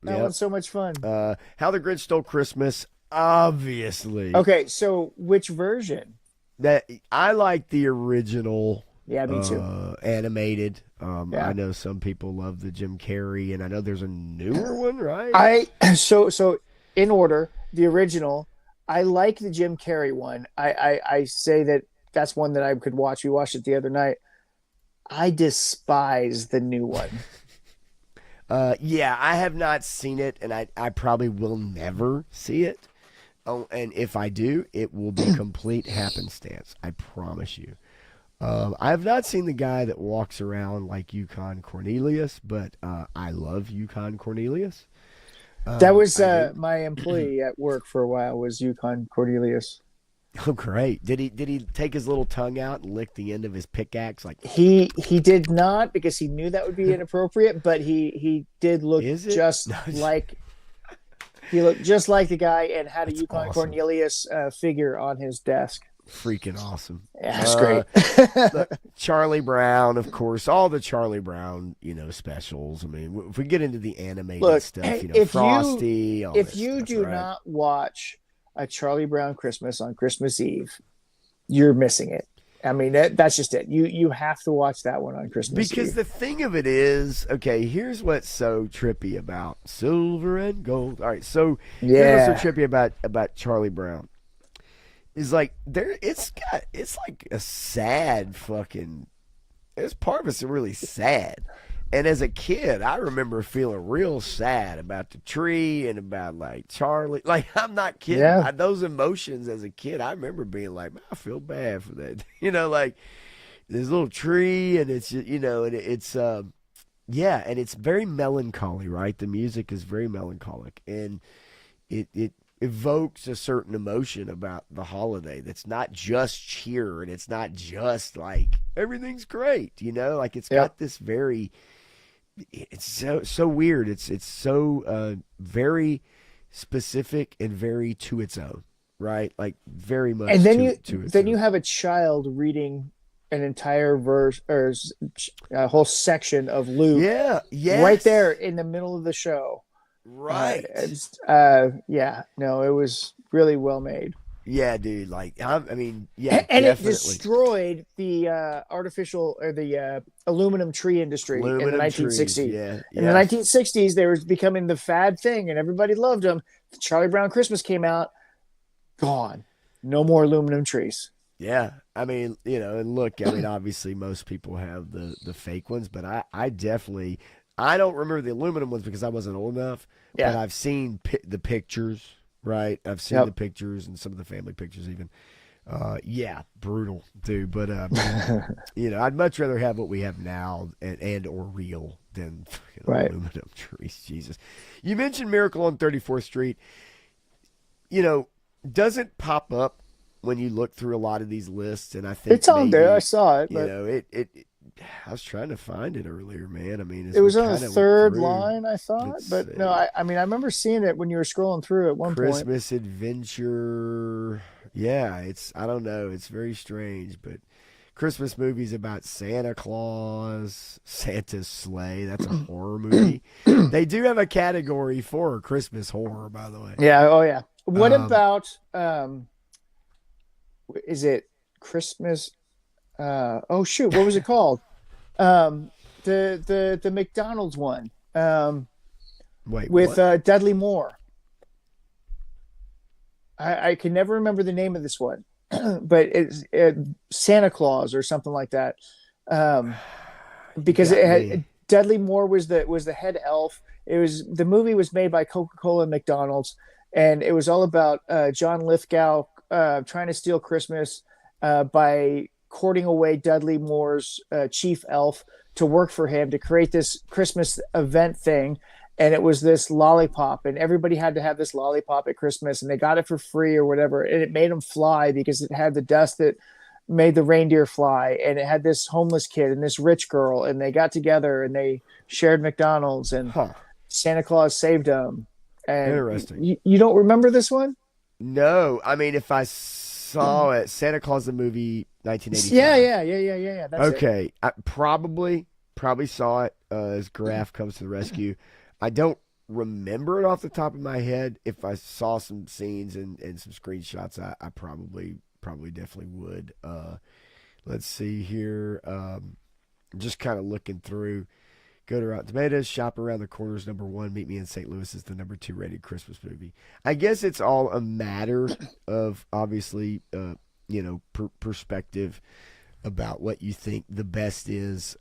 That Yep. one's so much fun. How the Grinch Stole Christmas. Obviously, Okay, so which version? that I like the original Yeah, me too. animated. I Yeah. know some people love the Jim Carrey, and I know there's a newer one, right? So in order, the original, I like the Jim Carrey one. I say that that's one that I could watch. We watched it the other night. I despise the new one. Yeah, I have not seen it, and I probably will never see it. Oh, and if I do, it will be complete happenstance. I promise you. I have not seen the guy that walks around like Yukon Cornelius, but I love Yukon Cornelius. That was I do. my employee at work for a while was Yukon Cornelius. Oh, great! Did he take his little tongue out and lick the end of his pickaxe? Like, He did not because he knew that would be inappropriate, but he did look is it? just No, like he looked just like the guy and had a that's Yukon awesome. Cornelius figure on his desk. Freaking awesome. Yeah, that's great. Look, Charlie Brown, of course, all the Charlie Brown, specials. I mean, if we get into the animated Look, stuff, if you Frosty, all if this you stuff, do right? not watch a Charlie Brown Christmas on Christmas Eve, you're missing it. I mean, that's just it. You have to watch that one on Christmas Because Eve. the thing of it is, okay, here's what's so trippy about silver and gold. All right, so here's what's Yeah. so trippy about Charlie Brown is like it's like a sad fucking. It's part of it's really sad. And as a kid, I remember feeling real sad about the tree and about like Charlie. Like I'm not kidding. Yeah. Those emotions as a kid, I remember being like, man, I feel bad for that. Like this little tree, and and it's yeah, and it's very melancholy, right? The music is very melancholic, and it evokes a certain emotion about the holiday that's not just cheer, and it's not just like everything's great, like it's Yep. got this very it's so weird. It's so very specific and very to its own, right? Like very And much then to its you own. have a child reading an entire verse or a whole section of Luke Yeah, right there yes. in the middle of the show. Right. Yeah, no, it was really well made. Yeah, dude. Like, I mean, yeah, And it definitely. destroyed the artificial or the aluminum tree industry in the Aluminum trees. 1960s. Yeah, In the yes. 1960s, they were becoming the fad thing, and everybody loved them. The Charlie Brown Christmas came out, gone. No more aluminum trees. Yeah. I mean, and look, I mean, obviously most people have the fake ones, but I definitely, I don't remember the aluminum ones because I wasn't old enough, but Yeah. I've seen the pictures, right? I've seen the Yep. pictures and some of the family pictures even. Yeah, brutal, dude. But I'd much rather have what we have now and or real than fucking Right. aluminum trees. Jesus, you mentioned Miracle on 34th Street. Doesn't pop up when you look through a lot of these lists, and I think It's on there. I maybe saw it, you but know it I was trying to find it earlier, man. I mean, it as we was on the kind of went third through, line, I thought. let's But no, see. I mean, I remember seeing it when you were scrolling through at one point. Christmas Adventure. Yeah, I don't know. It's very strange, but Christmas movies about Santa Claus, Santa's sleigh. That's a horror movie. They do have a category for Christmas horror, by the way. Yeah. Oh, yeah. What Um, about is it Christmas? Oh shoot, what was it called? Um, the McDonald's one. Wait, With what? Dudley Moore. I can never remember the name of this one, but it's Santa Claus or something like that. Um, You because it got had me. Dudley Moore was the head elf. It was the movie was made by Coca Cola and McDonald's, and it was all about John Lithgow trying to steal Christmas by courting away Dudley Moore's chief elf to work for him to create this Christmas event thing. And it was this lollipop, and everybody had to have this lollipop at Christmas, and they got it for free or whatever. And it made them fly because it had the dust that made the reindeer fly, and it had this homeless kid and this rich girl, and they got together and they shared McDonald's, and Huh. Santa Claus saved them. And Interesting. you don't remember this one? No, I mean, if I saw it, Santa Claus the movie, Yeah, 1985. yeah, yeah, yeah, yeah, yeah. That's it. Okay, I probably saw it as Graf comes to the rescue. I don't remember it off the top of my head. If I saw some scenes and some screenshots, I probably definitely would. Let's see here. Just kind of looking through. Go to Rotten Tomatoes, Shop Around the Corners, #1. Meet Me in St. Louis is the #2 rated Christmas movie. I guess it's all a matter of obviously, perspective about what you think the best is.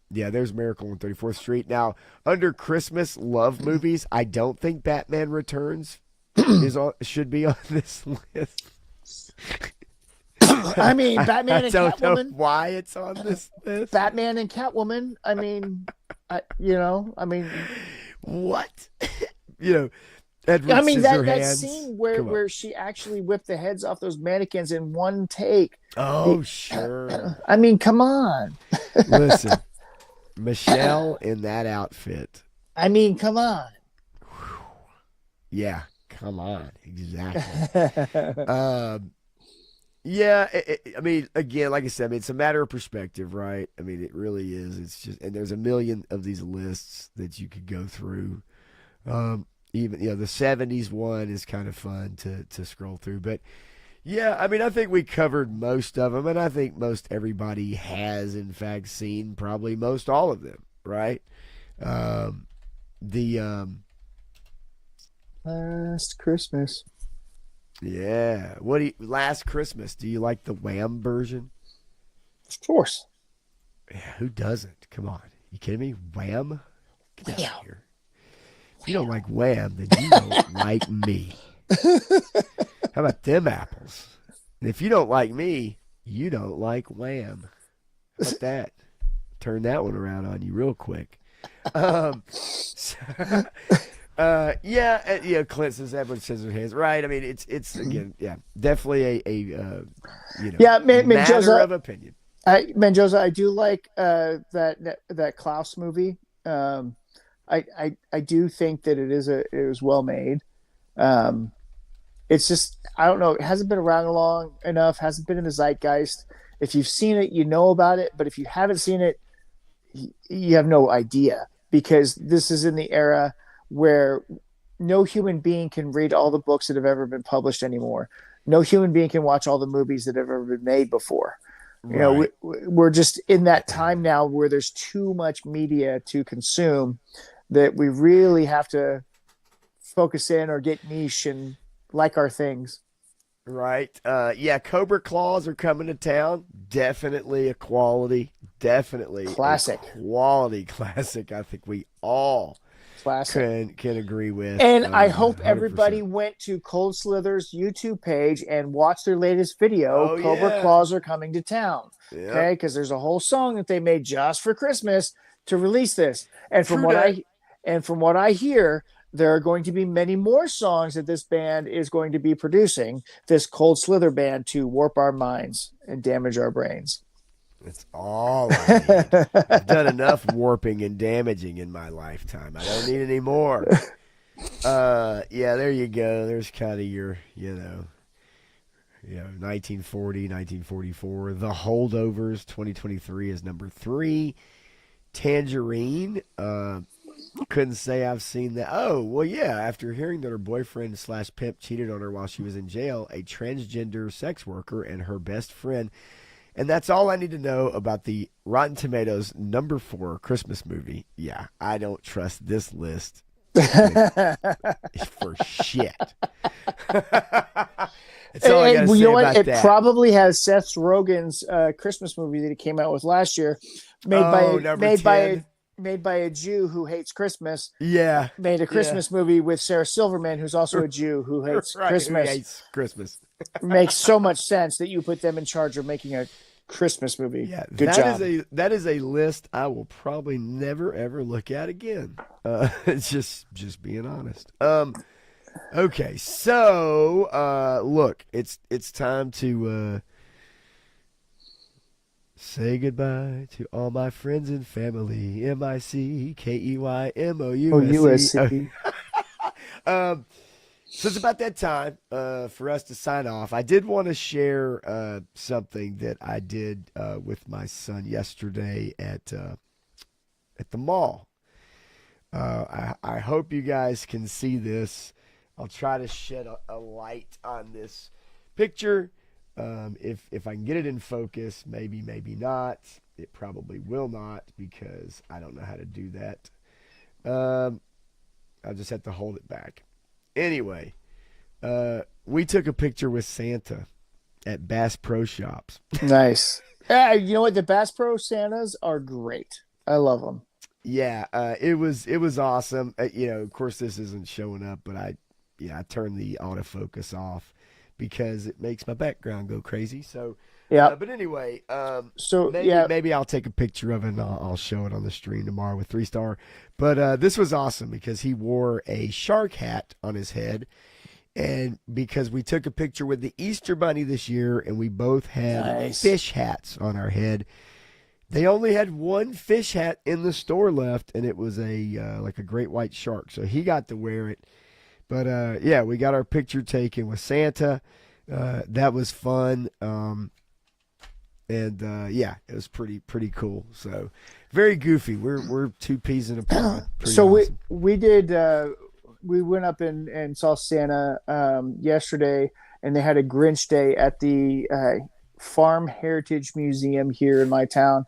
Yeah, there's Miracle on 34th Street. Now, under Christmas love movies, I don't think Batman Returns should be on this list. I mean, I Batman and don't know Catwoman. why it's on this list. Batman and Catwoman. I mean, I mean, What? you know, Edward I mean that Scissorhands. scene Come on. where she actually whipped the heads off those mannequins in one take. Oh, sure. I mean, come on. Listen, Michelle in that outfit. I mean, come on. Yeah, come on. Exactly. Yeah, I mean, again, like I said, I mean, it's a matter of perspective, right? I mean, it really is. It's just, and there's a million of these lists that you could go through. Even the '70s one is kind of fun to scroll through, but yeah, I mean, I think we covered most of them, and I think most everybody has, in fact, seen probably most all of them, right? The Last Christmas. Yeah. Last Christmas? Do you like the Wham version? Of course. Yeah, who doesn't? Come on, you kidding me? Wham? Get out Wham. of here. If you don't like Wham, then you don't like me. How about them apples? And if you don't like me, you don't like Wham. How about that? Turn that one around on you real quick. So, yeah, Clint says Edward Scissorhands, right? I mean, it's again, yeah, definitely Yeah, matter Mendoza, of opinion. Mendoza, I do like that Klaus movie. I do think that it was well made. It's just I don't know. It hasn't been around long enough. Hasn't been in the zeitgeist. If you've seen it, you know about it. But if you haven't seen it, you have no idea because this is in the era where no human being can read all the books that have ever been published anymore. No human being can watch all the movies that have ever been made before. You know, Right. we're just in that time now where there's too much media to consume that we really have to focus in or get niche and like our things. Right. Yeah, Cobra Claws are coming to town. Definitely a quality. Definitely Classic. a quality classic. I think we all Classic. can agree with. And I hope 100%. everybody went to Cold Slither's YouTube page and watched their latest video. Oh, Cobra yeah. Claws are coming to town. Yep. Okay, because there's a whole song that they made just for Christmas to release this. And from True what that. from what I hear, there are going to be many more songs that this band is going to be producing. This Cold Slither band to warp our minds and damage our brains. That's all I need. I've done enough warping and damaging in my lifetime. I don't need any more. Yeah, there you go. There's kind of your, 1940, 1944. The Holdovers 2023 is number 3. Tangerine. Couldn't say I've seen that. Oh, well, yeah. After hearing that her boyfriend / pimp cheated on her while she was in jail, a transgender sex worker and her best friend. And that's all I need to know about the Rotten Tomatoes number 4 Christmas movie. Yeah, I don't trust this list for shit. That's all I got to say about It that. probably has Seth Rogen's Christmas movie that he came out with last year, made by a Jew who hates Christmas. Yeah, made a Christmas movie with Sarah Silverman, who's also a Jew who hates Christmas. Who hates Christmas. Makes so much sense that you put them in charge of making a Christmas movie. Yeah, good job. That is a list I will probably never ever look at again. It's just being honest. Okay, so look, it's time to say goodbye to all my friends and family. MICKEYMOUSE. So it's about that time for us to sign off. I did want to share something that I did with my son yesterday at the mall. I hope you guys can see this. I'll try to shed a light on this picture. If I can get it in focus, maybe not. It probably will not because I don't know how to do that. I'll just have to hold it back. Anyway, we took a picture with Santa at Bass Pro Shops. Nice. Yeah, you know what? The Bass Pro Santas are great. I love them. Yeah, it was awesome. Of course, this isn't showing up, but I turned the autofocus off because it makes my background go crazy. So, Yeah. but anyway, So maybe yeah, maybe I'll take a picture of it and I'll show it on the stream tomorrow with 3 Star. But this was awesome because he wore a shark hat on his head, and because we took a picture with the Easter Bunny this year, and we both had nice. fish hats on our head. They only had one fish hat in the store left, and it was a like a great white shark. So he got to wear it. But yeah, we got our picture taken with Santa. That was fun. And yeah, it was pretty cool. So very goofy. We're two peas in a pod. Pretty So awesome. we did we went up and saw Santa yesterday, and they had a Grinch Day at the Farm Heritage Museum here in my town,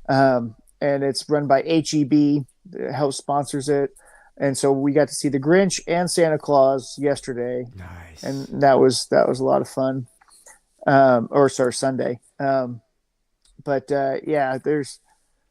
and it's run by HEB. Help sponsors it, and so we got to see the Grinch and Santa Claus yesterday, and Nice. that was a lot of fun. Or sorry, Sunday. But yeah, there's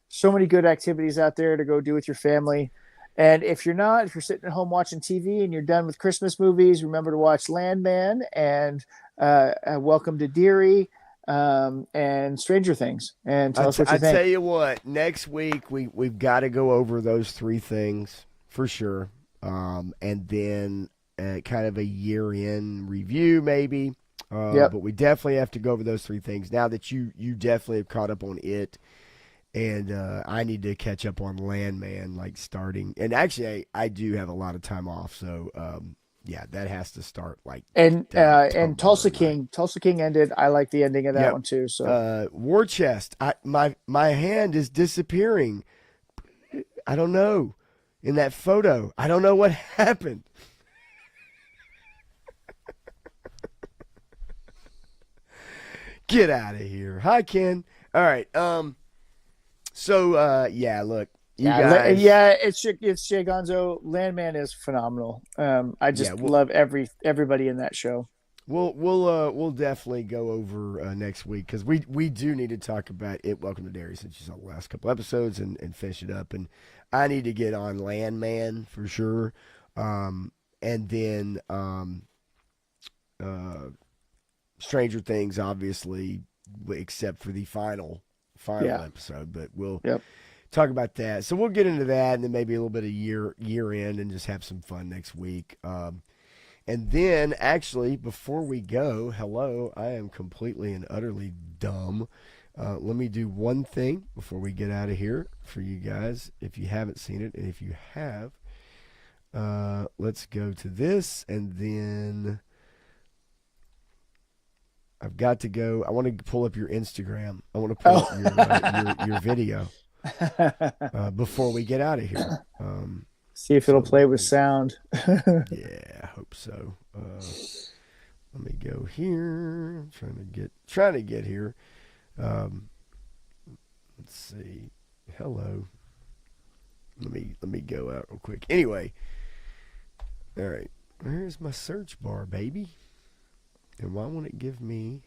so many good activities out there to go do with your family. And if you're sitting at home watching TV and you're done with Christmas movies, remember to watch Landman and Welcome to Deary, and Stranger Things, and tell us what you I think. tell you what, next week we've got to go over those 3 things for sure, and then kind of a year in review maybe. Yep. But we definitely have to go over those 3 things now that you definitely have caught up on it, and I need to catch up on Landman, like starting. And actually, I do have a lot of time off, so yeah, that has to start like And October, right? Tulsa King ended. I like the ending of that Yep. one too. So War Chest. My hand is disappearing. I don't know. In that photo, I don't know what happened. Get out of here. Hi, Ken. All right. So yeah, look, you guys. yeah, it's Jay Gonzo. Landman is phenomenal. I Yeah, just love everybody in that show. we'll definitely go over next week because we do need to talk about it. Welcome to Dairy, since you saw the last couple episodes, and finish it up. And I need to get on Landman for sure. And then uh, Stranger Things, obviously, except for the final Yeah. episode. But we'll Yep. talk about that. So we'll get into that, and then maybe a little bit of year end, and just have some fun next week. And then, actually, before we go, hello, I am completely and utterly dumb. Let me do one thing before we get out of here for you guys, if you haven't seen it. And if you have, let's go to this, and then I've got to go. I want to pull up your Instagram. I want to pull up your video before we get out of here. See if it'll So play with sound. yeah, I hope so. Let me go here. I'm trying to get here. Um, let's see. Hello. Let me go out real quick. Anyway, all right. Where's my search bar, baby? And why won't it give me?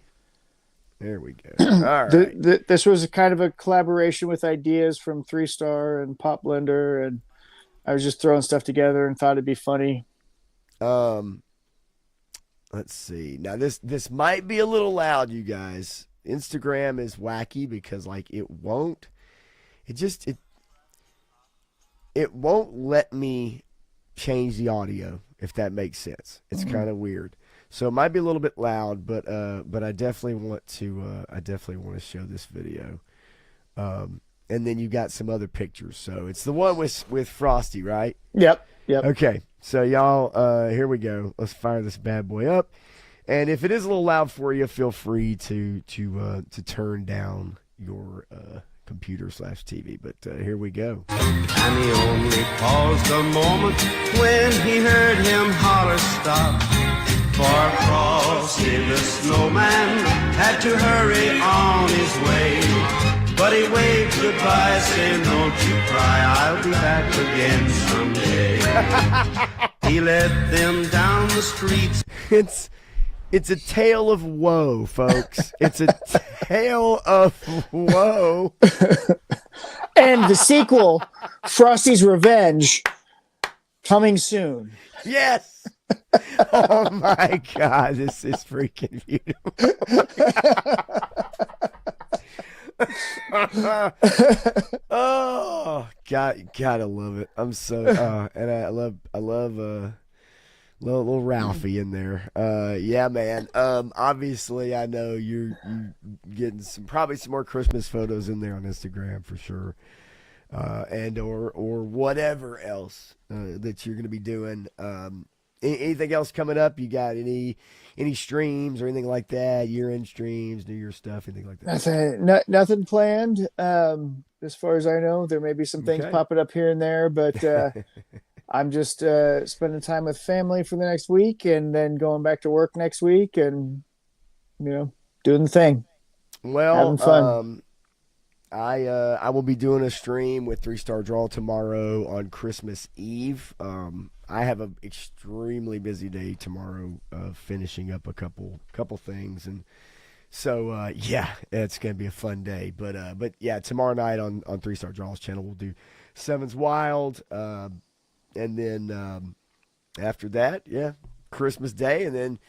There we go. All right. This was a kind of a collaboration with ideas from 3 Star and Pop Blender, and I was just throwing stuff together and thought it'd be funny. Um, let's see. Now this might be a little loud, you guys. Instagram is wacky because like it won't let me change the audio, if that makes sense. It's kind of weird. So it might be a little bit loud, but I definitely want to show this video. And then you got some other pictures. So it's the one with Frosty, right? Yep. Yep. Okay. So y'all, here we go. Let's fire this bad boy up. And if it is a little loud for you, feel free to turn down your computer/TV. But here we go. And he only paused a moment when he heard him holler stop. For Frosty the snowman had to hurry on his way. But he waved goodbye, saying, "Don't you cry, I'll be back again someday." He led them down the streets. It's a tale of woe, folks. It's a tale of woe. And the sequel, Frosty's Revenge, coming soon. Yes. Oh my God, this is freaking beautiful. Oh, God, gotta love it. I'm so, and I love, little Ralphie in there. Yeah, man. Obviously, I know you getting probably some more Christmas photos in there on Instagram for sure, and or whatever else that you're gonna be doing. Anything else coming up? You got any streams or anything like that? Year-end streams, New Year stuff, anything like that? Nothing planned. As far as I know, there may be some things Okay. popping up here and there, but I'm just spending time with family for the next week, and then going back to work next week, and doing the thing, Well, having fun. I will be doing a stream with Three Star Draw tomorrow on Christmas Eve. I have an extremely busy day tomorrow, finishing up a couple things, and so yeah, it's gonna be a fun day. But yeah, tomorrow night on Three Star Draw's channel we'll do Sevens Wild, and then after that, yeah, Christmas Day, and then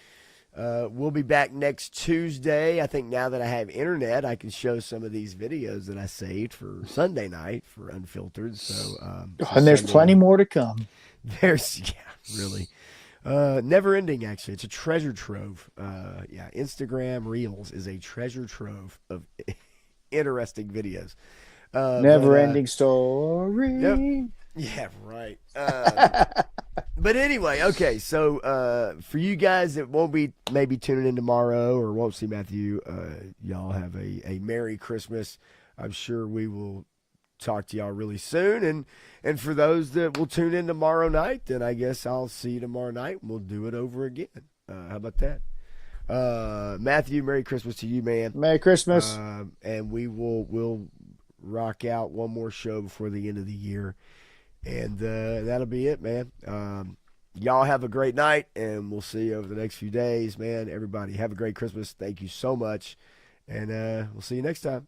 we'll be back next Tuesday. I think now that I have internet, I can show some of these videos that I saved for Sunday night for Unfiltered. So, And there's Sunday plenty night. more to come. There's, yeah, really. Never ending, actually. It's a treasure trove. Yeah, Instagram Reels is a treasure trove of interesting videos. Never ending story. Yep. Yeah, right. But anyway, okay. So for you guys that won't be maybe tuning in tomorrow or won't see Matthew, y'all have a Merry Christmas. I'm sure we will talk to y'all really soon. And for those that will tune in tomorrow night, then I guess I'll see you tomorrow night and we'll do it over again. How about that? Matthew, Merry Christmas to you, man. Merry Christmas. And we'll rock out one more show before the end of the year. And that'll be it, man. Y'all have a great night, and we'll see you over the next few days, man. Everybody, have a great Christmas. Thank you so much, and we'll see you next time.